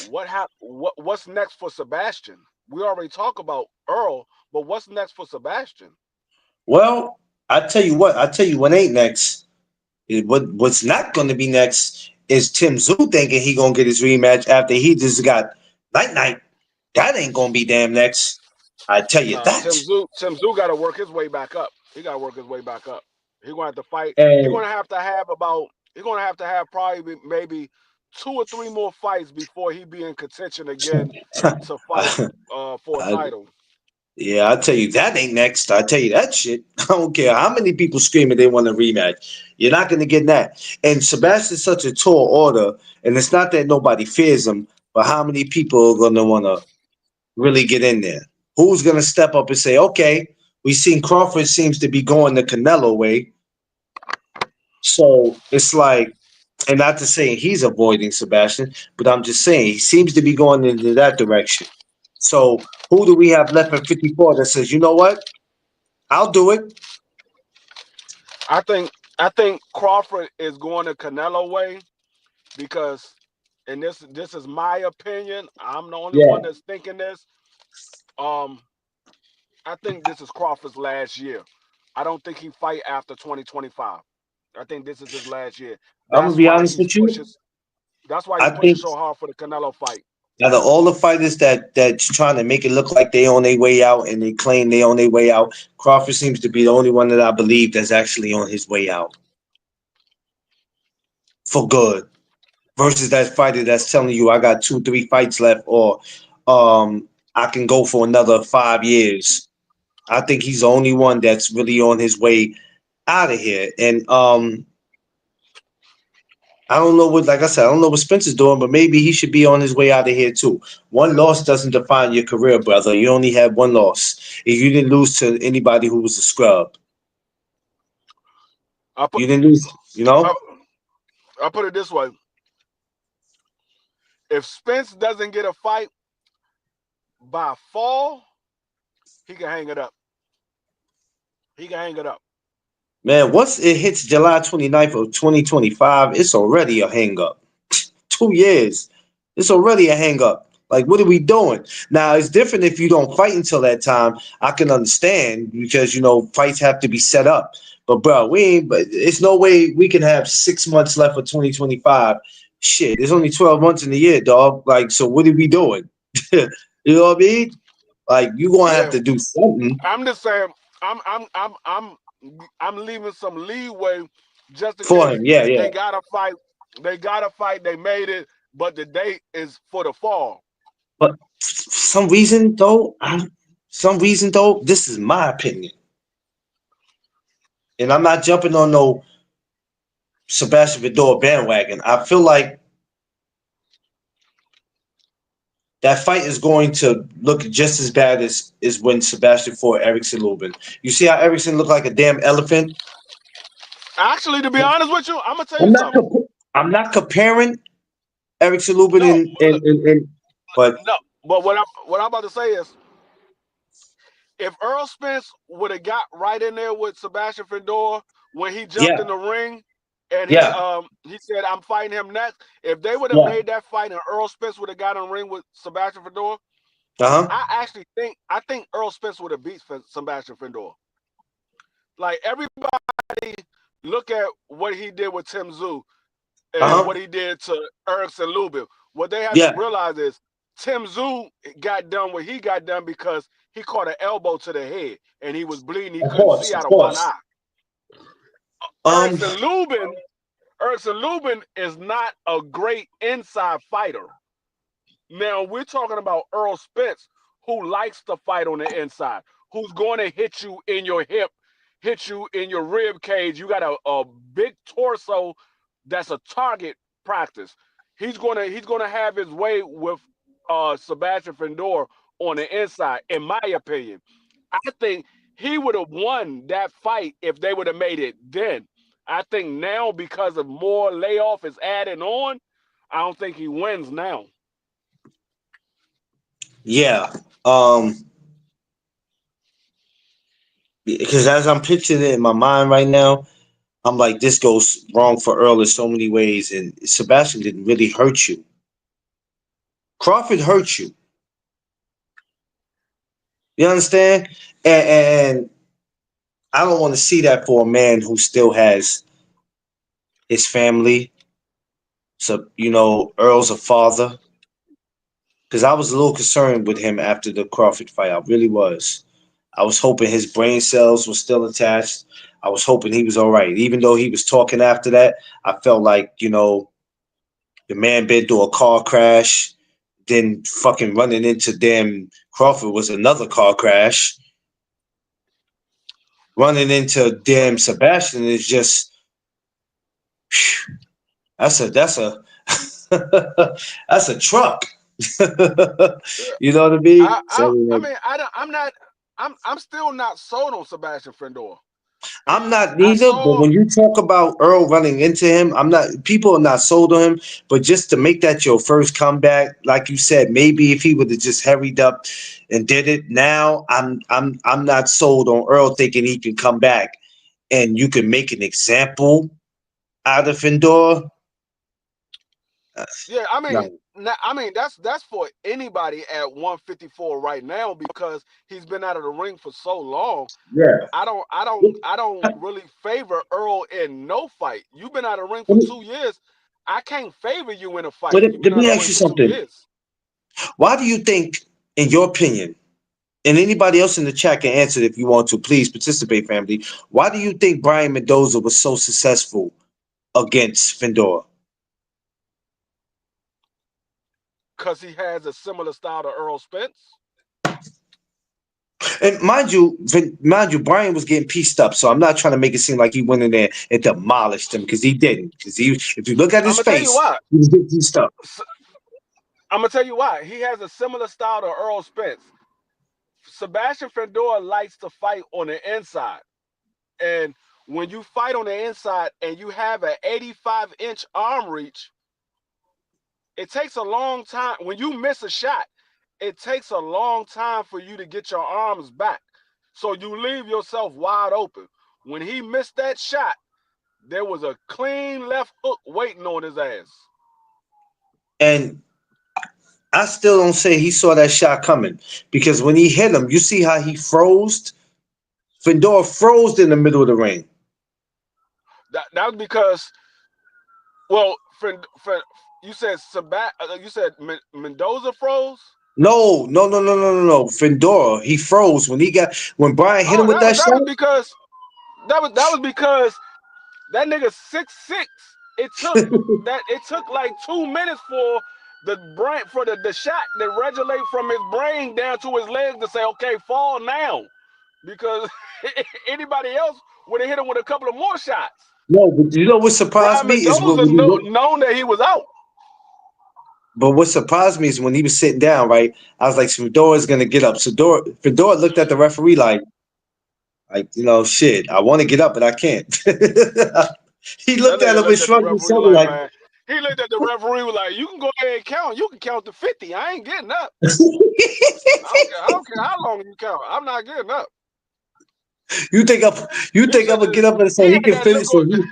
What's next for Sebastian? We already talked about Earl, but what's next for Sebastian? Well, I tell you what. I tell you what ain't next. What's not going to be next is Tszyu thinking he gonna get his rematch after he just got night. That ain't gonna be damn next. I tell you Nah, that. Tim Zoo got to work his way back up. He got to work his way back up. He's gonna have to fight. He's And gonna have to have about. He's gonna have to have probably maybe 2 or 3 more fights before he be in contention again to fight for a I, title. yeah, I tell you that ain't next. I tell you that shit. I don't care how many people screaming they want a rematch. You're not gonna get that. And Sebastian's such a tall order, and it's not that nobody fears him, but how many people are gonna want to really get in there? Who's gonna step up and say, okay, we've seen Crawford seems to be going the Canelo way, so it's like, and not to say he's avoiding Sebastian, but I'm just saying he seems to be going into that direction. So who do we have left at 54 that says, you know what? I'll do it. I think I think Crawford is going the Canelo way because, and this is my opinion. I'm the only one Yeah. that's thinking this. Um, I think this is Crawford's last year. I don't think he fight after 2025. I think this is his last year. I'm gonna That's be why honest he's with you. pushes. That's why I he's pushing think so hard for the Canelo fight. out of all the fighters that's trying to make it look like they on their way out and they claim they on their way out, Crawford seems to be the only one that I believe that's actually on his way out for good. Versus that fighter that's telling you I got 2, 3 fights left, or I can go for another 5 years. I think he's the only one that's really on his way out of here. And I don't know what, like I said, I don't know what Spencer's doing, but maybe he should be on his way out of here too. One loss doesn't define your career, brother. You only had one loss. If you didn't lose to anybody who was a scrub, I put you didn't lose. You I, know? I put it this way: if Spence doesn't get a fight by fall, he can hang it up. He can hang it up. Man, once it hits July 29th of 2025, it's already a hang up. 2 years. It's already a hang up. Like, what are we doing? Now, it's different if you don't fight until that time. I can understand because, fights have to be set up. But, bro, but it's no way we can have 6 months left for 2025. Shit, there's only 12 months in the year, dog. Like, so what are we doing? You know what I mean? Like, you going to have Yeah, to do something I'm just saying. I'm leaving some leeway just in for case him. Yeah, yeah. they gotta fight. They gotta fight. They made it, but the date is for the fall. But for some reason, though, this is my opinion. And I'm not jumping on no Sebastian Fundora bandwagon. I feel like that fight is going to look just as bad as when Sebastian fought Erickson Lubin. You see how Erickson looked like a damn elephant? Actually, to be honest with you, I'm gonna tell I'm you not something. I'm not comparing Erickson Lubin No, and but no. But what I'm about to say is, if Errol Spence would have got right in there with Sebastian Fundora when he jumped yeah, in the ring, and yeah, he said I'm fighting him next. If they would have yeah. made that fight and Errol Spence would have got in the ring with Sebastian Fundora, Uh-huh. I think Errol Spence would have beat Sebastian Fundora. Like, everybody look at what he did with Tszyu and Uh-huh. what he did to Erickson Lubin. What they have to Yeah. realize is Tszyu got done what he got done because he caught an elbow to the head and he was bleeding. He Of couldn't course, see of out of one course. eye. Um Erickson Lubin, Erickson Lubin is not a great inside fighter. Now we're talking about Errol Spence, who likes to fight on the inside, who's going to hit you in your hip hit you in your rib cage. You got a big torso that's a target practice. He's gonna have his way with Sebastian Fundora on the inside, in my opinion. I think he would have won that fight if they would have made it then. I think now, because of more layoff is adding on, I don't think he wins now. Yeah. Because as I'm picturing it in my mind right now, I'm like, this goes wrong for Earl in so many ways, and Sebastian didn't really hurt you. Crawford hurt you. You understand? And I don't want to see that for a man who still has his family. So, Earl's a father. Because I was a little concerned with him after the Crawford fight. I really was. I was hoping his brain cells were still attached. I was hoping he was all right. Even though he was talking after that, I felt like, the man been through a car crash, then fucking running into damn Crawford was another car crash. Running into damn Sebastian is just, that's a that's a truck. You know what I mean? I'm still not sold on Sebastian Fundora. I'm not either, but when you talk about Earl running into him, people are not sold on him. But just to make that your first comeback, like you said, maybe if he would have just hurried up and did it now, I'm not sold on Earl thinking he can come back and you can make an example out of Fundora. Yeah, that's for anybody at 154 right now, because he's been out of the ring for so long. Yeah, I don't really favor Earl in no fight. You've been out of the ring for 2 years. I can't favor you in a fight. But let me ask you something. Why do you think, in your opinion, and anybody else in the chat can answer it if you want to, please participate, family. Why do you think Brian Mendoza was so successful against Fundora? Because he has a similar style to Errol Spence. And mind you, Brian was getting pieced up, so I'm not trying to make it seem like he went in there and demolished him, because he didn't. Because if you look at his face, he was getting pieced up. I'm gonna tell you why. He has a similar style to Errol Spence. Sebastian Fundora likes to fight on the inside, and when you fight on the inside and you have an 85-inch arm reach, it takes a long time. When you miss a shot, it takes a long time for you to get your arms back. So you leave yourself wide open. When he missed that shot, there was a clean left hook waiting on his ass. And I still don't say he saw that shot coming, because when he hit him, you see how he froze? Fundora froze in the middle of the ring. That was because, well, you said Mendoza froze? No. Fundora, he froze when Brian hit him with that shot. That was because that nigga 6'6". It took like 2 minutes for the shot to regulate from his brain down to his legs to say, okay, fall now. Because anybody else would have hit him with a couple of more shots. No, but you know what surprised me is known that he was out. But what surprised me is when he was sitting down, right? I was like, Fundora's gonna get up. So Fundora looked at the referee like, shit, I want to get up, but I can't. He looked at him and shrugged his shoulders like. He looked at the referee was like, you can go ahead and count. You can count to 50. I ain't getting up. I don't care how long you count. I'm not getting up. You think I'm gonna get up and say he can finish? He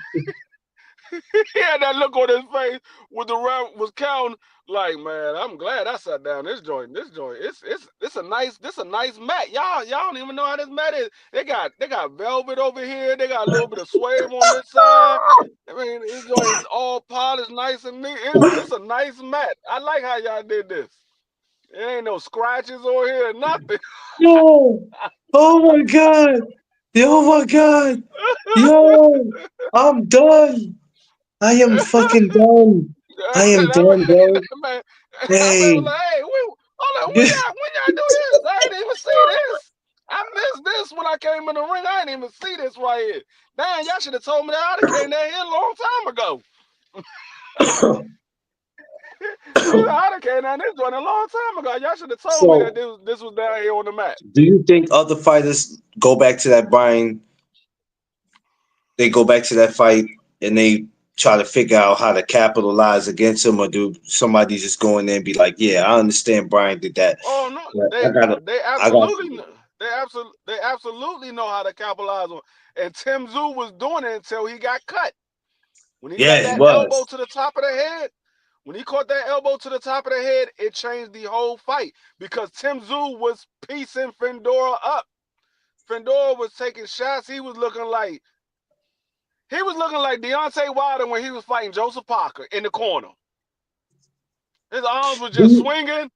had that look on his face when the ref was counting. Like, man, I'm glad I sat down this joint. It's a nice mat. Y'all don't even know how this mat is. They got velvet over here. They got a little bit of suede on this side. I mean, this joint is all polished, nice and neat. It's a nice mat. I like how y'all did this. There ain't no scratches over here, nothing. Yo, oh my god. Yo, I'm done. I am fucking done. I am done, bro. Hey, hold on, when y'all do this? I ain't even see this. I missed this when I came in the ring. I didn't even see this right here. Damn, y'all should have told me that. I'd have came down here a long time ago. I'd have came down this joint a long time ago. Y'all should have told me that this was down here on the map. Do you think other fighters go back to that Brian? They go back to that fight and they try to figure out how to capitalize against him, or do somebody just go in there and be like, "Yeah, I understand Brian did that. Oh no, But they absolutely know how to capitalize on. And Tszyu was doing it until he got cut. When he got Yeah, he that elbow was. to the top of the head, when he caught that elbow to the top of the head, it changed the whole fight because Tszyu was piecing Fundora up. Fundora was taking shots. He was looking like Deontay Wilder when he was fighting Joseph Parker in the corner. His arms were just swinging,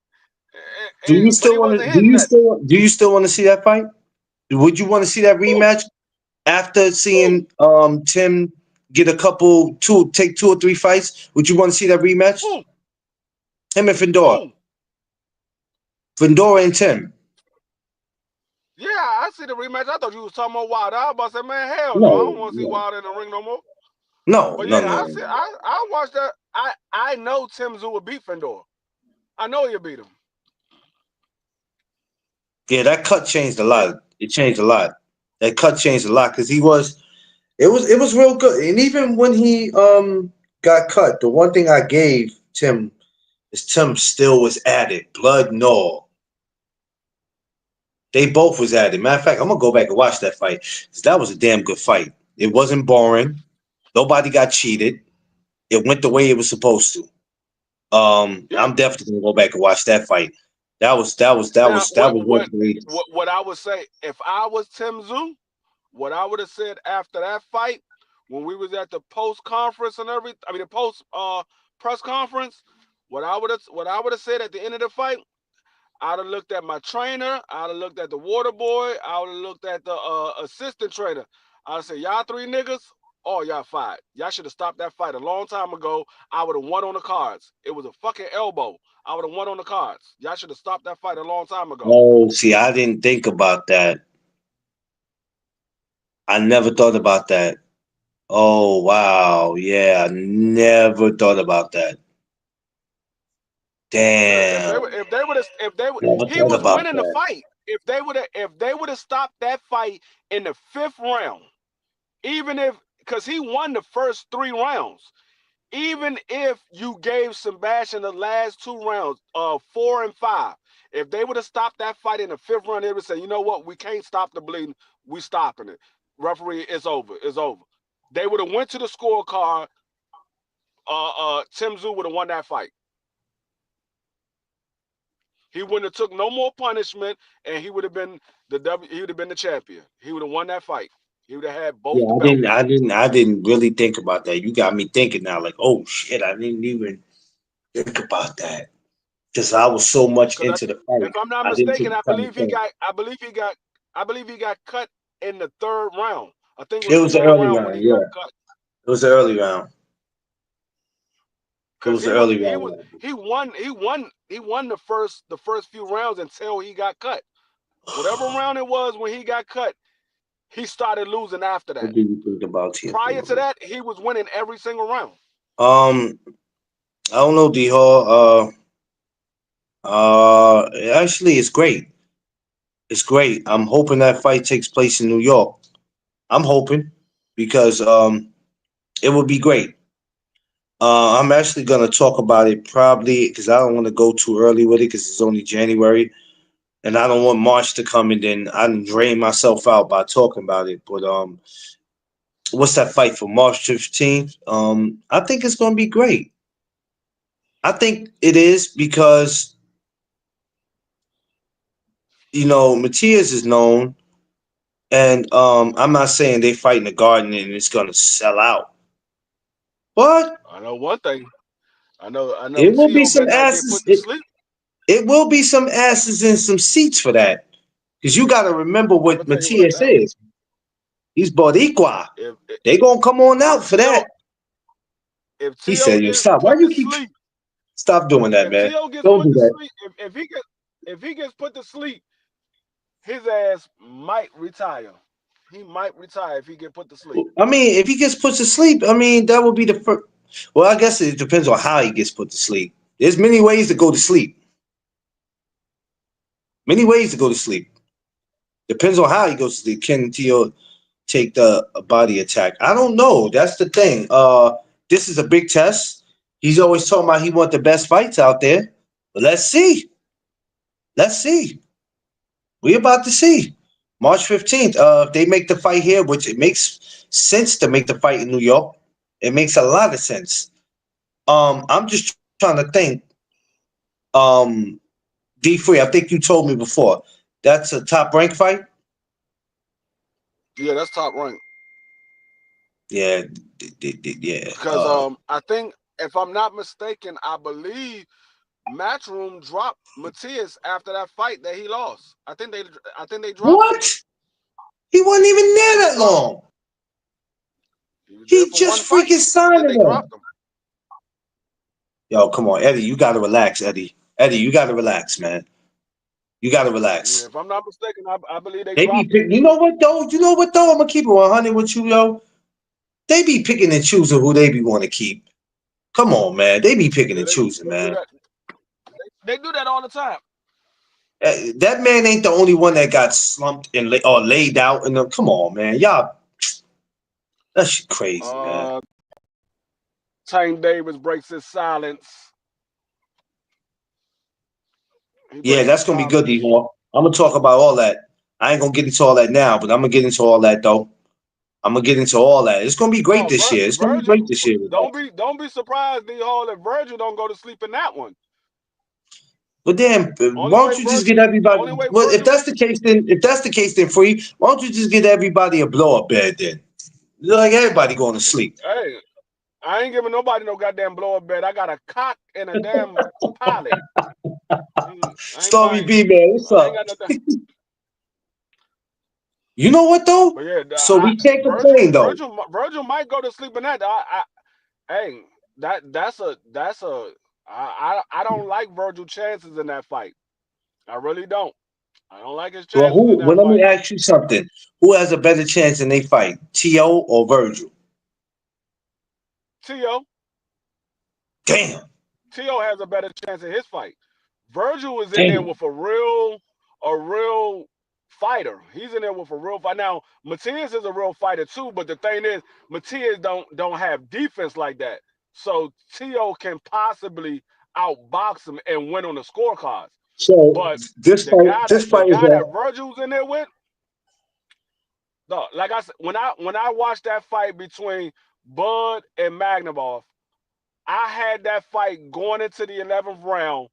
Do you but he still want wasn't to? Do hitting you nothing. still want to see that fight? Would you want to see that rematch after seeing Tim get take 2 or 3 fights? Would you want to see that rematch? Who? Him and Fundora. Who? Fundora and Tim. Yeah, I see the rematch. I thought you was talking about Wilder. I was about to say, man, hell no, I don't want to see Wilder in the ring no more. No, But no, yeah, no. I watched that. I know Tszyu would beat Fundora. I know he'll beat him. Yeah, that cut changed a lot. It changed a lot. That cut changed a lot because it was real good. And even when he got cut, the one thing I gave Tim is Tim still was at it. Blood and all. They both was at it. Matter of fact, I'm gonna go back and watch that fight because that was a damn good fight. It wasn't boring. Nobody got cheated. It went the way it was supposed to. Yeah. I'm definitely gonna go back and watch that fight. That was Now, great. what I would say if I was Tszyu, what I would have said after that fight when we was at the post conference and everything. I mean, the post press conference. What I would have said at the end of the fight. I'd have looked at my trainer. I'd have looked at the water boy. I would have looked at the assistant trainer. I'd have said, y'all 3 niggas, all y'all fight. Y'all should have stopped that fight a long time ago. I would have won on the cards. It was a fucking elbow. I would have won on the cards. Y'all should have stopped that fight a long time ago. Oh, see, I didn't think about that. I never thought about that. Oh, wow. Yeah, I never thought about that. Damn. If they would Never he thought was about winning the that. fight. If they would have stopped that fight in the 5th round, even if because he won the first 3 rounds. Even if you gave Sebastian the last 2 rounds, 4 and 5, if they would have stopped that fight in the 5th round, they would say, you know what, we can't stop the bleeding, we stopping it. Referee, it's over, it's over. They would have went to the scorecard. Tszyu would have won that fight. He wouldn't have took no more punishment, and he would have been the champion. He would have won that fight. He would have had both the belts. I didn't really think about that. You got me thinking now, like, oh shit, I didn't even think about that because I was so much into the fight. If I'm not I didn't mistaken, take I the time to believe he think. got cut in the 3rd round. I think it It was was the the 3rd early round when round, he yeah. got cut. It was the early round. It Because was the early round. he won the first few rounds until he got cut. Whatever round it was when he got cut, he started losing after that. What do you think about TFL? Prior to that, he was winning every single round. I don't know, D Hall. Actually, it's great. It's great. I'm hoping that fight takes place in New York. I'm hoping because it would be great. I'm actually gonna talk about it probably because I don't want to go too early with it because it's only January, and I don't want March to come and then I drain myself out by talking about it. But what's that fight for March 15th? I think it's gonna be great. I think it is because Matias is known, and I'm not saying they fight in the Garden and it's gonna sell out, but I know one thing. I know it will be Tszyu some better not get asses. put to sleep. It will be some asses and some seats for that. Because you got to remember I'm what gonna tell you what Matias now. is. He's Boricua. If They gonna come on out for Tszyu that. if He said, Tszyu "Yo, gets stop! Why put you to keep sleep, stop doing that, if man? Tszyu gets Don't put do to that." sleep, if he gets put to sleep, his ass might retire. He might retire if he get put to sleep. I mean, if he gets put to sleep, I mean, that would be the first. Well, I guess it depends on how he gets put to sleep. There's many ways to go to sleep. Many ways to go to sleep. Depends on how he goes to sleep. Can Tszyu take the body attack? I don't know. That's the thing. This is a big test. He's always talking about he want the best fights out there. But let's see. Let's see. We're about to see. March 15th. If they make the fight here, which it makes sense to make the fight in New York. It makes a lot of sense. I'm just trying to think. D3, I think you told me before. That's a top rank fight? Yeah, that's top rank. Yeah, yeah. Because I think, if I'm not mistaken, I believe Matchroom dropped Matias after that fight that he lost. I think they dropped what? him. He wasn't even there that long. He just freaking signed it. Dropped him. Yo, come on, Eddie. You gotta relax, Eddie. Eddie, you gotta relax, man. You gotta relax. Yeah, if I'm not mistaken, I believe they be dropped pick, him. You know what though? I'm gonna keep it 100 with you, yo. They be picking and choosing who they be want to keep. Come on, man. They be picking and choosing, man. They do that all the time. That man ain't the only one that got slumped and laid out. And come on, man, y'all. That shit crazy, man. Tank Davis breaks his silence. Yeah, that's gonna be good, D-Hawk. I'm gonna talk about all that. I ain't gonna get into all that now, but I'm gonna get into all that though. I'm gonna get into all that. It's gonna be great this year. It's gonna be great this year. Don't be surprised, D-Hall, if Virgil don't go to sleep in that one. But then, why don't you just get everybody? Well, if that's the case, then free. Why don't you just get everybody a blow up bed then? Like everybody going to sleep. Hey, I ain't giving nobody no goddamn blow up bed. I got a cock and a damn pilot. Stormy B, man, what's up? You know what though? Yeah, so we can't complain though. Virgil might go to sleep in that. I don't like Virgil chances in that fight. I really don't. I don't like his chances in that fight. Let me ask you something. Who has a better chance in they fight, Tszyu or Virgil? Tszyu. Damn. Tszyu has a better chance in his fight. Virgil is in there with a real fighter. He's in there with a real fight. Now, Matias is a real fighter too, but the thing is, Matias don't have defense like that. So Tszyu can possibly outbox him and win on the scorecards. So, but this fight is that Virgil's in there with. No, like I said, when I watched that fight between Bud and Magnavoff, I had that fight going into the 11th round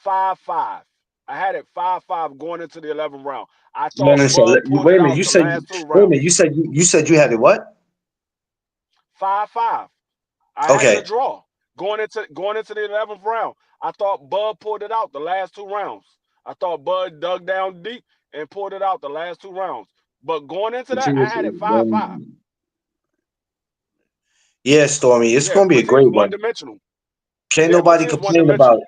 5-5. I had it 5-5 going into the 11th round. I thought Bud pulled it out the last 2 rounds. Wait a minute, you said you had it what? 5-5. I had it a draw going into the 11th round. I thought Bud pulled it out the last 2 rounds. I thought Bud dug down deep and pulled it out the last 2 rounds. But going into that, I had it 5-5. Yeah, Stormy, it's gonna be a great one. One-dimensional. Can't nobody complain about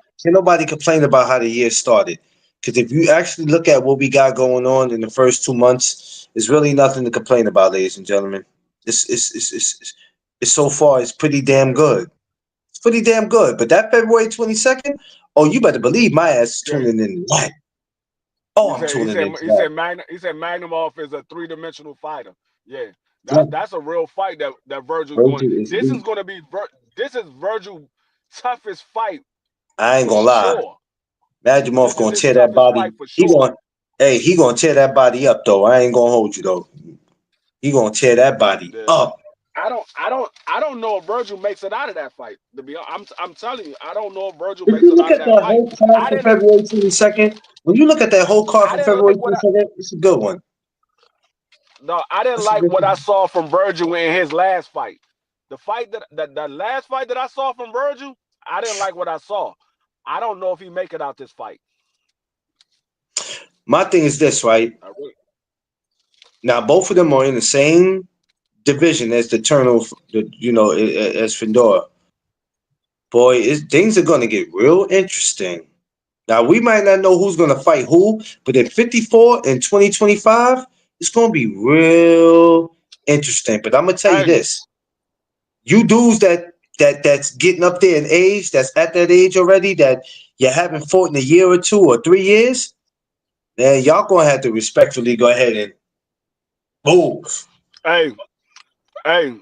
how the year started. Because if you actually look at what we got going on in the first 2 months, there's really nothing to complain about, ladies and gentlemen. It's so far it's pretty damn good. It's pretty damn good. But that February 22nd, oh, you better believe my ass is tuning in that. Oh, I'm tuning in. He said Magnavoff is a 3-dimensional fighter. Yeah. That's a real fight that Virgil's going. This is going to be Virgil's toughest fight. I ain't gonna lie. Sure. Magnavoff gonna tear that body. Sure. He gonna tear that body up though. I ain't gonna hold you though. He gonna tear that body up. I don't know if Virgil makes it out of that fight. To be honest, I'm telling you, I don't know if Virgil makes it out of that fight. Whole card for February 22nd. When you look at that whole card for February 22nd, it's a good one. No, I didn't like what I saw from Virgil in his last fight. The fight that last fight that I saw from Virgil, I didn't like what I saw. I don't know if he make it out this fight. My thing is this, right? Now both of them are in the same division as the Eternal, as Fundora. Boy, things are gonna get real interesting. Now, we might not know who's going to fight who, but in 54 and 2025, it's going to be real interesting. But I'm going to tell you Hey, this. You dudes that's getting up there in age, that's at that age already, that you haven't fought in a year or 2 or 3 years, man, y'all going to have to respectfully go ahead and move. hey, hey.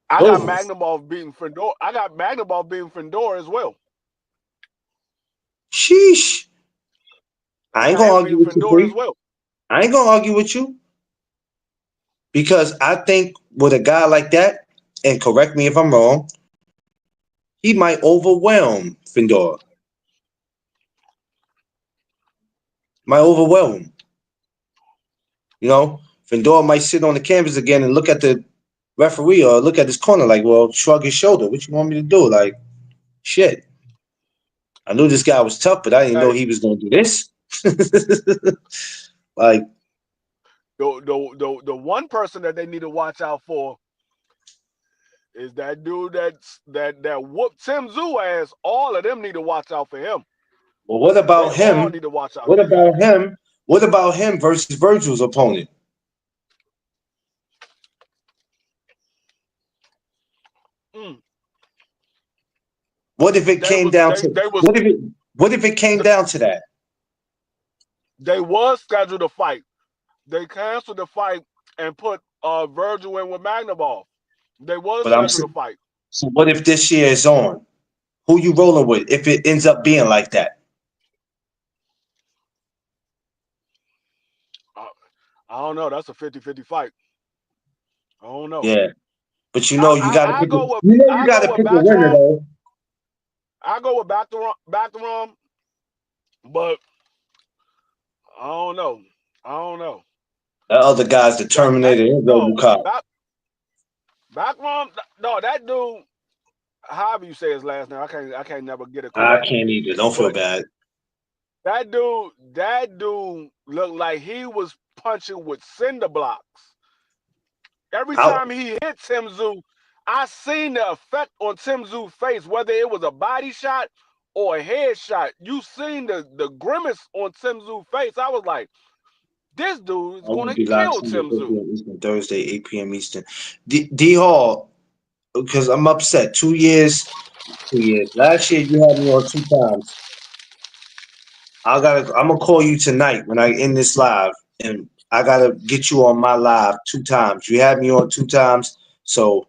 I got Move. Magnabov beating Fundora. I got Magnabov beating Fundora as well. Sheesh. I I ain't got going to him argue beating with you, Fundora as Free. well. I ain't going to argue with you because I think with a guy like that, and correct me if I'm wrong, he might overwhelm Fundora. Might overwhelm him. You know, Fundora might sit on the canvas again and look at the referee or look at his corner like, well, shrug his shoulder. What you want me to do? Like, shit. I knew this guy was tough, but I didn't know Hey, he was going to do this. Like, the one person that they need to watch out for is that dude that whooped Tszyu ass. All of them need to watch out for him. well, what They about all him? need to watch out. What about him? What about him versus Virgil's opponent? Mm. What if it They came was down they to they was what if it came down to that? they was scheduled to fight. They canceled the fight and put Virgil in with Magnabov. They was But I'm scheduled to saying, fight. so what if this year is on? Who you rolling with if it ends up being like that? I don't know. That's a 50-50 fight. I don't know. Yeah. But you know you gotta I pick a go with you gotta pick a winner Backroom. though. I go with Backroom, but I don't know. I don't know. The other guy's the Terminator and No RoboCop. Backroom. No, that dude. However you say his last name, I can't never get it I correct. can't either. Don't feel But bad. that dude looked like he was punching with cinder blocks. Every Out. time he hit Tszyu, I seen the effect on Tszyu's face, whether it was a body shot or a head shot. You seen the grimace on Tszyu's face. I was like, this dude is I won't gonna be live kill Sunday, 4 Tszyu. p.m. Eastern, Thursday, 8 p.m. Eastern. D Hall, because I'm upset. 2 years. 2 years. Last year you had me on 2 times. I'm gonna call you tonight when I end this live, and I gotta get you on my live 2 times. You had me on 2 times, so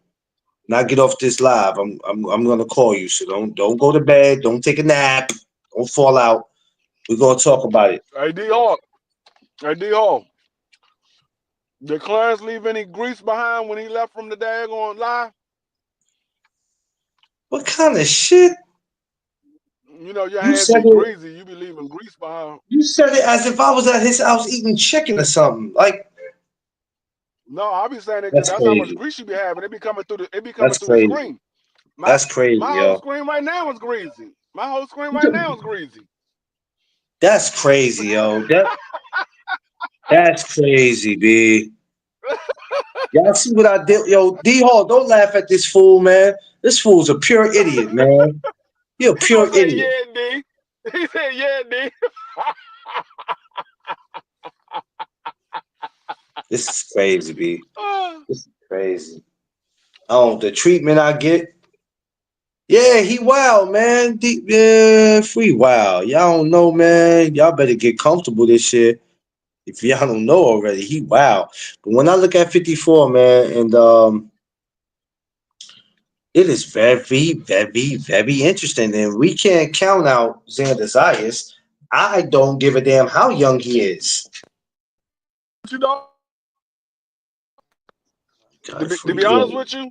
when I get off this live, I'm gonna call you. So don't go to bed, don't take a nap, don't fall out. We're gonna talk about it. Hey D Hall. Hey D Hall. Did Clarence leave any grease behind when he left from the daggone live? What kind of shit? You know your You hands said be it. greasy. You be leaving grease behind. You said it as if I was at his house eating chicken or something. Like, No, I be saying it because that's that's how much crazy. grease you be having. It be coming through That's the crazy. screen. My That's crazy, my whole yo. screen right now is greasy. My whole screen right now is greasy. That's crazy, yo. That's crazy, B. Y'all see what I did? Yo, D Hall, don't laugh at this fool, man. This fool's a pure idiot, man. You're a He gonna pure say idiot. yeah, D. He said yeah, D. This is crazy, B. This is crazy. Oh, the treatment I get. Yeah, he wild, man. Free wild. Y'all don't know, man. Y'all better get comfortable this year. If y'all don't know already, he wild. But when I look at 54, man, and it is very, very, very interesting. And we can't count out Xander Zayas. I don't give a damn how young he is. You know, God, to free be honest will. with you,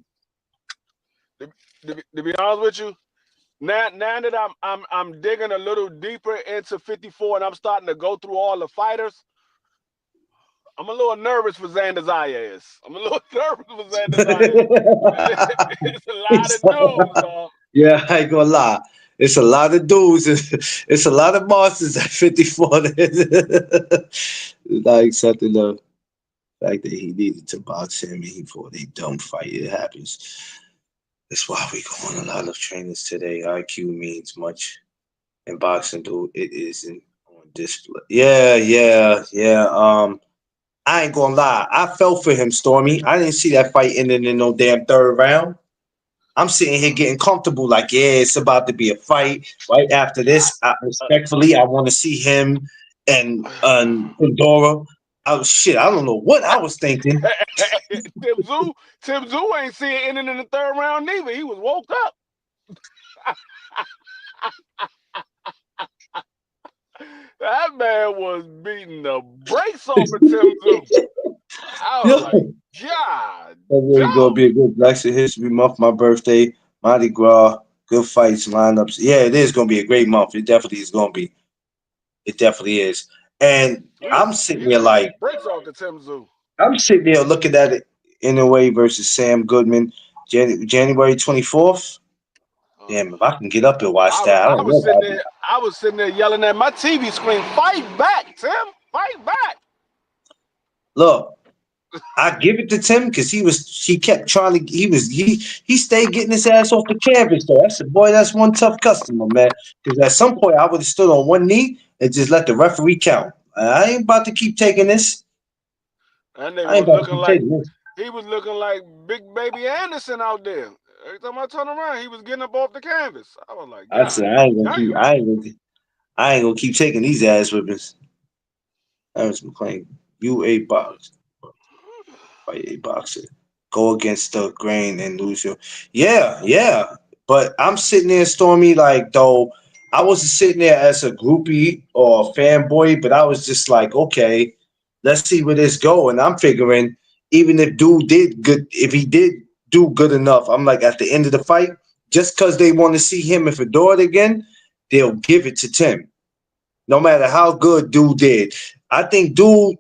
to be honest with you, now that I'm digging a little deeper into 54 and I'm starting to go through all the fighters, I'm a little nervous for Xander Zayas. I'm a little nervous for Xander Zayas. It's a lot of dudes, dog. Yeah, I ain't gonna lie. It's a lot of dudes. It's a lot of monsters at 54. Like something the fact that he needed to box him and he fought a dumb fight. It happens. That's why we go on a lot of trainers today. IQ means much. in boxing, dude. It isn't on display. Yeah. I ain't gonna lie. I felt for him, Stormy. I didn't see that fight ending in no damn third round. I'm sitting here getting comfortable, like, yeah, it's about to be a fight. Right after this, respectfully, I want to see him and Fundora. Oh shit, I don't know what I was thinking. Tszyu ain't see it ending in the third round neither. He was woke up. That man was beating the brakes off of Tszyu. I was like, God. It's gonna be a good Black History Month, my birthday, Mardi Gras, good fights, lineups. Yeah, it is gonna be a great month. It definitely is gonna be. It definitely is. And I'm sitting there like, brakes off the Tszyu. I'm sitting there looking at it in a way versus Sam Goodman, January 24th. Damn, if I can get up and watch that, I don't know about it. I was sitting there yelling at my TV screen, "Fight back, Tim! Fight back!" Look, I give it to Tim because he kept trying to he stayed getting his ass off the canvas though. I said, boy, that's one tough customer, man. Because at some point I would have stood on one knee and just let the referee count. I ain't about to keep taking this. And they was looking like he was looking like Big Baby Anderson out there. Every time I turn around, he was getting up off the canvas. I was like, I said, I ain't gonna keep taking these ass whippings. Ernest McClain, you a box, fight a boxer, go against the grain and lose your. Yeah. But I'm sitting there, Stormy, like though I wasn't sitting there as a groupie or a fanboy, but I was just like, okay, let's see where this go. And I'm figuring, even if dude did good, if he did do good enough, I'm like at the end of the fight, just because they want to see him and Fedora again, they'll give it to Tim. No matter how good dude did. I think dude,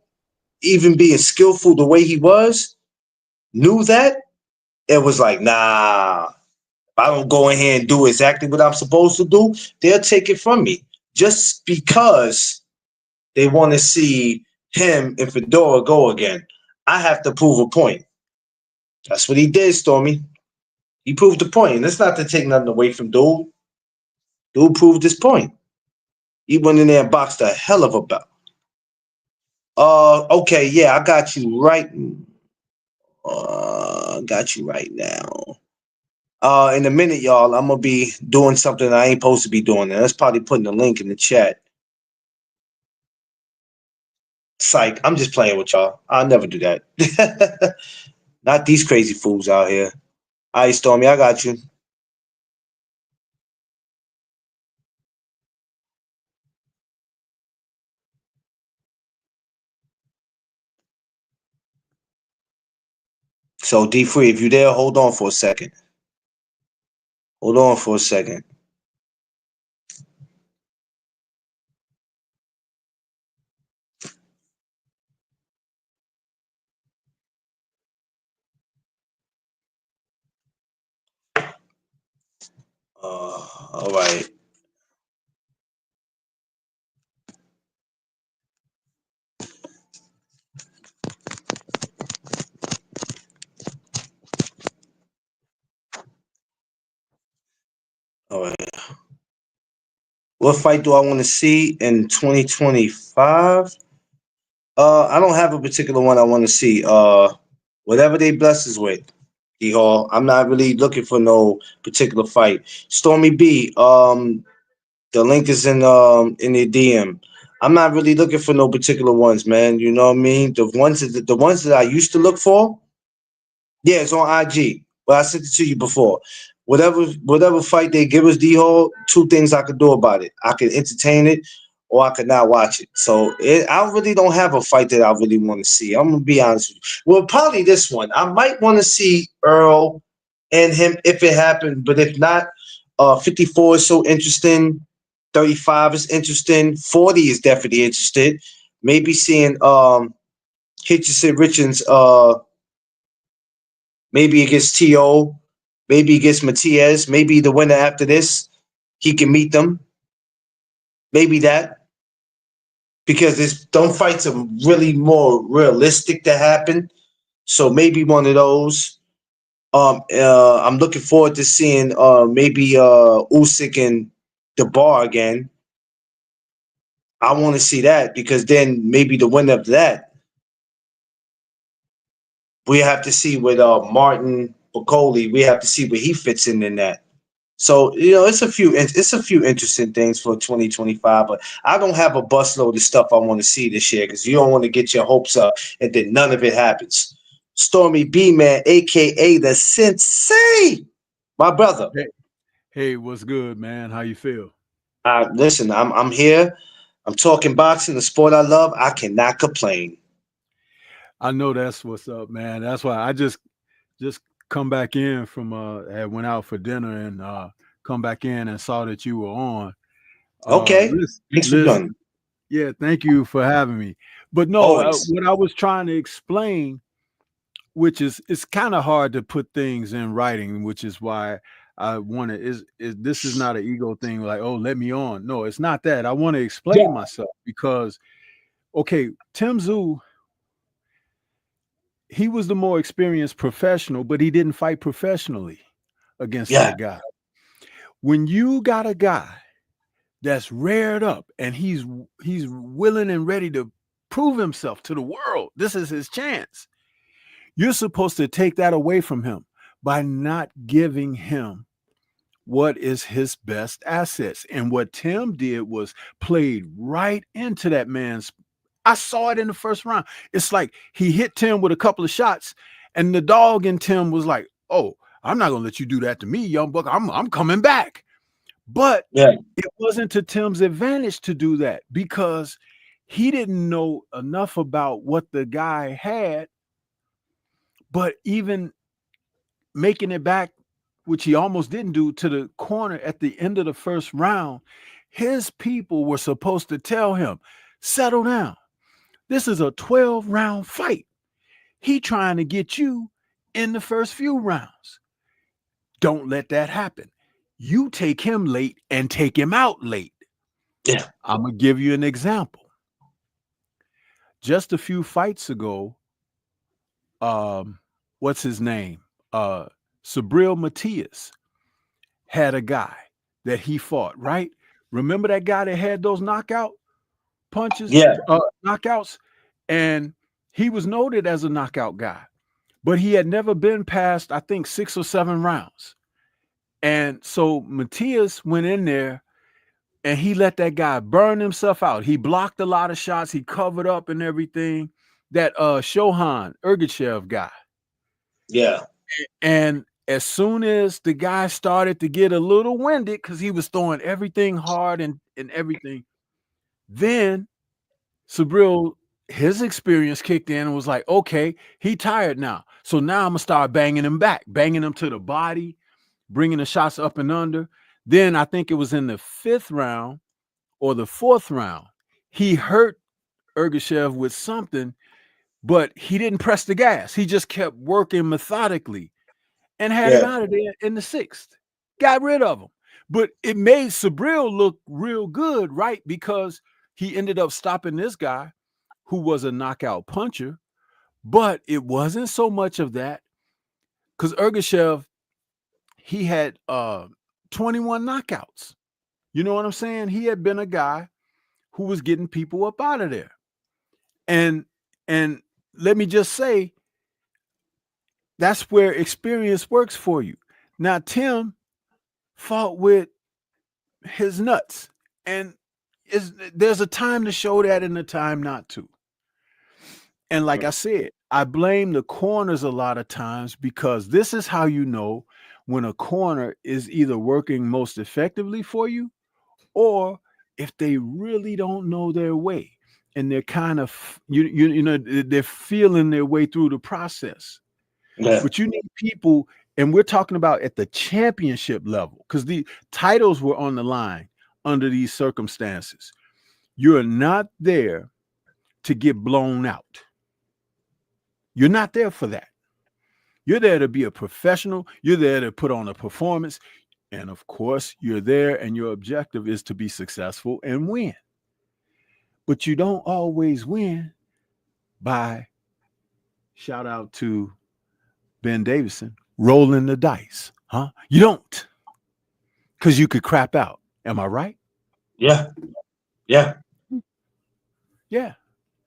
even being skillful the way he was, knew that. It was like, nah, if I don't go in here and do exactly what I'm supposed to do, they'll take it from me. Just because they want to see him and Fedora go again. I have to prove a point. That's what he did, Stormy. He proved the point. And it's not to take nothing away from dude. Dude proved his point. He went in there and boxed a hell of a bout. Okay, yeah, I got you right. Got you right now. In a minute, y'all, I'm gonna be doing something I ain't supposed to be doing. And that's probably putting the link in the chat. Psych, I'm just playing with y'all. I'll never do that. Not these crazy fools out here. All right, Stormy, I got you. So D Free, if you there, hold on for a second. Hold on for a second. All right. All right. What fight do I want to see in 2025? I don't have a particular one I want to see. Whatever they bless us with, D Hall. I'm not really looking for no particular fight. Stormy B, the link is in the DM. I'm not really looking for no particular ones, man. You know what I mean? The ones that I used to look for, yeah, it's on IG. But I sent it to you before. Whatever fight they give us, D Hall, two things I could do about it. I could entertain it or I could not watch it. So I really don't have a fight that I really want to see. I'm gonna be honest with you. Well, probably this one. I might want to see Earl and him if it happened, but if not, 54 is so interesting. 35 is interesting. 40 is definitely interested. Maybe seeing Hitchison Richards maybe against Tszyu, maybe against Matias, maybe the winner after this, he can meet them. Maybe that. Because them fights are really more realistic to happen. So maybe one of those. I'm looking forward to seeing maybe Usyk and the bar again. I want to see that, because then maybe the winner of that, we have to see with Martin Bacoli. We have to see where he fits in that. So it's a few interesting things for 2025. But I don't have a busload of stuff I want to see this year, because you don't want to get your hopes up and then none of it happens. Stormy B Man, aka the Sensei, my brother. Hey, what's good, man? How you feel? Listen, I'm here. I'm talking boxing, the sport I love. I cannot complain. I know that's what's up, man. That's why I just come back in from had went out for dinner and come back in and saw that you were on. Okay, thanks for joining. Yeah, thank you for having me. But no, what I was trying to explain, which is it's kind of hard to put things in writing, which is why I want to is this is not an ego thing like, oh, let me on. No, it's not that. I want to explain myself because okay, Tszyu, he was the more experienced professional, but he didn't fight professionally against that guy. When you got a guy that's reared up and he's willing and ready to prove himself to the world, this is his chance. You're supposed to take that away from him by not giving him what is his best assets. And what Tim did was played right into that man's. I saw it in the first round. It's like he hit Tim with a couple of shots, and the dog in Tim was like, "Oh, I'm not gonna let you do that to me, young buck. I'm coming back." But it wasn't to Tim's advantage to do that because he didn't know enough about what the guy had. But even making it back, which he almost didn't do, to the corner at the end of the first round, his people were supposed to tell him, settle down. This is a 12-round fight. He trying to get you in the first few rounds. Don't let that happen. You take him late and take him out late. Yeah. I'm going to give you an example. Just a few fights ago, what's his name? Subriel Matias had a guy that he fought, right? Remember that guy that had those knockout punches, knockouts? And he was noted as a knockout guy, but he had never been past, I think, 6 or 7 rounds. And so Matias went in there and he let that guy burn himself out. He blocked a lot of shots. He covered up and everything. That Shohan Ergachev guy. Yeah. And as soon as the guy started to get a little winded because he was throwing everything hard and everything, then Subriel, his experience kicked in and was like, okay, he tired now. So now I'm going to start banging him back, banging him to the body, bringing the shots up and under. Then I think it was in the 5th round or the 4th round, he hurt Ergachev with something, but he didn't press the gas. He just kept working methodically and had him out of there in the 6th. Got rid of him. But it made Subriel look real good, right? Because he ended up stopping this guy who was a knockout puncher. But it wasn't so much of that because Ergachev, he had 21 knockouts. You know what I'm saying? He had been a guy who was getting people up out of there. And let me just say, that's where experience works for you. Now, Tim fought with his nuts, and there's a time to show that and a time not to. And like I said, I blame the corners a lot of times because this is how you know when a corner is either working most effectively for you or if they really don't know their way and they're kind of, you know, they're feeling their way through the process. But you need people, and we're talking about at the championship level because the titles were on the line under these circumstances. You're not there to get blown out. You're not there for that. You're there to be a professional. You're there to put on a performance. And of course, you're there and your objective is to be successful and win. But you don't always win by, shout out to Ben Davison, rolling the dice. Huh? You don't. Because you could crap out. Am I right? Yeah. Yeah. Yeah.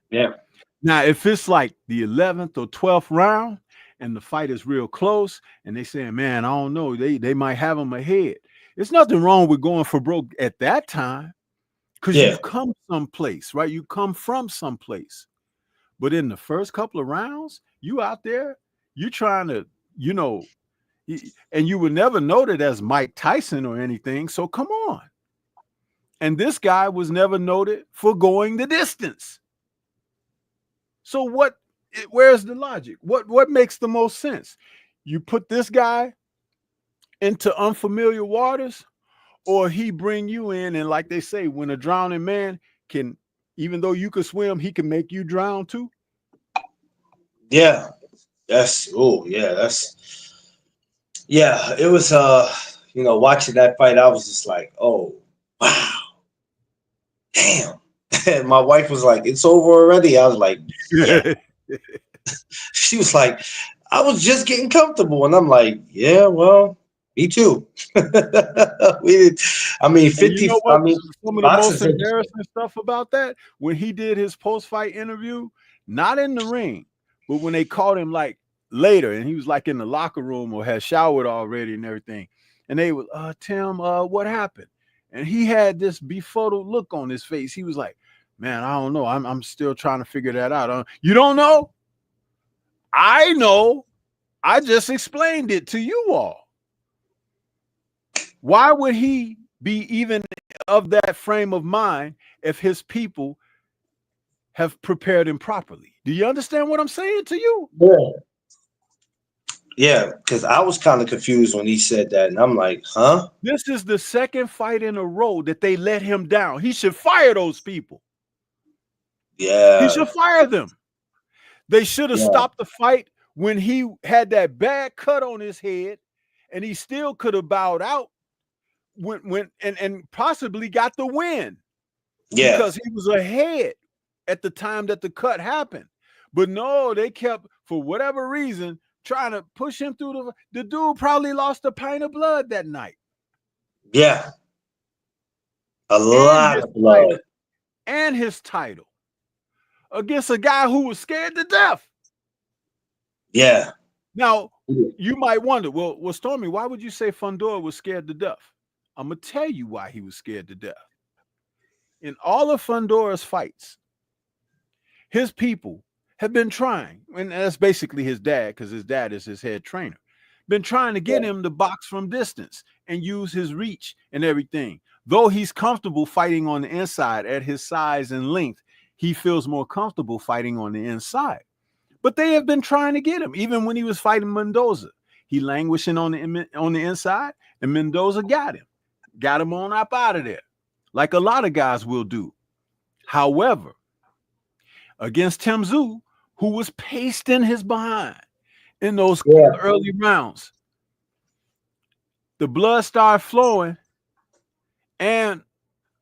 Yeah. Now, if it's like the 11th or 12th round and the fight is real close and they saying, man, I don't know, they might have him ahead. There's nothing wrong with going for broke at that time because Yeah. you've come someplace, right? You come from someplace. But in the first couple of rounds, you out there, you trying to, and you would never noted as Mike Tyson or anything. So come on. And this guy was never noted for going the distance. So where's the logic? What makes the most sense? You put this guy into unfamiliar waters, or he bring you in, and like they say, when a drowning man can, even though you could swim, he can make you drown too. Yeah. It was watching that fight, I was just like, oh wow, damn. And my wife was like, it's over already. I was like, yeah. She was like, I was just getting comfortable. And I'm like, yeah, well, me too. We did. I mean, 50. You know what? I mean, some of the most embarrassing stuff about that, when he did his post-fight interview, not in the ring, but when they called him like later and he was like in the locker room or had showered already and everything. And they were, Tim, what happened? And he had this befuddled look on his face. He was like, man, I don't know. I'm still trying to figure that out. You don't know? I know. I just explained it to you all. Why would he be even of that frame of mind if his people have prepared him properly? Do you understand what I'm saying to you? Yeah, because I was kind of confused when he said that, and I'm like, huh? This is the second fight in a row that they let him down. He should fire those people. Yeah. He should fire them. They should have stopped the fight when he had that bad cut on his head, and he still could have bowed out and possibly got the win. Yeah. Because he was ahead at the time that the cut happened. But no, they kept, for whatever reason, trying to push him through the dude probably lost a pint of blood that night. Yeah. A lot of blood. And his title against a guy who was scared to death. Yeah. Now, you might wonder, well, Stormy, why would you say Fundora was scared to death? I'm going to tell you why he was scared to death. In all of Fundora's fights, his people have been trying, and that's basically his dad, because his dad is his head trainer, been trying to get him to box from distance and use his reach and everything. Though he's comfortable fighting on the inside at his size and length, he feels more comfortable fighting on the inside. But they have been trying to get him, even when he was fighting Mendoza. He languishing on the inside, and Mendoza got him on up out of there, like a lot of guys will do. However, against Tszyu, who was pasting his behind in those early rounds, the blood started flowing, and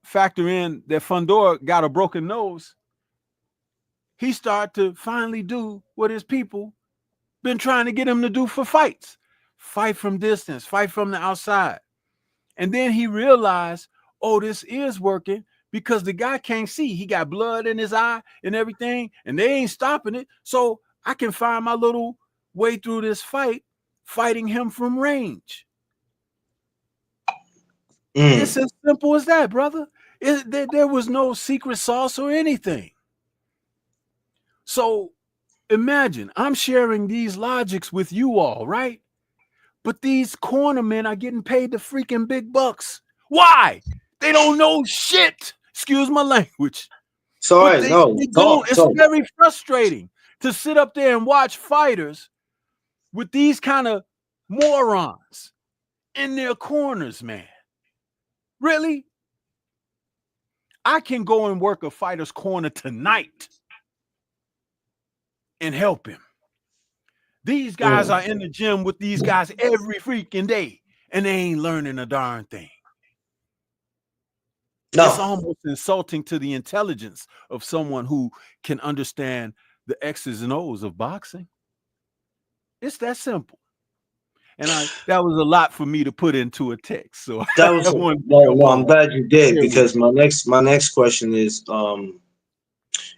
factor in that Fundora got a broken nose. He started to finally do what his people been trying to get him to do for fights. Fight from distance, fight from the outside. And then he realized, oh, this is working because the guy can't see. He got blood in his eye and everything, and they ain't stopping it. So I can find my little way through this fight, fighting him from range. It's as simple as that, brother. There was no secret sauce or anything. So imagine I'm sharing these logics with you all, right? But these cornermen are getting paid the freaking big bucks. Why? They don't know shit. Excuse my language. Sorry, it's very frustrating to sit up there and watch fighters with these kind of morons in their corners, man. Really? I can go and work a fighter's corner tonight and help him. These guys are in the gym with these guys every freaking day, and they ain't learning a darn thing. No. It's almost insulting to the intelligence of someone who can understand the X's and O's of boxing. It's that simple. And that was a lot for me to put into a text. So that was I'm glad you did, because my next question is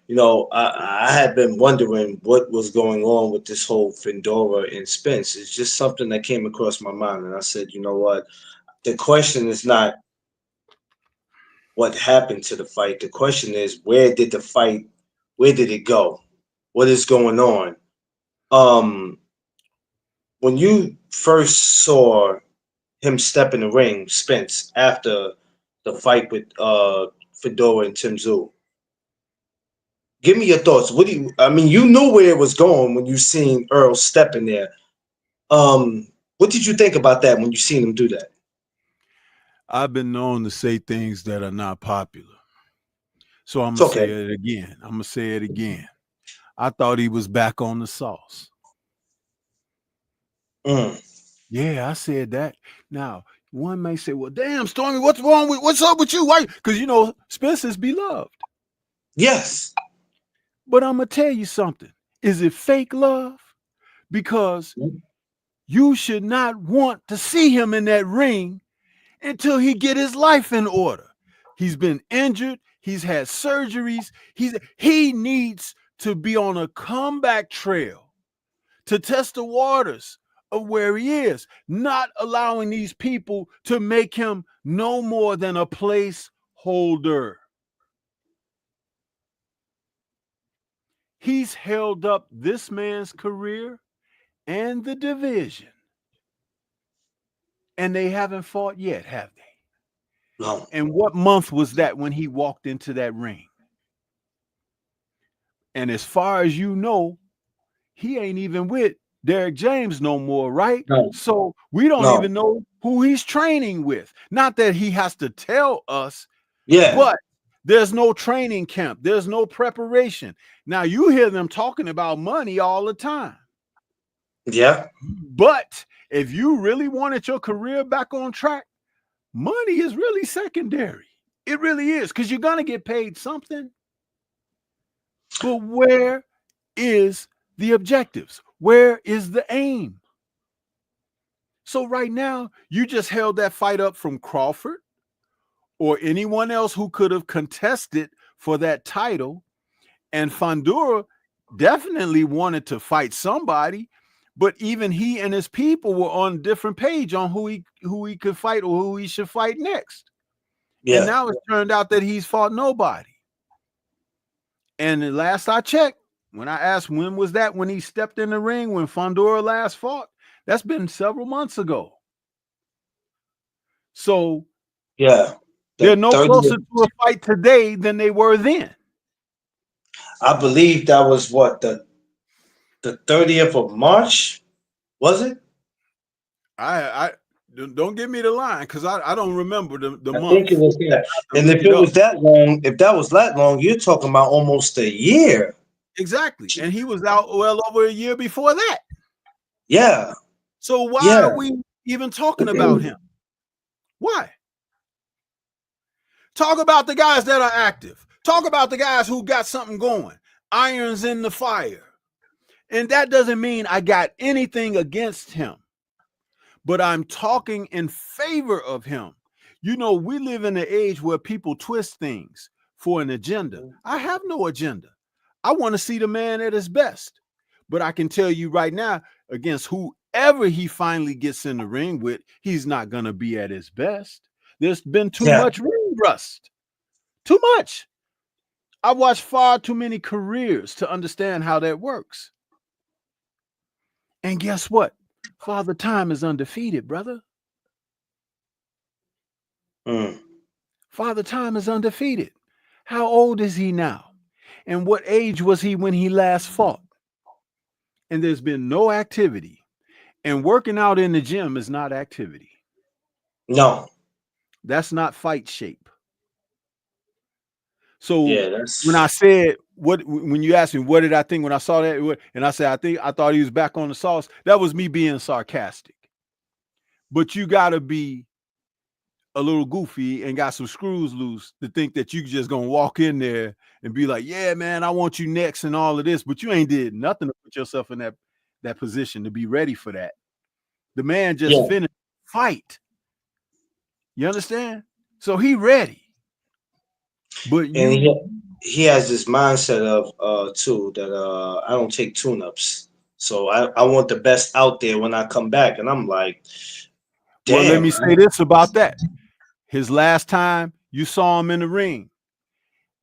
You know, I had been wondering what was going on with this whole Fundora and Spence. It's just something that came across my mind, and I said, you know what? The question is not what happened to the fight. The question is, where did it go? What is going on? Um, when you first saw him step in the ring, Spence, after the fight with Fedora and Tszyu, give me your thoughts. What do you? I mean, you knew where it was going when you seen Errol step in there. What did you think about that when you seen him do that? I've been known to say things that are not popular. So I'm It's going to okay. say it again. I'm going to say it again. I thought he was back on the sauce. Mm. Yeah, I said that. Now, one may say, well, damn, Stormy, what's up with you? Why? Because, you know, Spence is beloved. Yes. But I'm going to tell you something. Is it fake love? Because you should not want to see him in that ring until he get his life in order. He's been injured. He's had surgeries. He needs to be on a comeback trail to test the waters of where he is, not allowing these people to make him no more than a placeholder. He's held up this man's career and the division. And they haven't fought yet, have they? No. And what month was that when he walked into that ring? And as far as you know, he ain't even with Derek James no more, right? No. So we don't No. even know who he's training with. Not that he has to tell us, Yeah. but there's no training camp. There's no preparation. Now you hear them talking about money all the time. Yeah. But if you really wanted your career back on track, money is really secondary. It really is, because you're going to get paid something. But where is the objectives? Where is the aim? So right now, you just held that fight up from Crawford or anyone else who could have contested for that title. And Fundora definitely wanted to fight somebody, but even he and his people were on a different page on who he could fight or who he should fight next. Yeah. And now it's turned out that he's fought nobody. And the last I checked, when I asked when was that when he stepped in the ring, when Fundora last fought, that's been several months ago. So Yeah. they're no 30th, closer to a fight today than they were then. I believe that was what the 30th of March, was it? I don't give me the line because I don't remember the I month. think it was that. And if it was that long, you're talking about almost a year. Exactly. And he was out well over a year before that. Yeah. So why are we even talking about him? Why? Talk about the guys that are active. Talk about the guys who got something going. Irons in the fire. And that doesn't mean I got anything against him, but I'm talking in favor of him. You know, we live in an age where people twist things for an agenda. I have no agenda. I want to see the man at his best. But I can tell you right now, against whoever he finally gets in the ring with, he's not going to be at his best. There's been too much ring rust. Too much. I watched far too many careers to understand how that works. And guess what? Father Time is undefeated, brother. Father Time is undefeated. How old is he now? And what age was he when he last fought? And there's been no activity. And working out in the gym is not activity. No. That's not fight shape. So when I said, when you asked me, what did I think when I saw that? And I said, I thought he was back on the sauce. That was me being sarcastic. But you got to be a little goofy and got some screws loose to think that you just gonna walk in there and be like, yeah, man, I want you next and all of this, but you ain't did nothing to put yourself in that position to be ready for that. The man just finished the fight. You understand? So he ready. But he has this mindset of too that I don't take tune-ups. So I want the best out there when I come back. And I'm like, Well, let damn, me say this about that. His last time you saw him in the ring,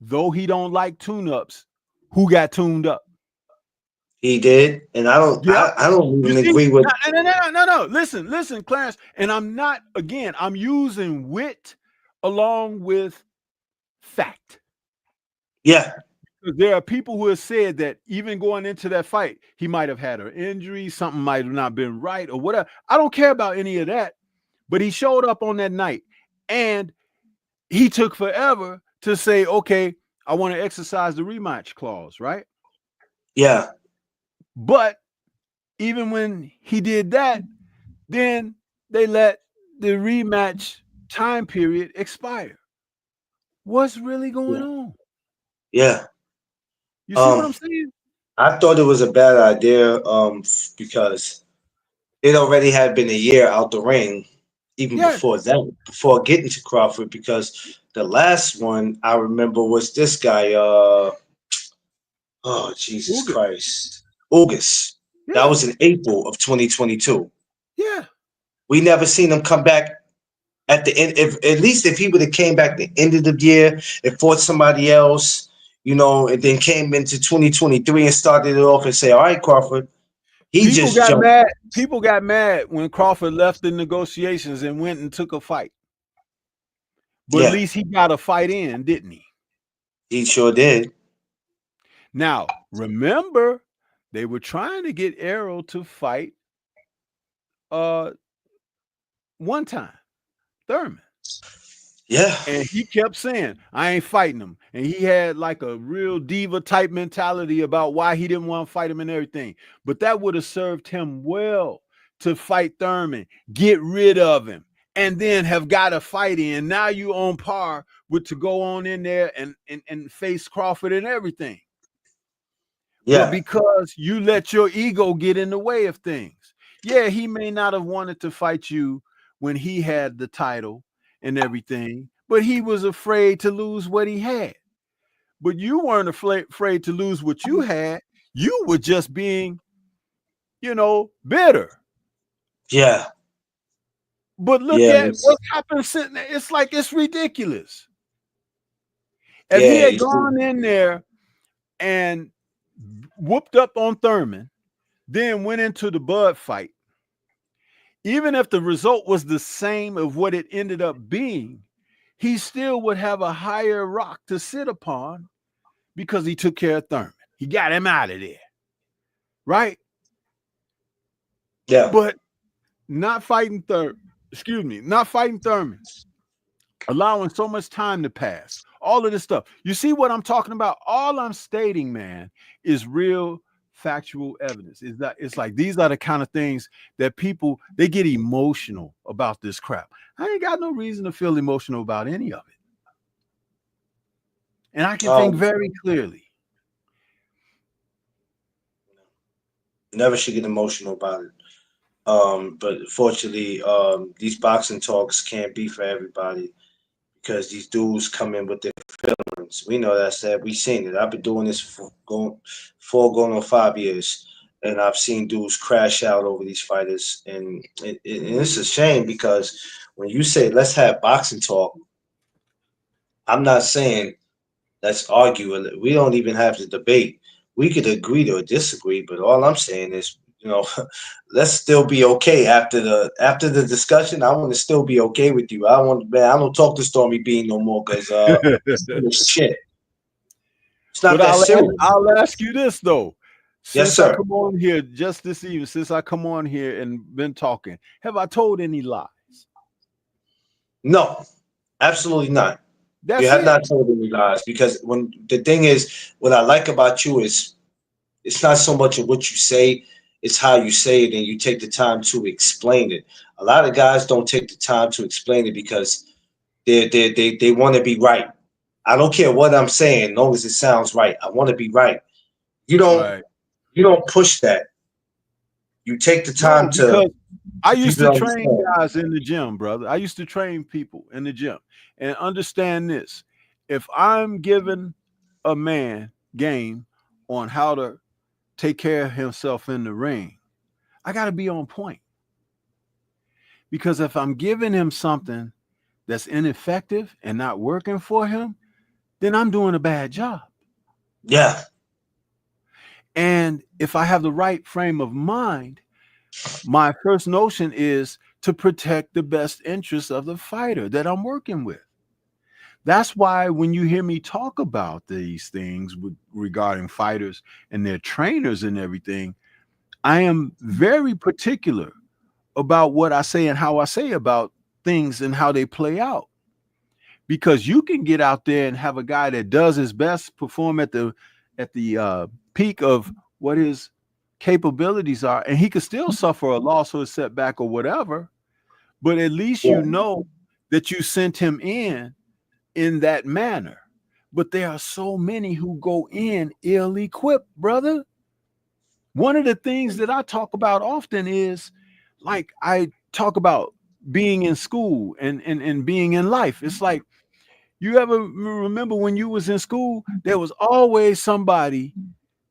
though he don't like tune-ups, who got tuned up? he did. And Yeah. I don't You even see? agree with No. Listen, Clarence. And I'm using wit along with fact. yeah. There are people who have said that even going into that fight, he might have had an injury, something might have not been right, or whatever. I don't care about any of that. But he showed up on that night, and he took forever to say, okay, I want to exercise the rematch clause, right? Yeah. But even when he did that, then they let the rematch time period expire. What's really going on? Yeah. You see what I'm saying? I thought it was a bad idea because it already had been a year out the ring, even Yes. before that, before getting to Crawford, because the last one I remember was this guy, oh Jesus Uga. Christ. August. That Yeah. was in April of 2022. Yeah. We never seen him come back at the end. If at least if he would have came back the end of the year and fought somebody else, and then came into 2023 and started it off and say, all right, Crawford, he People just got jumped. mad. People got mad when Crawford left the negotiations and went and took a fight. But at Yeah, least he got a fight in, didn't he? he sure did. Now, remember, they were trying to get Errol to fight one time, Thurman. Yeah, And he kept saying, I ain't fighting him. And he had like a real diva type mentality about why he didn't want to fight him and everything. But that would have served him well to fight Thurman, get rid of him, and then have got a fight in. Now you on par with to go on in there and face Crawford and everything. But yeah, because you let your ego get in the way of things. Yeah, he may not have wanted to fight you when he had the title and everything, but he was afraid to lose what he had. But you weren't afraid to lose what you had. You were just being, bitter. yeah, But look yeah, at what happened sitting there. It's like it's ridiculous. If he yeah. had gone in there and whooped up on Thurman, then went into the Bud fight, even if the result was the same of what it ended up being, he still would have a higher rock to sit upon because he took care of Thurman. He got him out of there. Right? Yeah. But not fighting Thurman, allowing so much time to pass, all of this stuff. You see what I'm talking about? All I'm stating, man, is real factual evidence. Is that it's like these are the kind of things that people they get emotional about this crap. I ain't got no reason to feel emotional about any of it. And I can think very clearly. Never should get emotional about it. But fortunately, these boxing talks can't be for everybody because these dudes come in with their feelings. We know that. We seen it. I've been doing this for going on 5 years, and I've seen dudes crash out over these fighters, and it's a shame because when you say let's have boxing talk, I'm not saying let's argue. We don't even have to debate. We could agree to disagree, but all I'm saying is, let's still be okay after the discussion. I want to still be okay with you. I don't talk to Stormy Bean no more because it's shit. It's not But that serious. I'll ask you this though. Yes, Since I sir. come on here just this evening, since I come on here and been talking, have I told any lies? No, absolutely not. You That's have it. not told any lies because when the thing is, what I like about you is it's not so much of what you say, it's how you say it and you take the time to explain it. A lot of guys don't take the time to explain it because they want to be right. I don't care what I'm saying, as long as it sounds right. I want to be right. You don't Right. you don't push that. You take the time No, to because I for used people to to train understand. guys in the gym, brother. I used to train people in the gym. And understand this. If I'm given a man game on how to take care of himself in the ring, I got to be on point. Because if I'm giving him something that's ineffective and not working for him, then I'm doing a bad job. Yeah. And if I have the right frame of mind, my first notion is to protect the best interests of the fighter that I'm working with. That's why when you hear me talk about these things regarding fighters and their trainers and everything, I am very particular about what I say and how I say about things and how they play out. Because you can get out there and have a guy that does his best, perform at the peak of what his capabilities are, and he could still suffer a loss or a setback or whatever. But at least you know that you sent him in that manner. But there are so many who go in ill-equipped, brother. One of the things that I talk about often is, like, I talk about being in school and being in life. It's like, you ever remember when you was in school, there was always somebody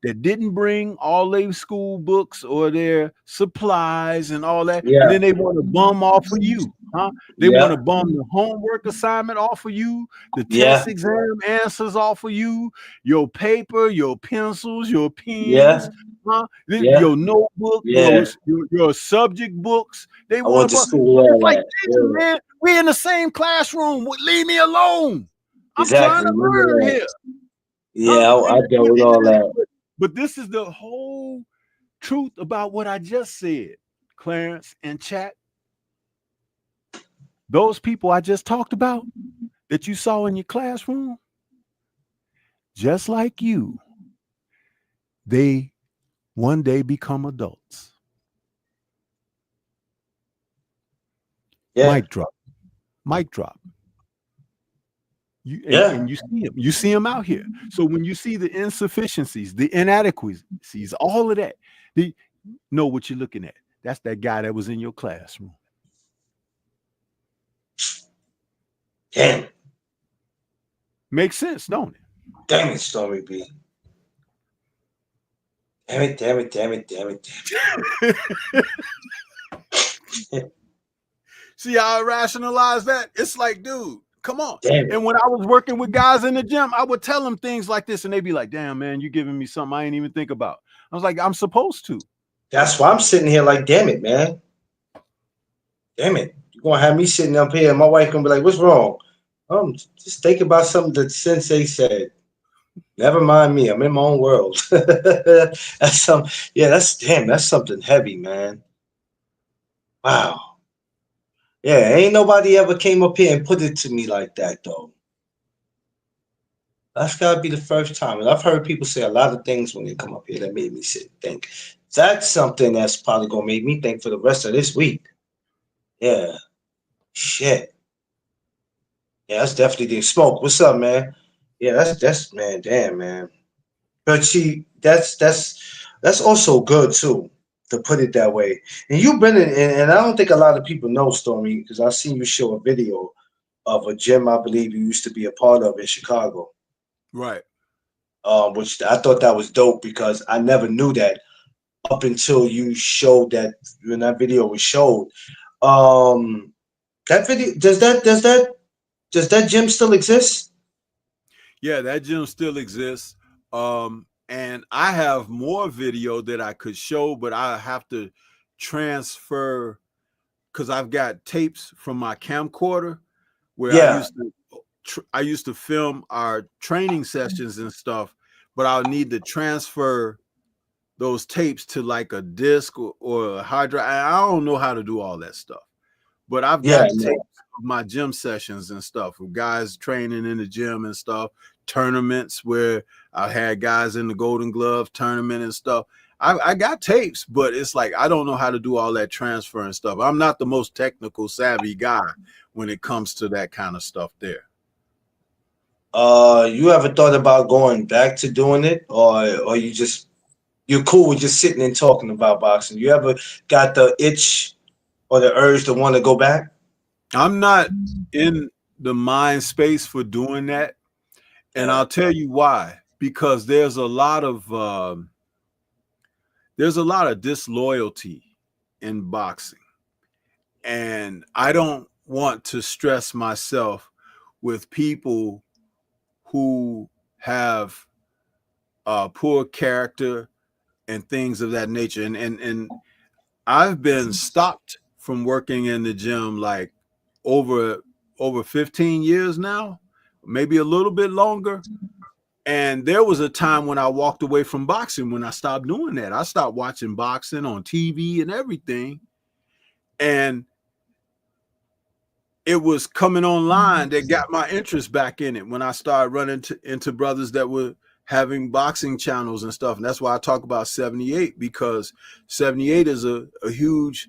that didn't bring all their school books or their supplies and all that, and then they want to bum off of you, huh? They want to bum the homework assignment off of you, the test exam answers off of you, your paper, your pencils, your pens, huh? Your notebook, your subject books. They want to. It's like, man, we're in the same classroom. Leave me alone. I'm trying to learn here. Yeah, I dealt with all that. But this is the whole truth about what I just said, Clarence and chat. Those people I just talked about that you saw in your classroom, just like you, they one day become adults. Mic drop. Mic drop. And you see them out here. So when you see the insufficiencies, the inadequacies, all of that, know what you're looking at. That's that guy that was in your classroom. Damn. Makes sense, don't it? Damn it, Stormy B. Damn it. See how I rationalize that? It's like, dude, come on. And when I was working with guys in the gym, I would tell them things like this, and they'd be like, damn, man, you giving me something I ain't even think about. I was like, I'm supposed to. That's why I'm sitting here like, damn it, man. Damn it. You're going to have me sitting up here, and my wife going to be like, what's wrong? Just think about something that Sensei said. Never mind me. I'm in my own world. That's something heavy, man. Wow. Yeah, ain't nobody ever came up here and put it to me like that, though. That's got to be the first time. And I've heard people say a lot of things when they come up here that made me sit and think. That's something that's probably going to make me think for the rest of this week. Yeah. Shit. Yeah, that's definitely the smoke. What's up, man? Yeah, that's man, damn, man. But see, that's also good, too, to put it that way. And you've been in, and I don't think a lot of people know, Stormy, because I've seen you show a video of a gym I believe you used to be a part of in Chicago. Right. Which I thought that was dope because I never knew that up until you showed that when that video was showed. That video does that gym still exist? Yeah, that gym still exists. And I have more video that I could show, but I have to transfer because I've got tapes from my camcorder where I used to film our training sessions and stuff, but I'll need to transfer those tapes to like a disc or a hard drive. I don't know how to do all that stuff, but I've got tapes of my gym sessions and stuff with guys training in the gym and stuff, tournaments where I had guys in the Golden Glove tournament and stuff. I got tapes, but it's like I don't know how to do all that transfer and stuff. I'm not the most technical savvy guy when it comes to that kind of stuff there. You ever thought about going back to doing it, or you're cool with just sitting and talking about boxing? You ever got the itch or the urge to want to go back? I'm not in the mind space for doing that, and I'll tell you why. because there's a lot of disloyalty in boxing, and I don't want to stress myself with people who have poor character and things of that nature. And I've been stopped from working in the gym like over 15 years now, maybe a little bit longer. And there was a time when I walked away from boxing when I stopped doing that. I stopped watching boxing on TV and everything. And it was coming online that got my interest back in it when I started running into brothers that were having boxing channels and stuff. And that's why I talk about 78, because 78 is a huge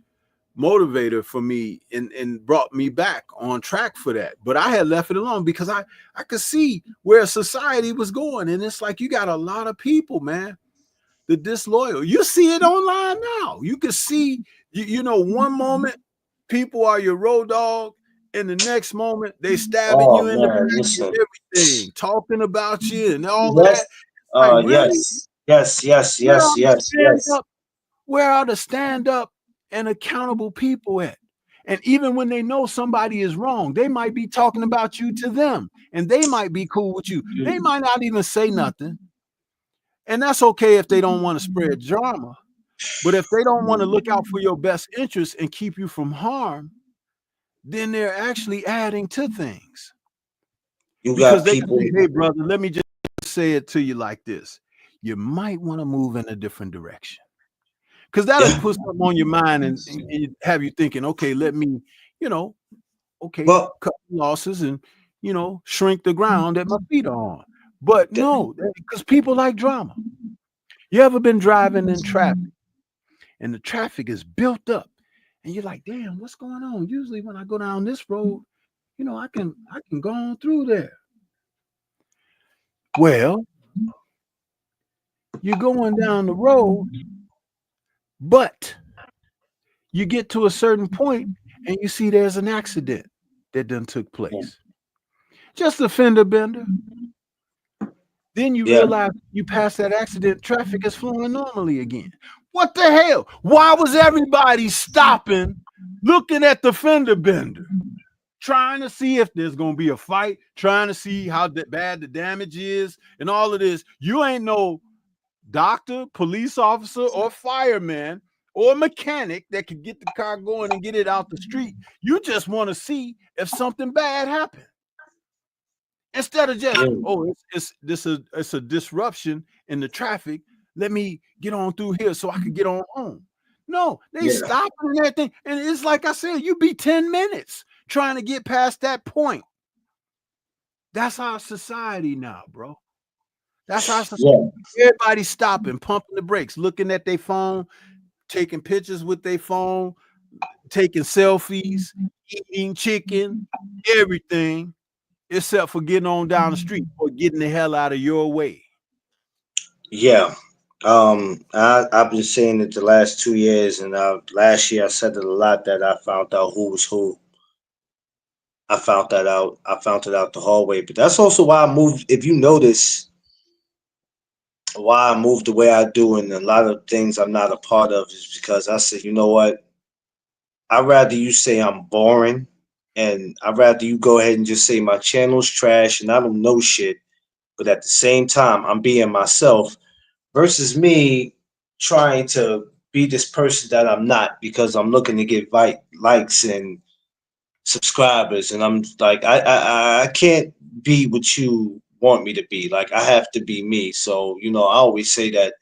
motivator for me and brought me back on track for that. But I had left it alone because I could see where society was going. And it's like, you got a lot of people, man, the disloyal. You see it online now. You can see, you know, one moment people are your road dog, and the next moment they stabbing you in the back and everything, talking about you and all of that. Like, really? Yes. Where are the stand up and accountable people at? And even when they know somebody is wrong, they might be talking about you to them, and they might be cool with you. They might not even say nothing. And that's okay if they don't want to spread drama. But if they don't want to look out for your best interest and keep you from harm, then they're actually adding to things. Because they say, hey, brother, let me just say it to you like this. You might want to move in a different direction. Because that'll put something on your mind and have you thinking, okay, let me, you know, cut losses and, you know, shrink the ground that my feet are on. But no, because people like drama. You ever been driving in traffic and the traffic is built up and you're like, damn, what's going on? Usually when I go down this road, you know, I can go on through there. Well, you're going down the road, but you get to a certain point and you see there's an accident that done took place. Just a fender bender. Then you realize you pass that accident, traffic is flowing normally again. What the hell? Why was everybody stopping, looking at the fender bender, trying to see if there's going to be a fight, trying to see how bad the damage is and all of this? You ain't no doctor, police officer, or fireman or mechanic that could get the car going and get it out the street. You just want to see if something bad happened. Instead of just, it's a disruption in the traffic. Let me get on through here so I can get on home. No, they stop and everything. And it's like I said, you be 10 minutes trying to get past that point. That's our society now, bro. That's our society. Everybody stopping, pumping the brakes, looking at their phone, taking pictures with their phone, taking selfies, eating chicken, everything. Except for getting on down the street or getting the hell out of your way. Yeah. I've been saying it the last 2 years, and last year I said it a lot that I found out who was who. I found that out. I found it out the hard way. But that's also why I moved. If you notice, why I moved the way I do, and a lot of things I'm not a part of, is because I said, you know what? I'd rather you say I'm boring, and I'd rather you go ahead and just say my channel's trash and I don't know shit, but at the same time I'm being myself, versus me trying to be this person that I'm not because I'm looking to get likes and subscribers, and I'm like, I can't be what you want me to be. Like, I have to be me. So, you know, I always say that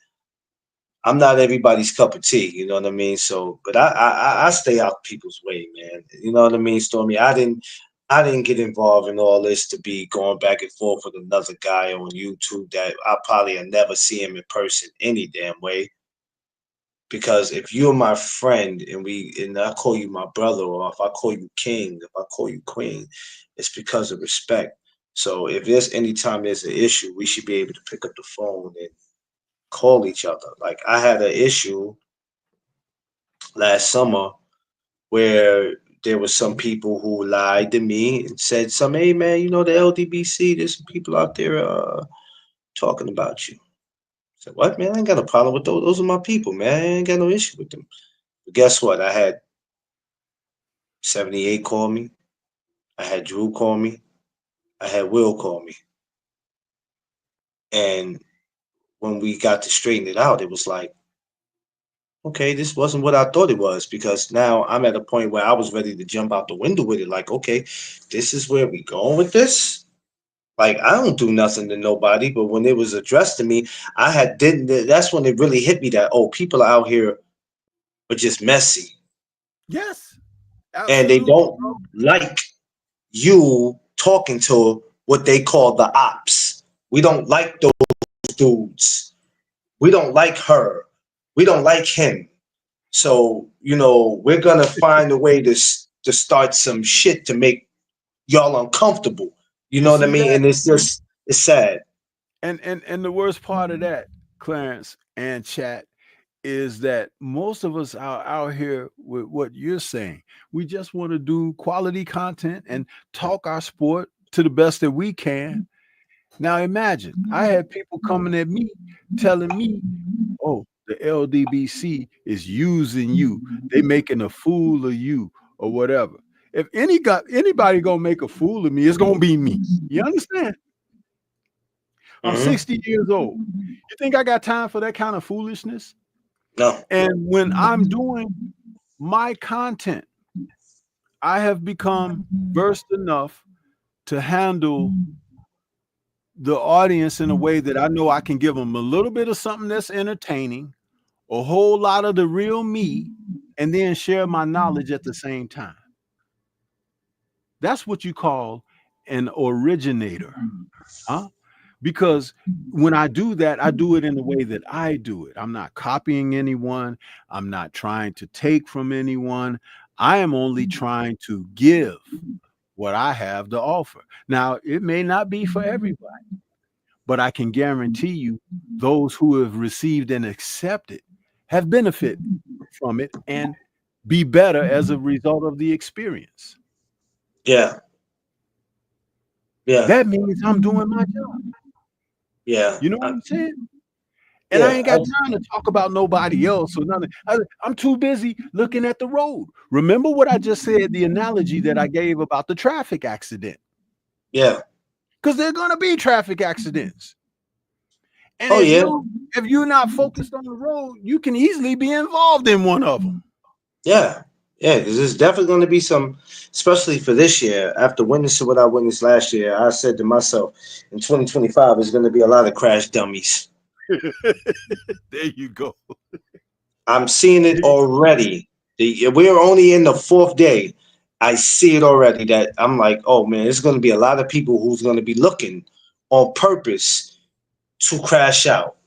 I'm not everybody's cup of tea, you know what I mean? So, but I stay out people's way, man. You know what I mean, Stormy? I didn't get involved in all this to be going back and forth with another guy on YouTube that I probably will never see him in person any damn way. Because if you're my friend and I call you my brother, or if I call you king, if I call you queen, it's because of respect. So if there's any time there's an issue, we should be able to pick up the phone and call each other. Like, I had an issue last summer where there was some people who lied to me and said some, hey man, you know, the LDBC, there's some people out there talking about you. I said, what, man? I ain't got a problem with those. Those are my people, man. I ain't got no issue with them. But guess what? I had 78 call me. I had Drew call me. I had Will call me. And when we got to straighten it out, it was like, okay, this wasn't what I thought it was, because now I'm at a point where I was ready to jump out the window with it. Like, okay, this is where we going with this. Like, I don't do nothing to nobody, but when it was addressed to me, I had didn't. That's when it really hit me that, oh, people out here are just messy, Yes, and they absolutely, don't bro. like you talking to what they call the ops. We don't like those dudes. We don't like her. We don't like him. So, we're gonna find a way to start some shit to make y'all uncomfortable. You You know what I see mean? that? And it's sad. And the worst part of that, Clarence and chat, is that most of us are out here with what you're saying. We just want to do quality content and talk our sport to the best that we can. Now imagine, I had people coming at me telling me, oh, the LDBC is using you. They making a fool of you or whatever. If anybody gonna make a fool of me, it's gonna be me. You understand? I'm Hmm. 60 years old. You think I got time for that kind of foolishness? No. And when I'm doing my content, I have become versed enough to handle the audience in a way that I know I can give them a little bit of something that's entertaining, a whole lot of the real me, and then share my knowledge at the same time. That's what you call an originator, huh? Because when I do that, I do it in the way that I do it. I'm not copying anyone. I'm not trying to take from anyone. I am only trying to give what I have to offer. Now, it may not be for everybody, but I can guarantee you those who have received and accepted have benefited from it and be better as a result of the experience. Yeah. Yeah. That means I'm doing my job. Yeah. You know what I'm saying? And I Yeah. ain't got time to talk about nobody else or nothing. I'm too busy looking at the road. Remember what I just said, the analogy that I gave about the traffic accident. Yeah. Because there are going to be traffic accidents. And Oh yeah. if you're not focused on the road, you can easily be involved in one of them. Yeah. Yeah. Because there's definitely going to be some, especially for this year. After witnessing what I witnessed last year, I said to myself, in 2025, there's going to be a lot of crash dummies. There you go. I'm seeing it already. We're only in the fourth day. I see it already. That I'm like, oh man, there's going to be a lot of people who's going to be looking on purpose to crash out,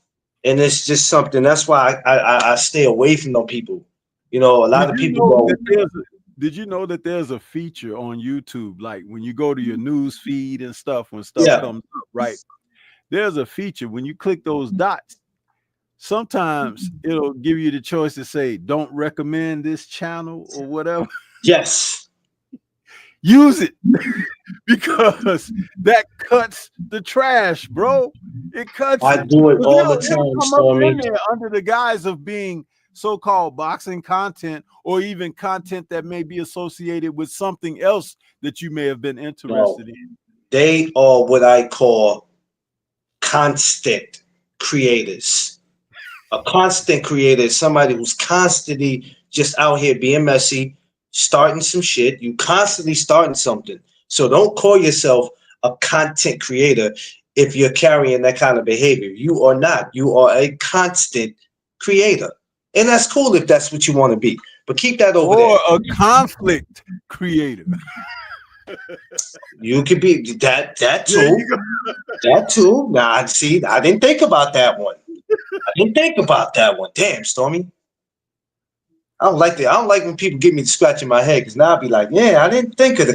and it's just something. That's why I stay away from those people. A lot Did of you people know go, that did you know that there's a feature on YouTube, like when you go to your news feed and stuff, when stuff yeah, comes up, right? There's a feature when you click those dots. Sometimes it'll give you the choice to say, don't recommend this channel or whatever. yes, Use it because that cuts the trash, bro. It cuts I it. do it 'Cause all the it'll time, come up in Stormy. there under the guise of being so-called boxing content or even content that may be associated with something else that you may have been No, interested in. they are what I call constant creators. A constant creator is somebody who's constantly just out here being messy, starting some shit. You constantly starting something. So don't call yourself a content creator if you're carrying that kind of behavior. You are not. You are a constant creator. And that's cool if that's what you want to be. But keep that over there. Or a conflict creator. You could be that There too. you go. That too. Nah, see, I didn't think about that one. I didn't think about that one. Damn, Stormy. I don't like that. I don't like when people get me scratching my head because now I'll be like, yeah, I didn't think of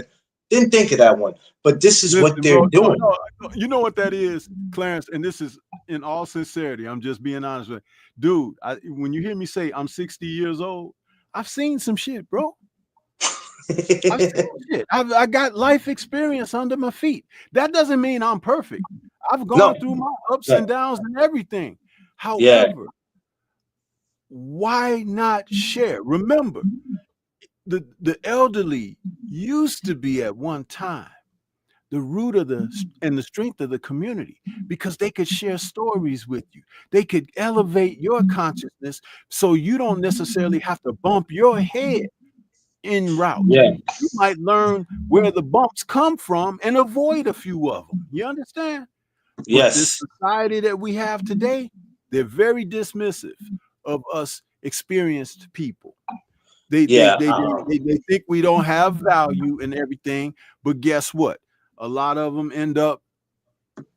that one. But this is what Listen, they're bro. doing. No. You know what that is, Clarence, and this is in all sincerity. I'm just being honest with you. Dude, when you hear me say I'm 60 years old, I've seen some shit, bro. I've seen shit. I got life experience under my feet. That doesn't mean I'm perfect. I've gone through my ups and downs and everything. However, why not share? Remember, the elderly used to be at one time the root of the strength of the community, because they could share stories with you. They could elevate your consciousness so you don't necessarily have to bump your head en route. Yeah. You might learn where the bumps come from and avoid a few of them. You understand? But this Yes. society that we have today, they're very dismissive of us experienced people. They think we don't have value and everything. But guess what? A lot of them end up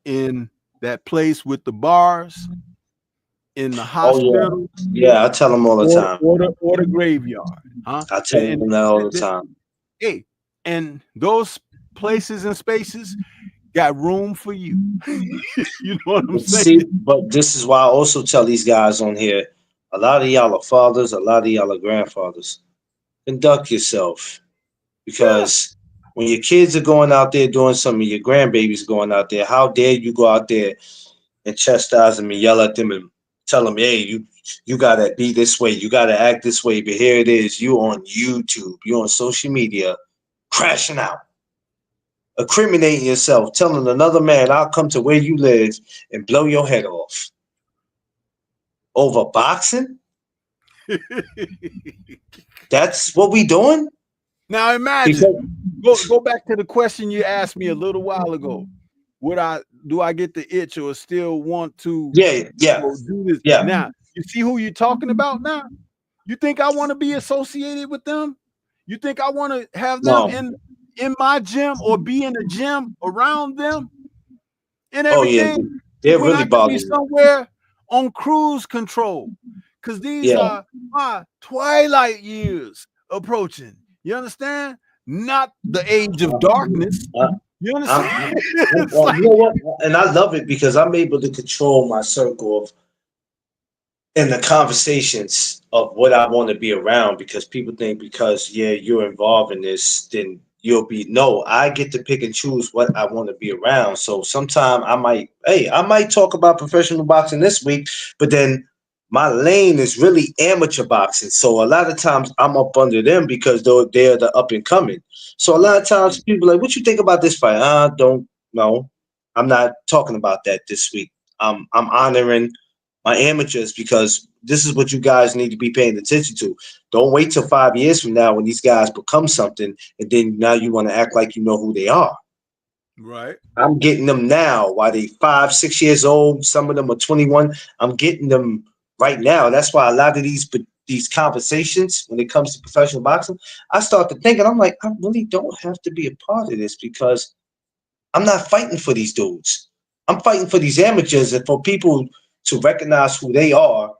in that place with the bars, in the hospital. Yeah, I tell them all the time. Or the graveyard. Huh? I tell them that all the time. Hey, and those places and spaces got room for you. You know what I'm saying? See, but this is why I also tell these guys on here, a lot of y'all are fathers, a lot of y'all are grandfathers. Conduct yourself. Because when your kids are going out there doing something, your grandbabies going out there, how dare you go out there and chastise them and yell at them and tell them, hey, you gotta be this way, you gotta act this way, but here it is, you on YouTube, you on social media, crashing out, incriminating yourself, telling another man, I'll come to where you live and blow your head off. Over boxing? That's what we doing? Now imagine, go back to the question you asked me a little while ago. Do I get the itch or still want to do this? Yeah. Now, you see who you're talking about now? You think I want to be associated with them? You think I want to have them in my gym or be in the gym around them and everything? Oh, yeah. They're when really I could be bothering somewhere on cruise control, because these are my twilight years approaching. You understand? Not the age of darkness. You understand? You know what? And I love it because I'm able to control my circle in the conversations of what I want to be around, because people think because you're involved in this, then you'll be. No, I get to pick and choose what I want to be around. So sometime I might talk about professional boxing this week, but then my lane is really amateur boxing. So a lot of times I'm up under them because they're the up and coming. So a lot of times people are like, what you think about this fight? I don't know. I'm not talking about that this week. I'm honoring my amateurs, because this is what you guys need to be paying attention to. Don't wait till 5 years from now when these guys become something and then now you want to act like you know who they are. Right. I'm getting them now while they 5, 6 years old. Some of them are 21. I'm getting them right now. That's why a lot of these conversations, when it comes to professional boxing, I start to think, and I'm like, I really don't have to be a part of this, because I'm not fighting for these dudes. I'm fighting for these amateurs and for people to recognize who they are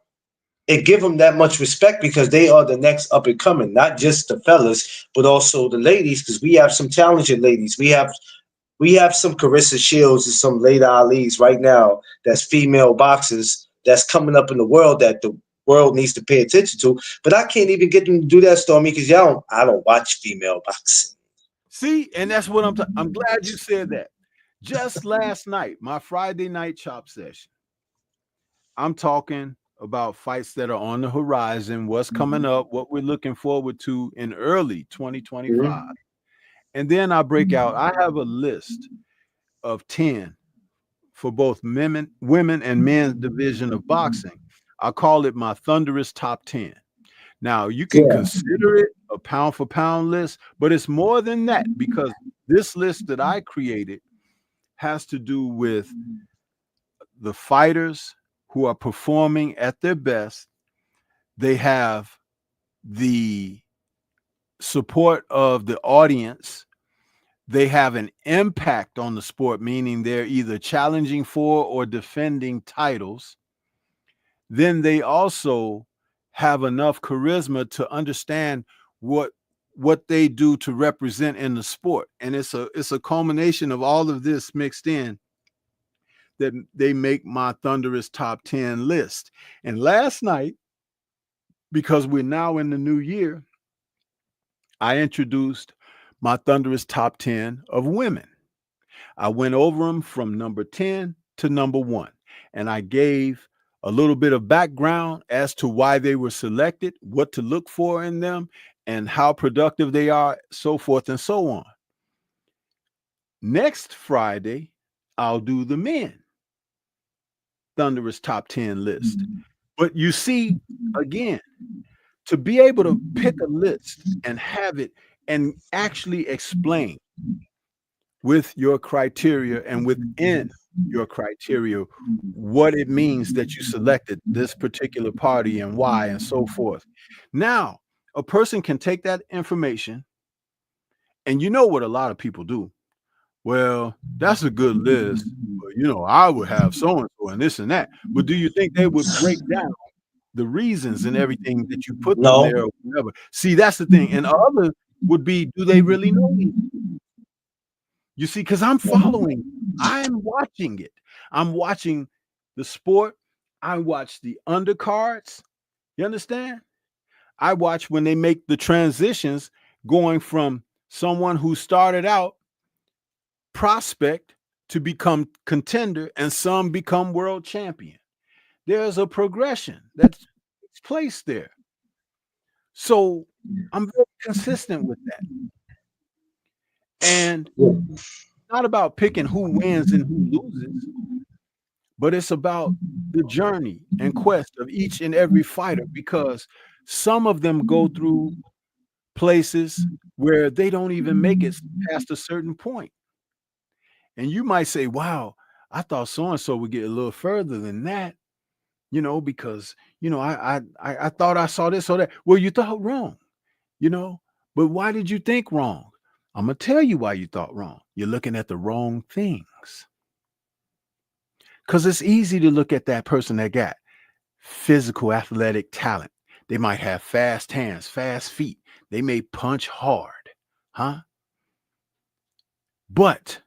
and give them that much respect, because they are the next up and coming, not just the fellas, but also the ladies, because we have some talented ladies. We have some Carissa Shields and some Layla Ali's right now that's female boxers that's coming up in the world that the world needs to pay attention to. But I can't even get them to do that, Stormy, because I don't watch female boxing. See, and that's what I'm glad you said that. Just last night, my Friday night chop session, I'm talking about fights that are on the horizon, what's coming up, what we're looking forward to in early 2025. Mm-hmm. And then I break out, I have a list of 10 for both women and men's division of boxing. I call it my Thunderous Top 10. Now, you can consider it a pound for pound list, but it's more than that, because this list that I created has to do with the fighters who are performing at their best. They have the support of the audience. They have an impact on the sport, meaning they're either challenging for or defending titles. Then they also have enough charisma to understand what they do to represent in the sport. And it's a culmination of all of this mixed in that they make my Thunderous Top 10 list. And last night, because we're now in the new year, I introduced my Thunderous top 10 of women. I went over them from number 10 to number 1, and I gave a little bit of background as to why they were selected, what to look for in them, and how productive they are, so forth and so on. Next Friday, I'll do the men Thunderous top 10 list. But you see, again, to be able to pick a list and have it and actually explain with your criteria and within your criteria what it means that you selected this particular party and why and so forth. Now, a person can take that information, and you know what a lot of people do. Well, that's a good list, but I would have so and so and this and that. But do you think they would break down the reasons and everything that you put them there or whatever? See, that's the thing. And other would be, do they really know me? You see, because I'm following, I'm watching it. I'm watching the sport. I watch the undercards. You understand? I watch when they make the transitions going from someone who started out prospect to become contender, and some become world champion. There's a progression that's placed there. So I'm very consistent with that. And it's not about picking who wins and who loses, but it's about the journey and quest of each and every fighter, because some of them go through places where they don't even make it past a certain point. And you might say, wow, I thought so-and-so would get a little further than that, because, I thought I saw this or that. Well, you thought wrong, but why did you think wrong? I'm going to tell you why you thought wrong. You're looking at the wrong things. Because it's easy to look at that person that got physical athletic talent. They might have fast hands, fast feet. They may punch hard, huh? But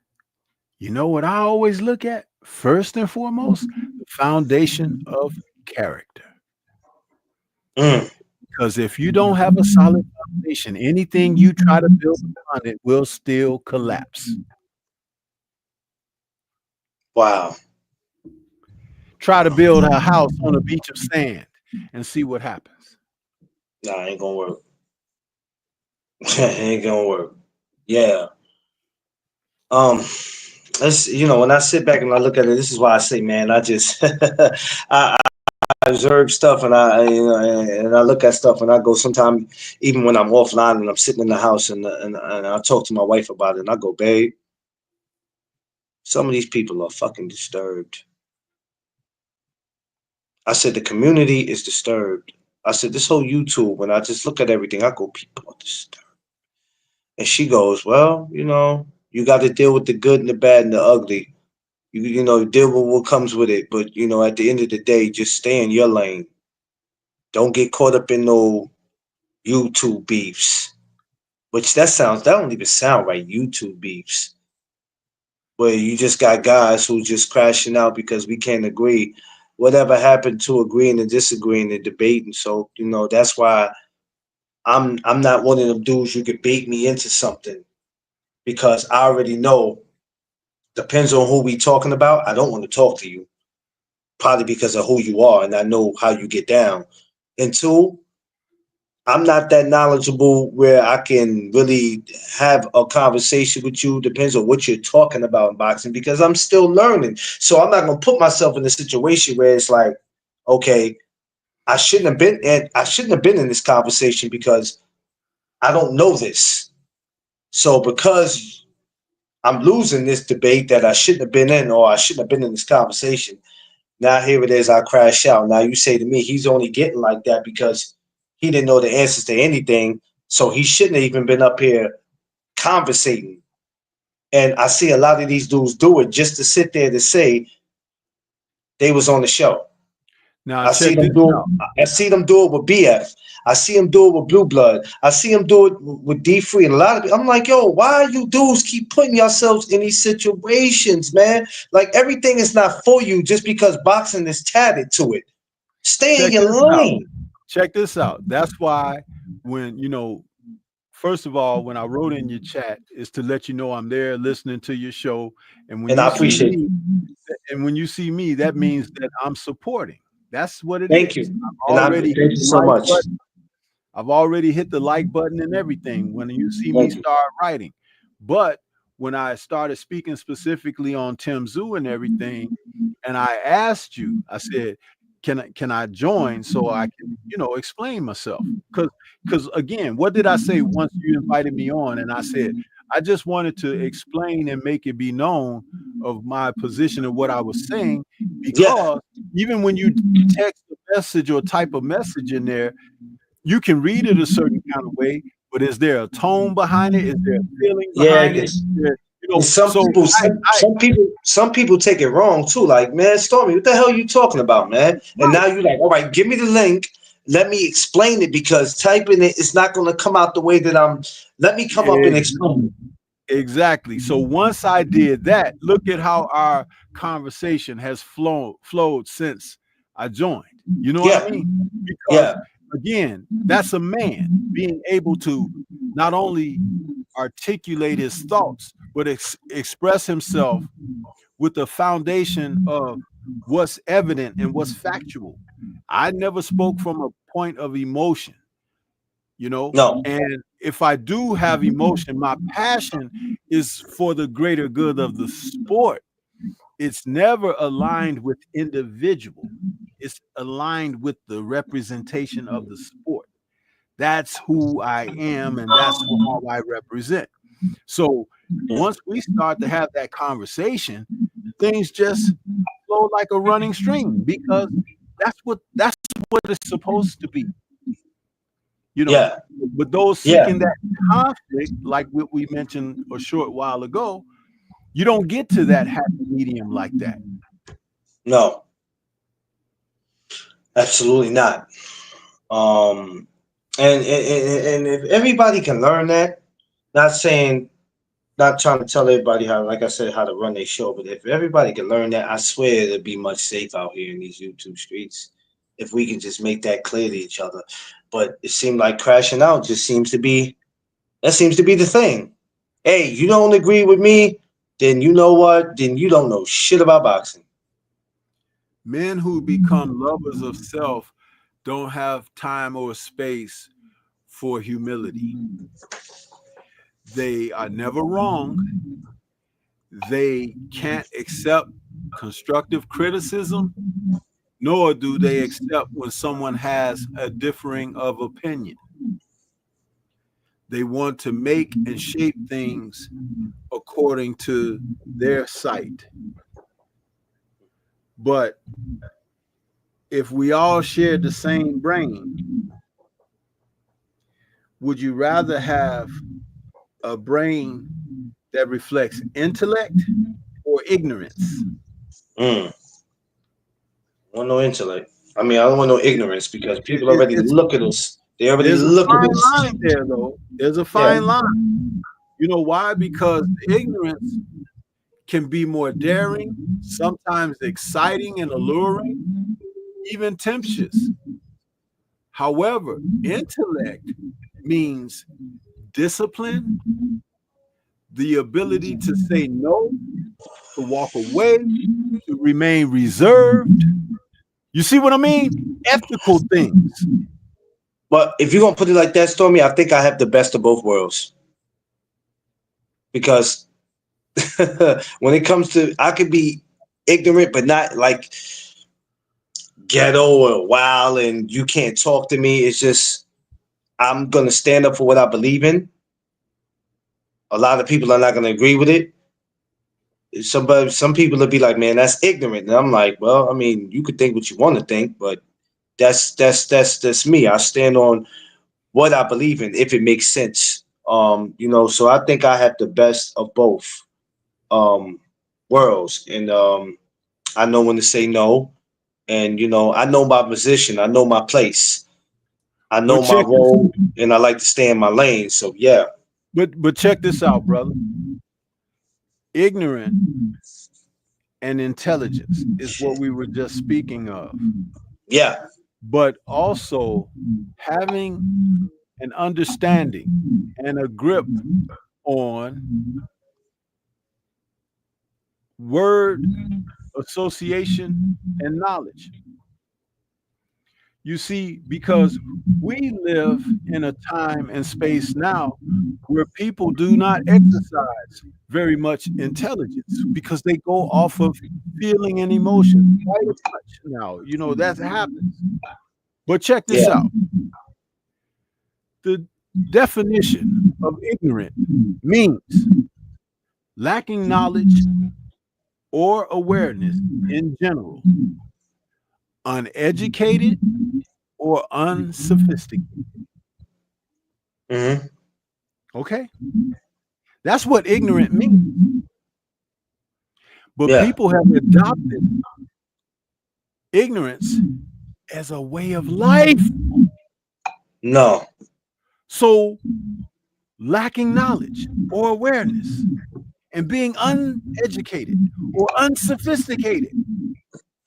you know what I always look at? First and foremost, the foundation of character. Because if you don't have a solid foundation, anything you try to build upon it will still collapse. Wow. Try to build a house on a beach of sand and see what happens. Nah, ain't gonna work. Ain't gonna work. Yeah. That's, when I sit back and I look at it, this is why I say, man, I just I observe stuff, and I look at stuff, and I go sometimes, even when I'm offline and I'm sitting in the house, and I talk to my wife about it, and I go, babe, some of these people are fucking disturbed. I said the community is disturbed. I said this whole YouTube, when I just look at everything, I go, people are disturbed. And she goes, well, you got to deal with the good and the bad and the ugly. You deal with what comes with it. But, at the end of the day, just stay in your lane. Don't get caught up in no YouTube beefs. Which that don't even sound right, YouTube beefs. Where you just got guys who just crashing out because we can't agree. Whatever happened to agreeing and disagreeing and debating? So, that's why I'm not one of them dudes you could bait me into something, because I already know, depends on who we talking about, I don't want to talk to you. Probably because of who you are, and I know how you get down. And two, I'm not that knowledgeable where I can really have a conversation with you. Depends on what you're talking about in boxing, because I'm still learning. So I'm not gonna put myself in a situation where it's like, okay, I shouldn't have been in this conversation because I don't know this. So because I'm losing this debate that I shouldn't have been in, or I shouldn't have been in this conversation, now here it is, I crash out. Now you say to me, he's only getting like that because he didn't know the answers to anything, so he shouldn't have even been up here conversating. And I see a lot of these dudes do it just to sit there to say they was on the show. Now I see them do it with BF. I see them do it with Blue Blood. I see them do it with D3. And a lot of people, I'm like, yo, why you dudes keep putting yourselves in these situations, man? Like, everything is not for you just because boxing is tatted to it. Stay in your lane. Check this out. That's why when, first of all, when I wrote in your chat, is to let you know I'm there listening to your show. And when I you see appreciate me, it. and when you see me, that means that I'm supporting. That's what it Thank is. you. I've And already thank you so much. I've already hit the like button and everything when you see me Thank you. start writing. But when I started speaking specifically on Tszyu and everything, and I asked you, I said, can I join so I can, explain myself? Because again, what did I say once you invited me on? And I said, I just wanted to explain and make it be known of my position of what I was saying, because even when you text a message or type a message in there, you can read it a certain kind of way, but is there a tone behind it? Is there a feeling behind it? And some people take it wrong too. Like, man, Stormy, what the hell are you talking about, man? Right. And now you're like, all right, give me the link. Let me explain it, because typing it is not going to come out the way that let me come up and explain it. Exactly. So once I did that, look at how our conversation has flowed since I joined. You know what I mean? Because again, that's a man being able to not only articulate his thoughts, but express himself with the foundation of what's evident and what's factual. I never spoke from a point of emotion, No. And if I do have emotion, my passion is for the greater good of the sport. It's never aligned with individual. It's aligned with the representation of the sport. That's who I am, and that's how I represent. So once we start to have that conversation, things just flow like a running stream, because that's what it's supposed to be. But those seeking that conflict, like what we mentioned a short while ago, you don't get to that happy medium like that. No, absolutely not. And if everybody can learn that, not trying to tell everybody how, like I said, how to run their show, but if everybody can learn that, I swear it'll be much safer out here in these YouTube streets, if we can just make that clear to each other. But it seemed like crashing out seems to be the thing. Hey, you don't agree with me, then you know what? Then you don't know shit about boxing. Men who become lovers of self don't have time or space for humility. They are never wrong. They can't accept constructive criticism, nor do they accept when someone has a differing of opinion. They want to make and shape things according to their sight. But if we all shared the same brain, would you rather have a brain that reflects intellect or ignorance? I want no intellect. I mean, I don't want no ignorance, because people already look at us. They already look at us. There's a fine line there, though. There's a fine line. You know why? Because ignorance can be more daring, sometimes exciting and alluring, even temptuous. However, intellect means discipline, the ability to say no, to walk away, to remain reserved. You see what I mean? Ethical things. But if you're gonna put it like that, Stormy, I think I have the best of both worlds. Because when it comes to, I could be ignorant, but not like ghetto or wild, and you can't talk to me. It's just, I'm gonna stand up for what I believe in. A lot of people are not gonna agree with it. Some people will be like, man, that's ignorant. And I'm like, well, I mean, you could think what you want to think, but that's me. I stand on what I believe in, if it makes sense. So I think I have the best of both worlds. And I know when to say no. And I know my position. I know my place. I know my role, and I like to stay in my lane. So yeah. But check this out, brother. Ignorance and intelligence is what we were just speaking of. Yeah. But also having and understanding and a grip on word association and knowledge. You see, because we live in a time and space now where people do not exercise very much intelligence because they go off of feeling and emotion quite a much now. You know, that happens. But check this out. The definition of ignorant means lacking knowledge or awareness in general, uneducated or unsophisticated. Mm-hmm. Okay? That's what ignorant means. But Yeah. people have adopted ignorance as a way of life. No. So lacking knowledge or awareness and being uneducated or unsophisticated,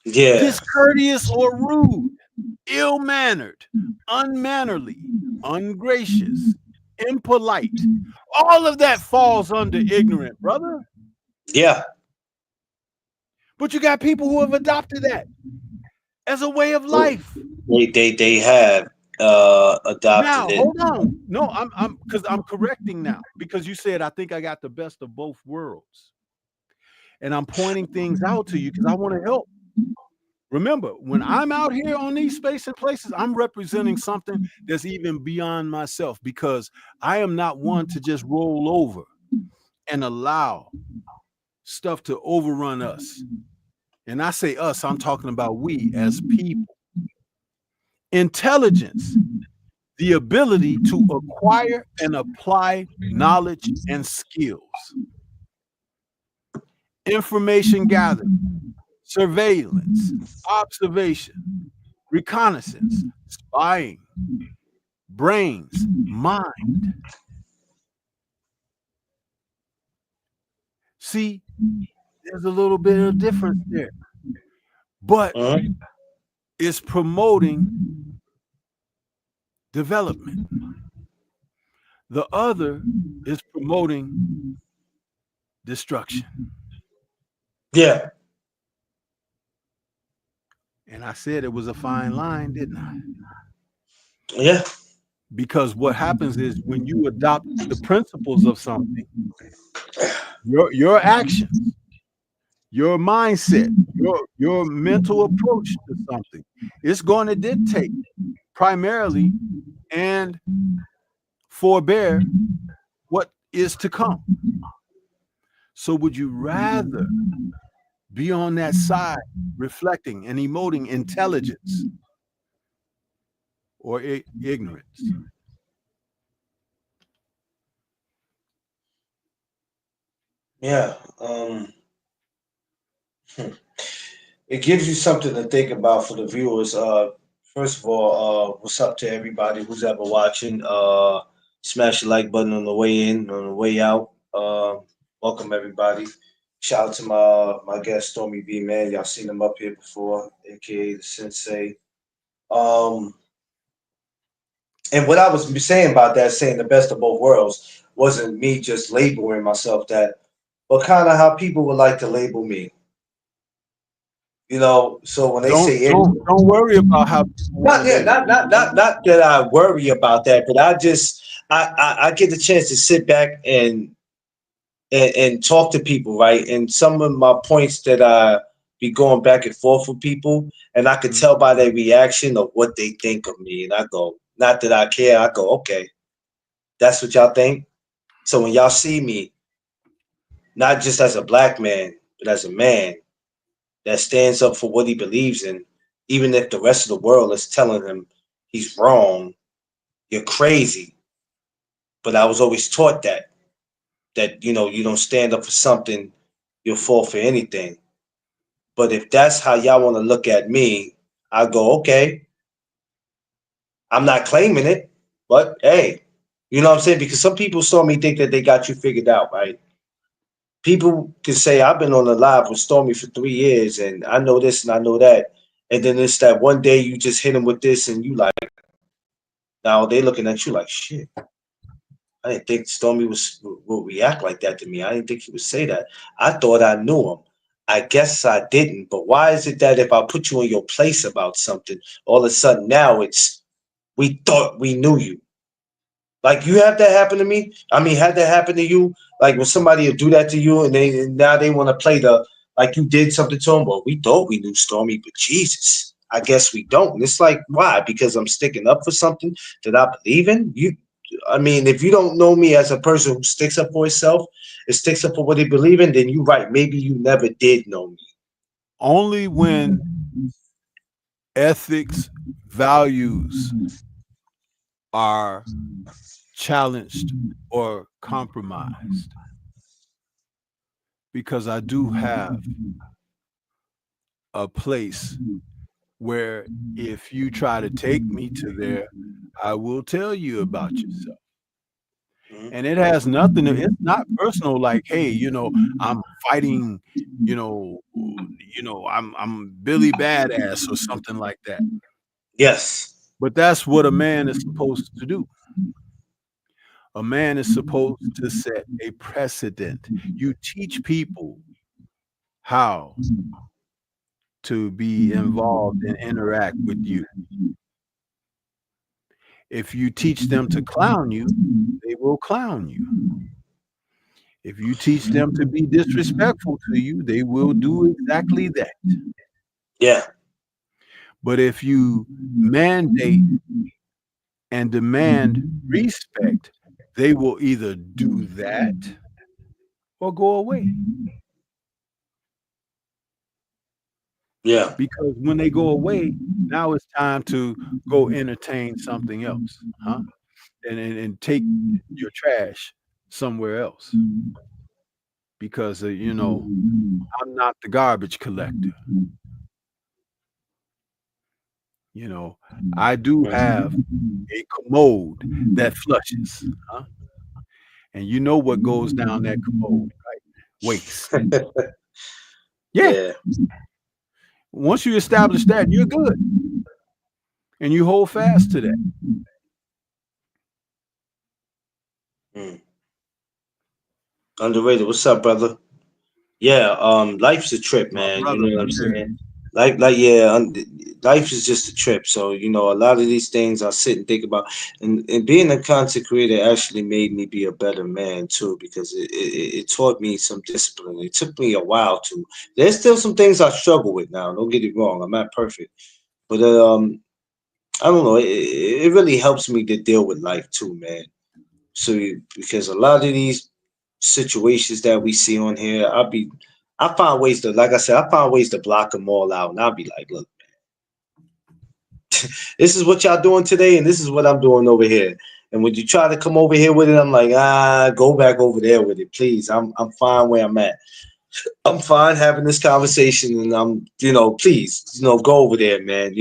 Yeah. discourteous or rude, ill-mannered, unmannerly, ungracious, impolite, all of that falls under ignorant, brother. Yeah. But you got people who have adopted that as a way of life. They have adopted Now, it. hold on. No, I'm correcting now because you said I think I got the best of both worlds. And I'm pointing things out to you because I want to help. Remember, when I'm out here on these space and places, I'm representing something that's even beyond myself because I am not one to just roll over and allow stuff to overrun us. And I say us, I'm talking about we as people. Intelligence, the ability to acquire and apply knowledge and skills. Information gathering, surveillance, observation, reconnaissance, spying, brains, mind. See, there's a little bit of difference there. But it's promoting development. The other is promoting destruction. Yeah. And I said it was a fine line, didn't I? Yeah. Because what happens is when you adopt the principles of something, your actions, your mindset, your mental approach to something, it's going to dictate primarily and forbear what is to come. So would you rather be on that side reflecting and emoting intelligence or ignorance? Yeah. It gives you something to think about for the viewers. First of all, what's up to everybody who's ever watching? Smash the like button on the way in, on the way out. Welcome everybody. Shout out to my guest Stormy B, man. Y'all seen him up here before, aka the Sensei. Um, and what I was saying about that, saying the best of both worlds, wasn't me just labeling myself that, but kind of how people would like to label me. You know, so when they say Don't worry about how not that I worry about that, but I get the chance to sit back and talk to people, right? And some of my points that I be going back and forth with people, and I could tell by their reaction of what they think of me, and I go, not that I care, I go, okay, that's what y'all think. So when y'all see me, not just as a black man, but as a man that stands up for what he believes in, even if the rest of the world is telling him he's wrong, you're crazy. But I was always taught that you know, you don't stand up for something, you'll fall for anything. But if that's how y'all want to look at me, I go, okay. I'm not claiming it, but hey, you know what I'm saying? Because some people saw me think that they got you figured out, right? People can say I've been on the live with Stormy for 3 years and I know this and I know that. And then it's that one day you just hit him with this and you like, Now they looking at you like shit. I didn't think Stormy would react like that to me. I didn't think he would say that. I thought I knew him. I guess I didn't. But why is it that if I put you in your place about something, all of a sudden now it's we thought we knew you? Like you have that happen to me. I mean, had that happen to you? Like when somebody will do that to you, and now they want to play the like you did something to them. Well, we thought we knew Stormy, but Jesus, I guess we don't. And it's like why? Because I'm sticking up for something that I believe in. I mean, if you don't know me as a person who sticks up for himself and sticks up for what he believes in, then you're right. Maybe you never did know me. Only when ethics, values are challenged or compromised. Because I do have a place where if you try to take me to there, I will tell you about yourself. Mhm. And it has nothing to, it's not personal like, hey, I'm fighting, I'm Billy Badass or something like that. Yes. But that's what a man is supposed to do. A man is supposed to set a precedent. You teach people how to be involved and interact with you. If you teach them to clown you, they will clown you. If you teach them to be disrespectful to you, they will do exactly that. Yeah. But if you mandate and demand respect, they will either do that or go away. Yeah. Because when they go away, now it's time to go entertain something else, huh? And take your trash somewhere else. Because I'm not the garbage collector. I do have a commode that flushes, huh? And you know what goes down that commode, right? Waste. Yeah. Yeah. Once you establish that, you're good. And you hold fast to that. Mm. Underrated. What's up, brother? Yeah. Life's a trip, My man. You brother know what I'm right there. saying? Yeah. Life is just a trip. So a lot of these things I sit and think about, and being a content creator actually made me be a better man too, because it taught me some discipline. It took me a while to. There's still some things I struggle with now. Don't get it wrong. I'm not perfect, but I don't know. It really helps me to deal with life too, man. So because a lot of these situations that we see on here, I find ways to, like I said, I find ways to block them all out, and I'll be like, look, this is what y'all doing today, and this is what I'm doing over here. And when you try to come over here with it, I'm like, go back over there with it, please. I'm fine where I'm at. I'm fine having this conversation, and please, go over there, man.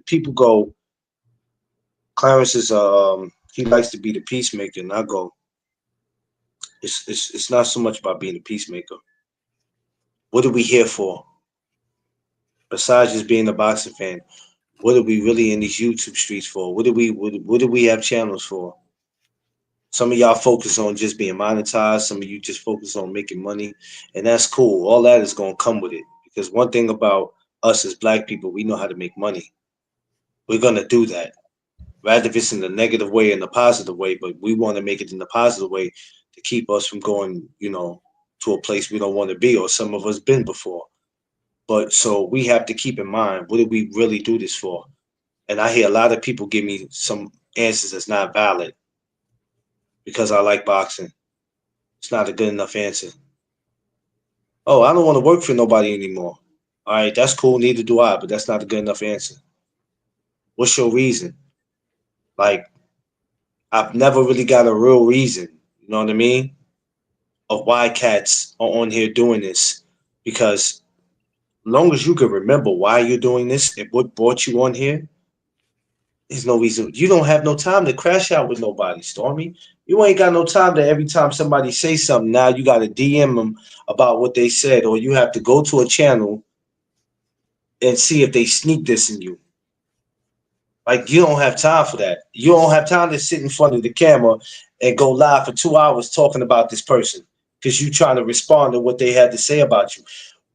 People go. Clarence is he likes to be the peacemaker, and I go. It's not so much about being a peacemaker. What are we here for? Besides just being a boxing fan, what are we really in these YouTube streets for? What do we have channels for? Some of y'all focus on just being monetized. Some of you just focus on making money, and that's cool. All that is gonna come with it. Because one thing about us as black people, we know how to make money. We're gonna do that. Rather if it's in the negative way and the positive way, but we want to make it in the positive way to keep us from going, to a place we don't want to be, or some of us been before. But so we have to keep in mind, what do we really do this for? And I hear a lot of people give me some answers that's not valid because I like boxing. It's not a good enough answer. Oh, I don't want to work for nobody anymore. All right, that's cool. Neither do I, but that's not a good enough answer. What's your reason? Like, I've never really got a real reason. You know what I mean? Of why cats are on here doing this. Because long as you can remember why you're doing this and what brought you on here, there's no reason. You don't have no time to crash out with nobody, Stormy. You ain't got no time to every time somebody say something, now you got to DM them about what they said, or you have to go to a channel and see if they sneak this in you. Like, you don't have time for that. You don't have time to sit in front of the camera and go live for 2 hours talking about this person because you're trying to respond to what they had to say about you.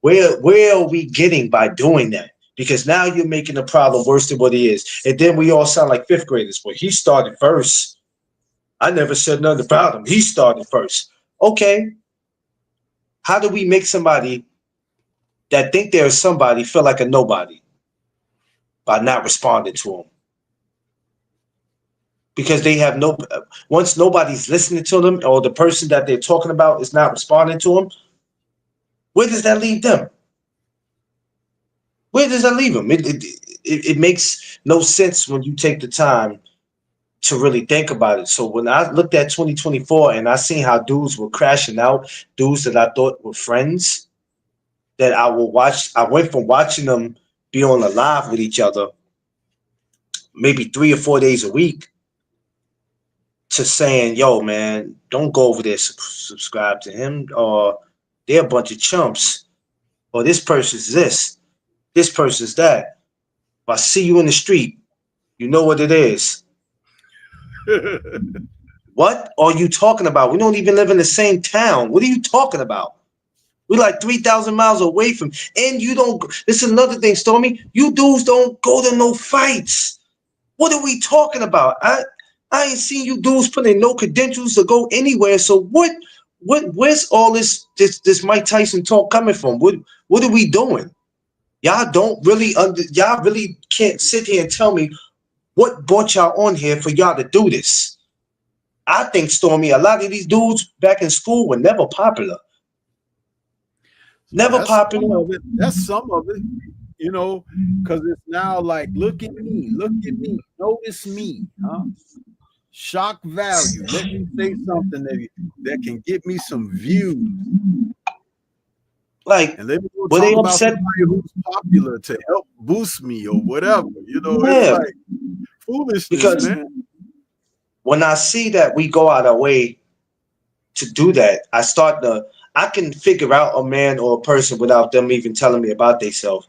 Where are we getting by doing that? Because now you're making the problem worse than what it is. And then we all sound like fifth graders. Well, he started first. I never said nothing about him. He started first. Okay. How do we make somebody that think they're somebody feel like a nobody by not responding to them? Because they have no, once nobody's listening to them or the person that they're talking about is not responding to them, where does that leave them? Where does that leave them? It makes no sense when you take the time to really think about it. So when I looked at 2024 and I seen how dudes were crashing out, dudes that I thought were friends, that I will watch, I went from watching them be on a live with each other maybe 3 or 4 days a week to saying, yo, man, don't go over there, subscribe to him, or they're a bunch of chumps, or this person's this person's that. If I see you in the street, you know what it is. What are you talking about? We don't even live in the same town. What are you talking about? We're like 3,000 miles away from, and you don't, this is another thing, Stormy, you dudes don't go to no fights. What are we talking about? I ain't seen you dudes put in no credentials to go anywhere. So where's all this Mike Tyson talk coming from? What are we doing? Y'all don't really y'all really can't sit here and tell me what brought y'all on here for y'all to do this. I think, Stormy, a lot of these dudes back in school were never popular. Never popular. That's some of it, you know, because it's now like, look at me, notice me, huh? Shock value. Let me say something that can get me some views. Like, and let me go talk about somebody who's popular to help boost me or whatever. You know, it's like foolishness, because, man. When I see that we go out our way to do that, I can figure out a man or a person without them even telling me about themselves.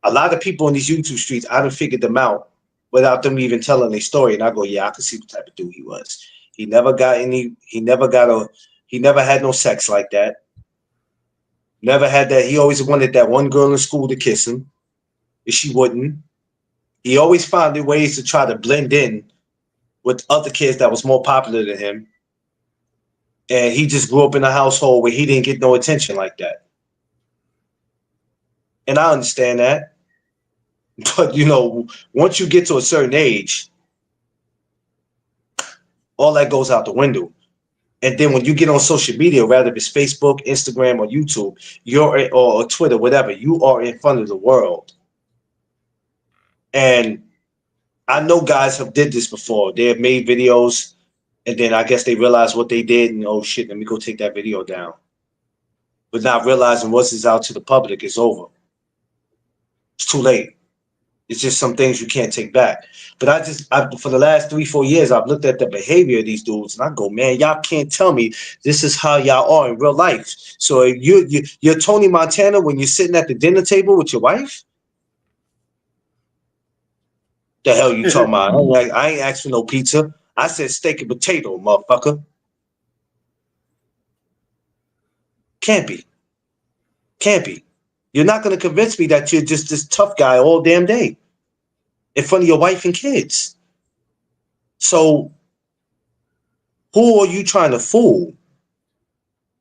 A lot of people in these YouTube streets, I done figured them out without them even telling their story. And I go, yeah, I can see what type of dude he was. He never had no sex like that. Never had that. He always wanted that one girl in school to kiss him, if she wouldn't. He always found ways to try to blend in with other kids that was more popular than him. And he just grew up in a household where he didn't get no attention like that. And I understand that. But, you know, once you get to a certain age, all that goes out the window. And then when you get on social media, whether it's Facebook, Instagram, or YouTube, or Twitter, whatever, you are in front of the world. And I know guys have did this before. They have made videos, and then I guess they realized what they did, and oh shit, let me go take that video down. But not realizing once it's out to the public, it's over. It's too late. It's just some things you can't take back. But for the last 3-4 years, I've looked at the behavior of these dudes, and I go, man, y'all can't tell me this is how y'all are in real life. So if you're Tony Montana when you're sitting at the dinner table with your wife? The hell you talking about? I ain't asked for no pizza. I said steak and potato, motherfucker. Can't be. Can't be. You're not going to convince me that you're just this tough guy all damn day in front of your wife and kids. So who are you trying to fool?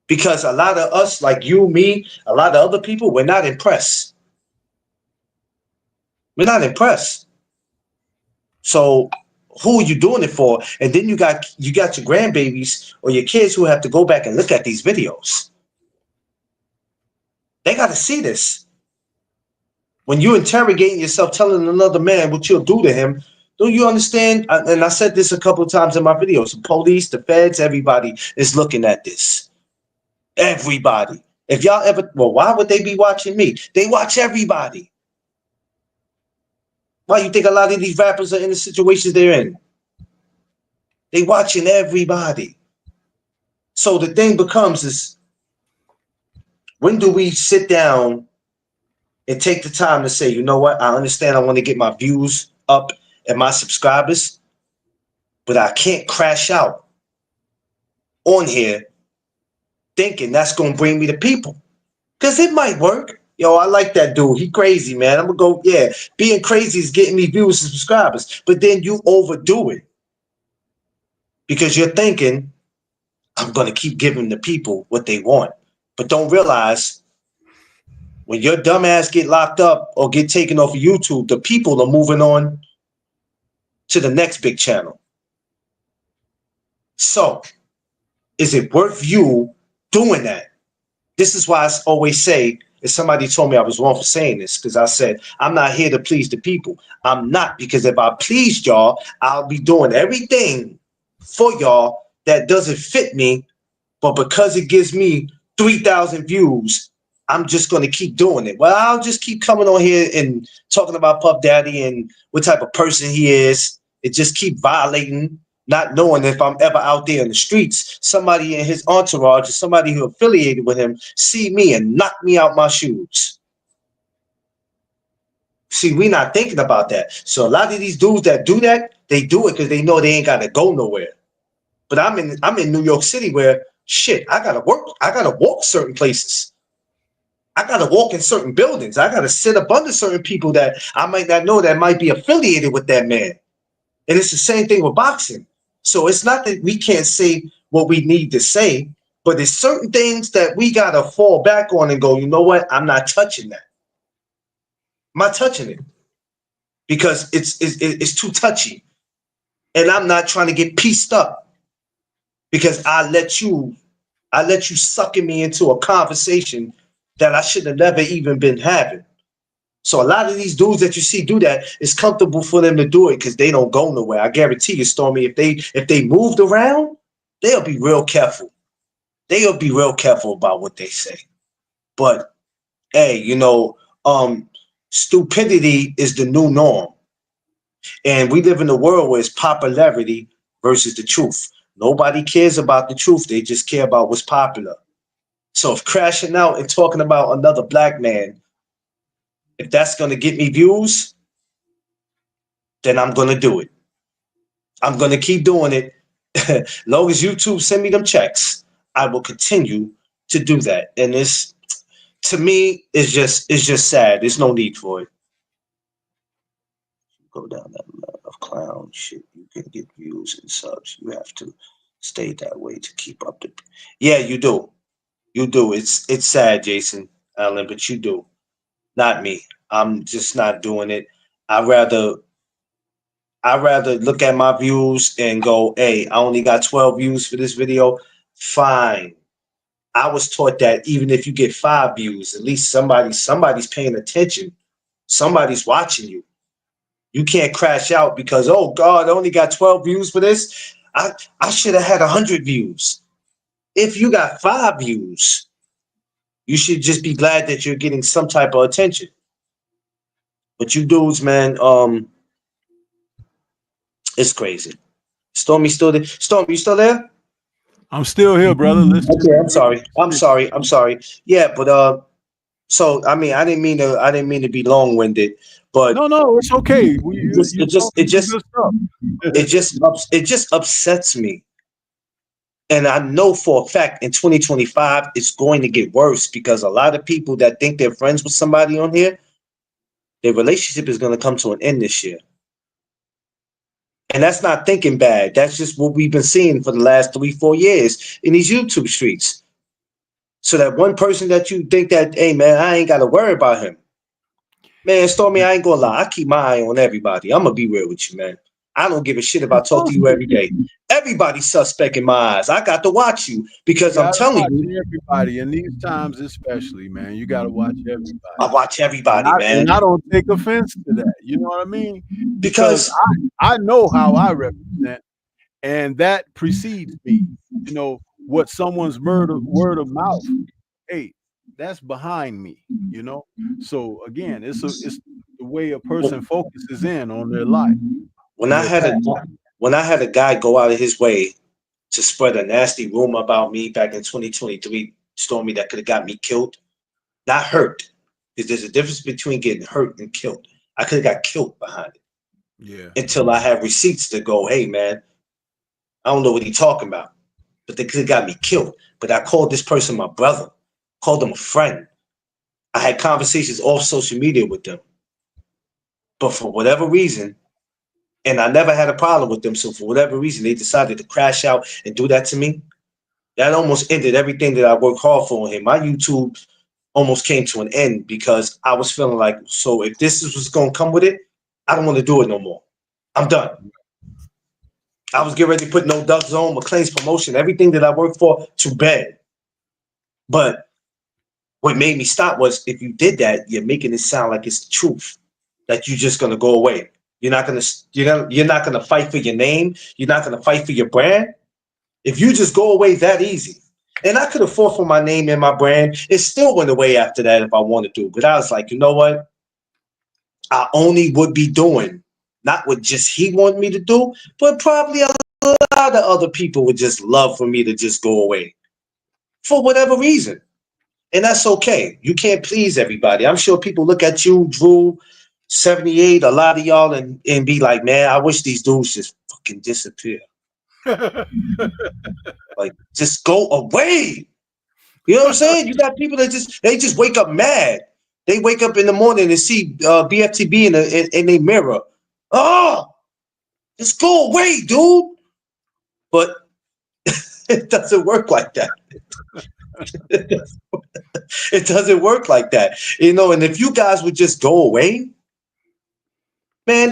Because a lot of us, like you, me, a lot of other people, we're not impressed. We're not impressed. So who are you doing it for? And then you got your grandbabies or your kids who have to go back and look at these videos. They got to see this. When you're interrogating yourself, telling another man what you'll do to him, don't you understand? And I said this a couple of times in my videos. The police, the feds, everybody is looking at this. Everybody. If y'all ever, well, why would they be watching me? They watch everybody. Why you think a lot of these rappers are in the situations they're in? They watching everybody. So the thing becomes is, when do we sit down and take the time to say, you know what? I understand I want to get my views up and my subscribers, but I can't crash out on here thinking that's going to bring me the people. Because it might work. Yo, I like that dude. He crazy, man. I'm going to go, yeah. Being crazy is getting me viewers and subscribers. But then you overdo it. Because you're thinking, I'm going to keep giving the people what they want. But don't realize when your dumb ass get locked up or get taken off of YouTube, the people are moving on to the next big channel. So, is it worth you doing that? This is why I always say, if somebody told me I was wrong for saying this, because I said, I'm not here to please the people. I'm not, because if I pleased y'all, I'll be doing everything for y'all that doesn't fit me, but because it gives me 3,000 views, I'm just going to keep doing it. Well, I'll just keep coming on here and talking about Puff Daddy and what type of person he is. It just keep violating, not knowing if I'm ever out there in the streets, somebody in his entourage or somebody who affiliated with him see me and knock me out my shoes. See, we not thinking about that. So a lot of these dudes that do that, they do it because they know they ain't got to go nowhere. But I'm in New York City where, shit, I got to work. I got to walk certain places. I got to walk in certain buildings. I got to sit up under certain people that I might not know that might be affiliated with that man. And it's the same thing with boxing. So it's not that we can't say what we need to say, but there's certain things that we got to fall back on and go, you know what? I'm not touching that. I'm not touching it because it's too touchy. And I'm not trying to get pieced up because I let you sucking me into a conversation that I should have never even been having. So a lot of these dudes that you see do that, it's comfortable for them to do it because they don't go nowhere. I guarantee you, Stormy, if they moved around, they'll be real careful. They'll be real careful about what they say. But hey, stupidity is the new norm. And we live in a world where it's popularity versus the truth. Nobody cares about the truth. They just care about what's popular. So if crashing out and talking about another black man, if that's going to get me views, then I'm going to do it. I'm going to keep doing it. Long as YouTube send me them checks, I will continue to do that. And this, to me, is just sad. There's no need for it. Go down that line of clown shit. You can get views and subs. You have to stay that way to keep up the. Yeah, you do. You do. It's sad, Jason Allen, but you do. Not me. I'm just not doing it. I'd rather look at my views and go, hey, I only got 12 views for this video. Fine. I was taught that even if you get 5 views, at least somebody's paying attention. Somebody's watching you. You can't crash out because, oh God, I only got 12 views for this. I should have had 100 views. If you got 5 views, you should just be glad that you're getting some type of attention. But you dudes, man, it's crazy. Stormy still there? Stormy, you still there? I'm still here, brother. Okay, I'm sorry. Yeah, but so I mean, I didn't mean to be long-winded, but no, it's okay. It just upsets me. And I know for a fact in 2025 it's going to get worse because a lot of people that think they're friends with somebody on here, their relationship is going to come to an end this year. And that's not thinking bad. That's just what we've been seeing for the last 3-4 years in these YouTube streets. So that one person that you think that, hey, man, I ain't got to worry about him. Man, Stormy, I ain't going to lie. I keep my eye on everybody. I'm going to be real with you, man. I don't give a shit if I talk to you every day. Everybody's suspect in my eyes. I got to watch you because I'm telling you. Everybody, in these times especially, man, you got to watch everybody. I watch everybody, man. And I don't take offense to that. You know what I mean? Because I know how I represent, and that precedes me. You know, what someone's word of mouth, hey, that's behind me, you know? So again, it's the way a person focuses in on their life. When I had a guy go out of his way to spread a nasty rumor about me back in 2023, Stormy, that could have got me killed, not hurt, because there's a difference between getting hurt and killed. I could have got killed behind it. Yeah. Until I have receipts to go, hey man, I don't know what he's talking about. But they could have got me killed. But I called this person my brother, called him a friend. I had conversations off social media with them. But for whatever reason, and I never had a problem with them, so for whatever reason, they decided to crash out and do that to me. That almost ended everything that I worked hard for on here. My YouTube almost came to an end because I was feeling like, so if this is what's going to come with it, I don't want to do it no more. I'm done. I was getting ready to put No Duck Zone, McLean's promotion, everything that I worked for to bed. But what made me stop was if you did that, you're making it sound like it's the truth, that you're just gonna go away. You're not gonna fight for your name. You're not gonna fight for your brand. If you just go away that easy, and I could have fought for my name and my brand, it still went away after that if I wanted to. But I was like, you know what? I only would be doing not what just he wanted me to do, but probably a lot of other people would just love for me to just go away for whatever reason. And that's okay. You can't please everybody. I'm sure people look at you, Drew, 78, a lot of y'all, and be like, man, I wish these dudes just fucking disappear. Like, just go away. You know what I'm saying? You got people that just wake up mad. They wake up in the morning and see BFTB in their mirror. Oh, just go away, dude. But it doesn't work like that. It doesn't work like that. You know, and if you guys would just go away, man,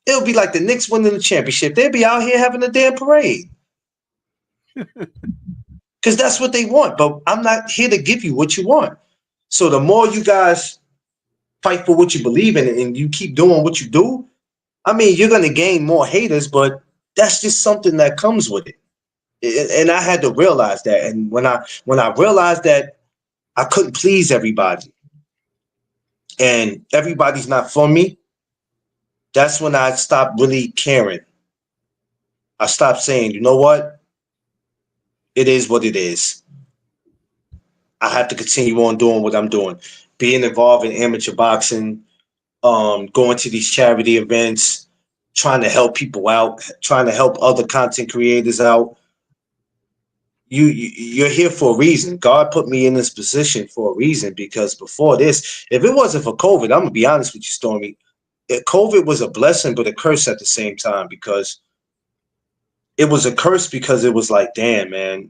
it'll be like the Knicks winning the championship. They'll be out here having a damn parade. Because that's what they want. But I'm not here to give you what you want. So the more you guys fight for what you believe in and you keep doing what you do, I mean, you're going to gain more haters, but that's just something that comes with it. And I had to realize that. And when I realized that I couldn't please everybody and everybody's not for me, that's when I stopped really caring. I stopped saying, you know what? It is what it is. I have to continue on doing what I'm doing. Being involved in amateur boxing, going to these charity events, trying to help people out, trying to help other content creators out. You're here for a reason. God put me in this position for a reason, because before this, if it wasn't for COVID, I'm gonna be honest with you, Stormy, COVID was a blessing but a curse at the same time, because it was a curse because it was like, damn, man,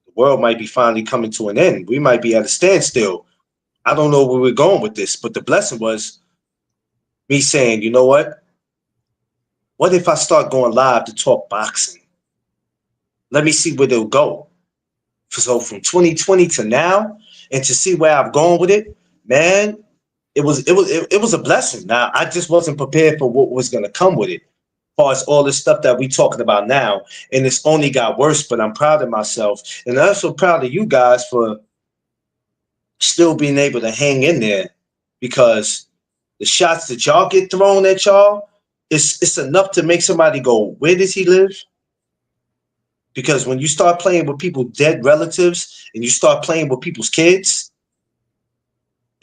the world might be finally coming to an end. We might be at a standstill. I don't know where we're going with this, but the blessing was me saying, you know what? What if I start going live to talk boxing? Let me see where they'll go. So from 2020 to now, and to see where I've gone with it, man, it was a blessing. Now I just wasn't prepared for what was gonna come with it, as far as all this stuff that we talking about now, and it's only got worse. But I'm proud of myself, and I'm also proud of you guys for still being able to hang in there, because the shots that y'all get thrown at y'all, it's enough to make somebody go, where does he live? Because when you start playing with people's dead relatives and you start playing with people's kids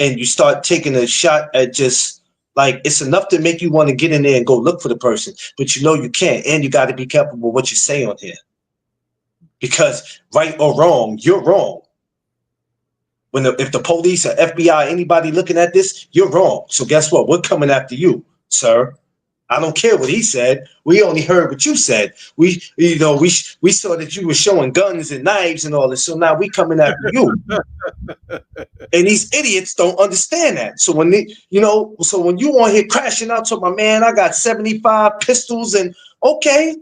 and you start taking a shot at just like, it's enough to make you want to get in there and go look for the person, but you know you can't. And you got to be careful with what you say on here, because right or wrong, you're wrong. If the police or FBI, anybody looking at this, you're wrong. So guess what? We're coming after you, sir. I don't care what he said. We only heard what you said. We saw that you were showing guns and knives and all this. So now we coming after you. And these idiots don't understand that. So when you want here crashing out to my man, I got 75 pistols, and okay,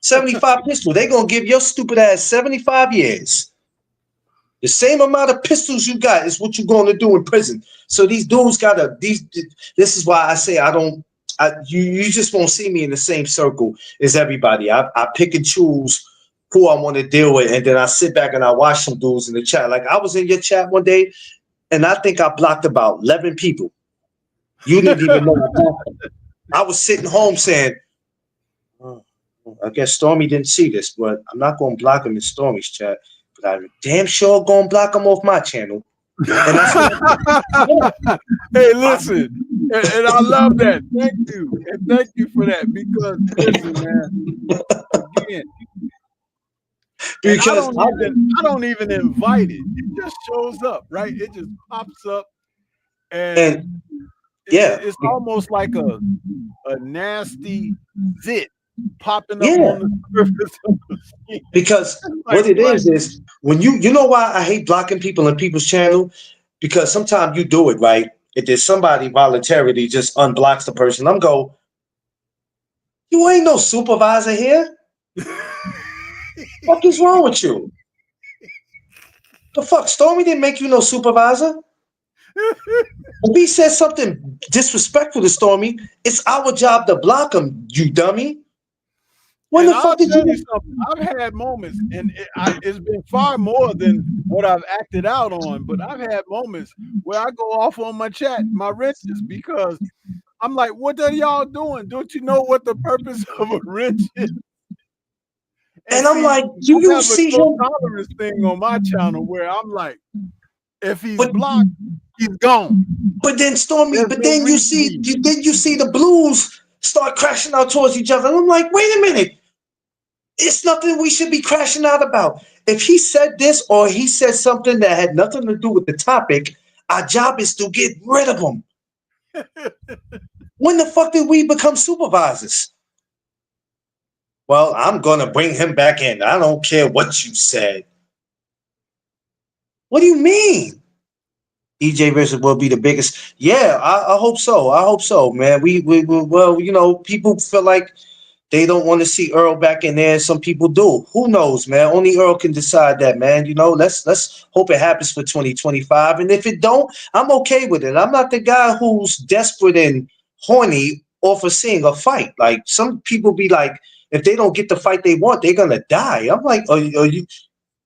75 pistols. They're gonna give your stupid ass 75 years. The same amount of pistols you got is what you're going to do in prison. So these dudes this is why I say you just won't see me in the same circle as everybody. I pick and choose who I want to deal with, and then I sit back and I watch some dudes in the chat. Like I was in your chat one day, and I think I blocked about 11 people. You didn't even know I blocked them. I was sitting home saying, oh, I guess Stormy didn't see this, but I'm not going to block him in Stormy's chat. But I'm damn sure going to block him off my channel. And that's Hey, listen, and I love that. Thank you, and thank you for that. Because listen, man, again, because I don't even invite it. It just shows up, right? It just pops up, and it's almost like a nasty zit popping up on the surface of the skin. Because like, what it is when you know why I hate blocking people on people's channel? Because sometimes you do it right. If there's somebody voluntarily just unblocks the person, I'm go, you ain't no supervisor here. What is wrong with you? The fuck, Stormy didn't make you no supervisor. If he said something disrespectful to Stormy, it's our job to block him, you dummy. When the fuck did you? I've had moments, and it's been far more than what I've acted out on. But I've had moments where I go off on my chat, my wrenches, because I'm like, "What are y'all doing? Don't you know what the purpose of a wrench is?" And I'm like, "Do you see him?" Tolerance thing on my channel where I'm like, if he's blocked, he's gone. But then Stormy, then you see the blues start crashing out towards each other. And I'm like, wait a minute. It's nothing we should be crashing out about. If he said this or he said something that had nothing to do with the topic, our job is to get rid of him. When the fuck did we become supervisors? Well, I'm going to bring him back in. I don't care what you said. What do you mean? EJ versus will be the biggest. Yeah, I hope so. I hope so, man. We well, you know, people feel like they don't want to see Earl back in there. Some people do. Who knows, man? Only Earl can decide that, man. You know, let's hope it happens for 2025. And if it don't, I'm okay with it. I'm not the guy who's desperate and horny off of seeing a fight. Like some people be like, if they don't get the fight they want, they're gonna die. I'm like, are you?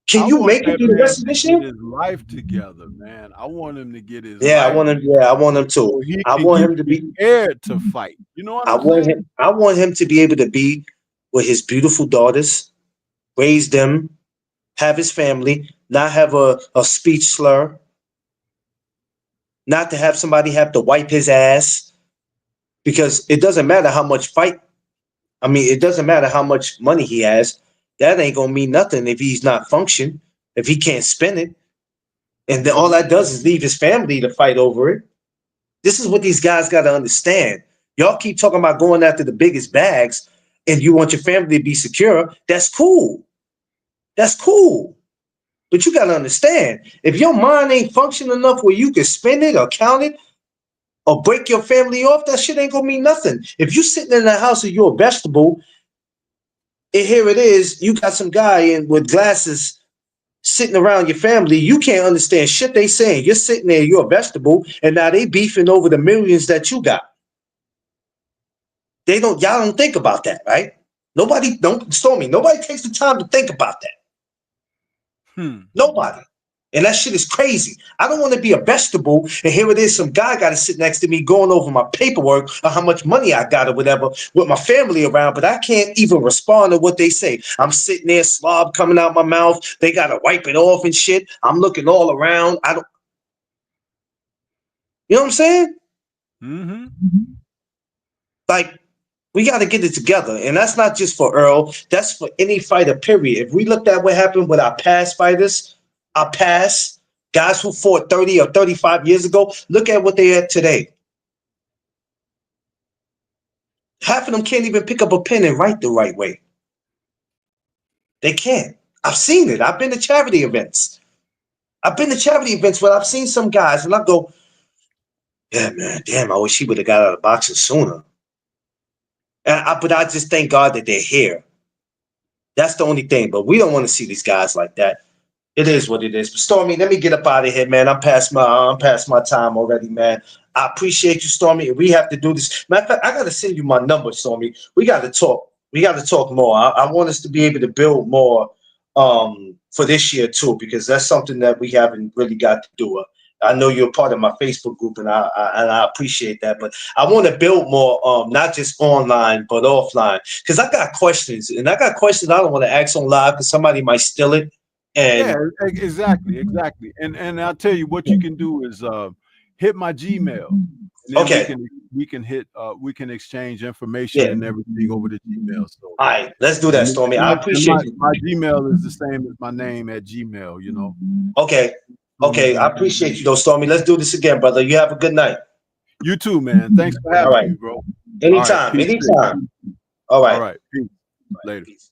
Can you make it through the rest of this year? Get his life together, man. I want him to get his. I want him. Yeah, I want him to. I want him to be prepared to fight. You know what I'm saying? I want him to be able to be with his beautiful daughters, raise them, have his family, not have a speech slur, not to have somebody have to wipe his ass, because it doesn't matter how much fight. I mean, it doesn't matter how much money he has. That ain't gonna mean nothing if he's not function, if he can't spend it. And then all that does is leave his family to fight over it. This is what these guys got to understand. Y'all keep talking about going after the biggest bags and you want your family to be secure. That's cool. That's cool. But you got to understand, if your mind ain't functioning enough where you can spend it or count it or break your family off, that shit ain't gonna mean nothing. If you sitting in the house and you're a vegetable, and here it is, you got some guy with glasses sitting around your family, you can't understand shit they saying. You're sitting there, you're a vegetable, and now they beefing over the millions that you got. Y'all don't think about that, right? Nobody takes the time to think about that. Nobody. And that shit is crazy. I don't want to be a vegetable, and here it is, some guy got to sit next to me going over my paperwork or how much money I got or whatever with my family around, but I can't even respond to what they say. I'm sitting there, slob coming out my mouth. They got to wipe it off and shit. I'm looking all around. You know what I'm saying? Mm-hmm. Like, we got to get it together. And that's not just for Earl. That's for any fighter, period. If we looked at what happened with our past fighters, our past guys who fought 30 or 35 years ago, look at what they are today. Half of them can't even pick up a pen and write the right way. They can't. I've seen it. I've been to charity events. Where I've seen some guys and I go, yeah, man, damn, I wish he would have got out of boxing sooner. But I just thank God that they're here. That's the only thing. But we don't want to see these guys like that. It is what it is. But Stormy, let me get up out of here, man. I'm past my time already, man. I appreciate you, Stormy. We have to do this. Matter of fact, I gotta send you my number, Stormy. We gotta talk. We gotta talk more. I want us to be able to build more for this year too, because that's something that we haven't really got to do. I know you're part of my Facebook group, and I appreciate that. But I want to build more, not just online but offline, because I got questions, and I got questions I don't want to ask on live because somebody might steal it And yeah, exactly. And I'll tell you what you can do is hit my Gmail, and then okay, we can exchange information and everything over the Gmail. So all right, let's do that, Stormy. I appreciate you. my Gmail is the same as my name at Gmail. You know. Okay, I appreciate you, though, Stormy. Let's do this again, brother. You have a good night. You too, man. Thanks for All having right, me, bro. anytime. All right, All right. Peace. Later. Peace.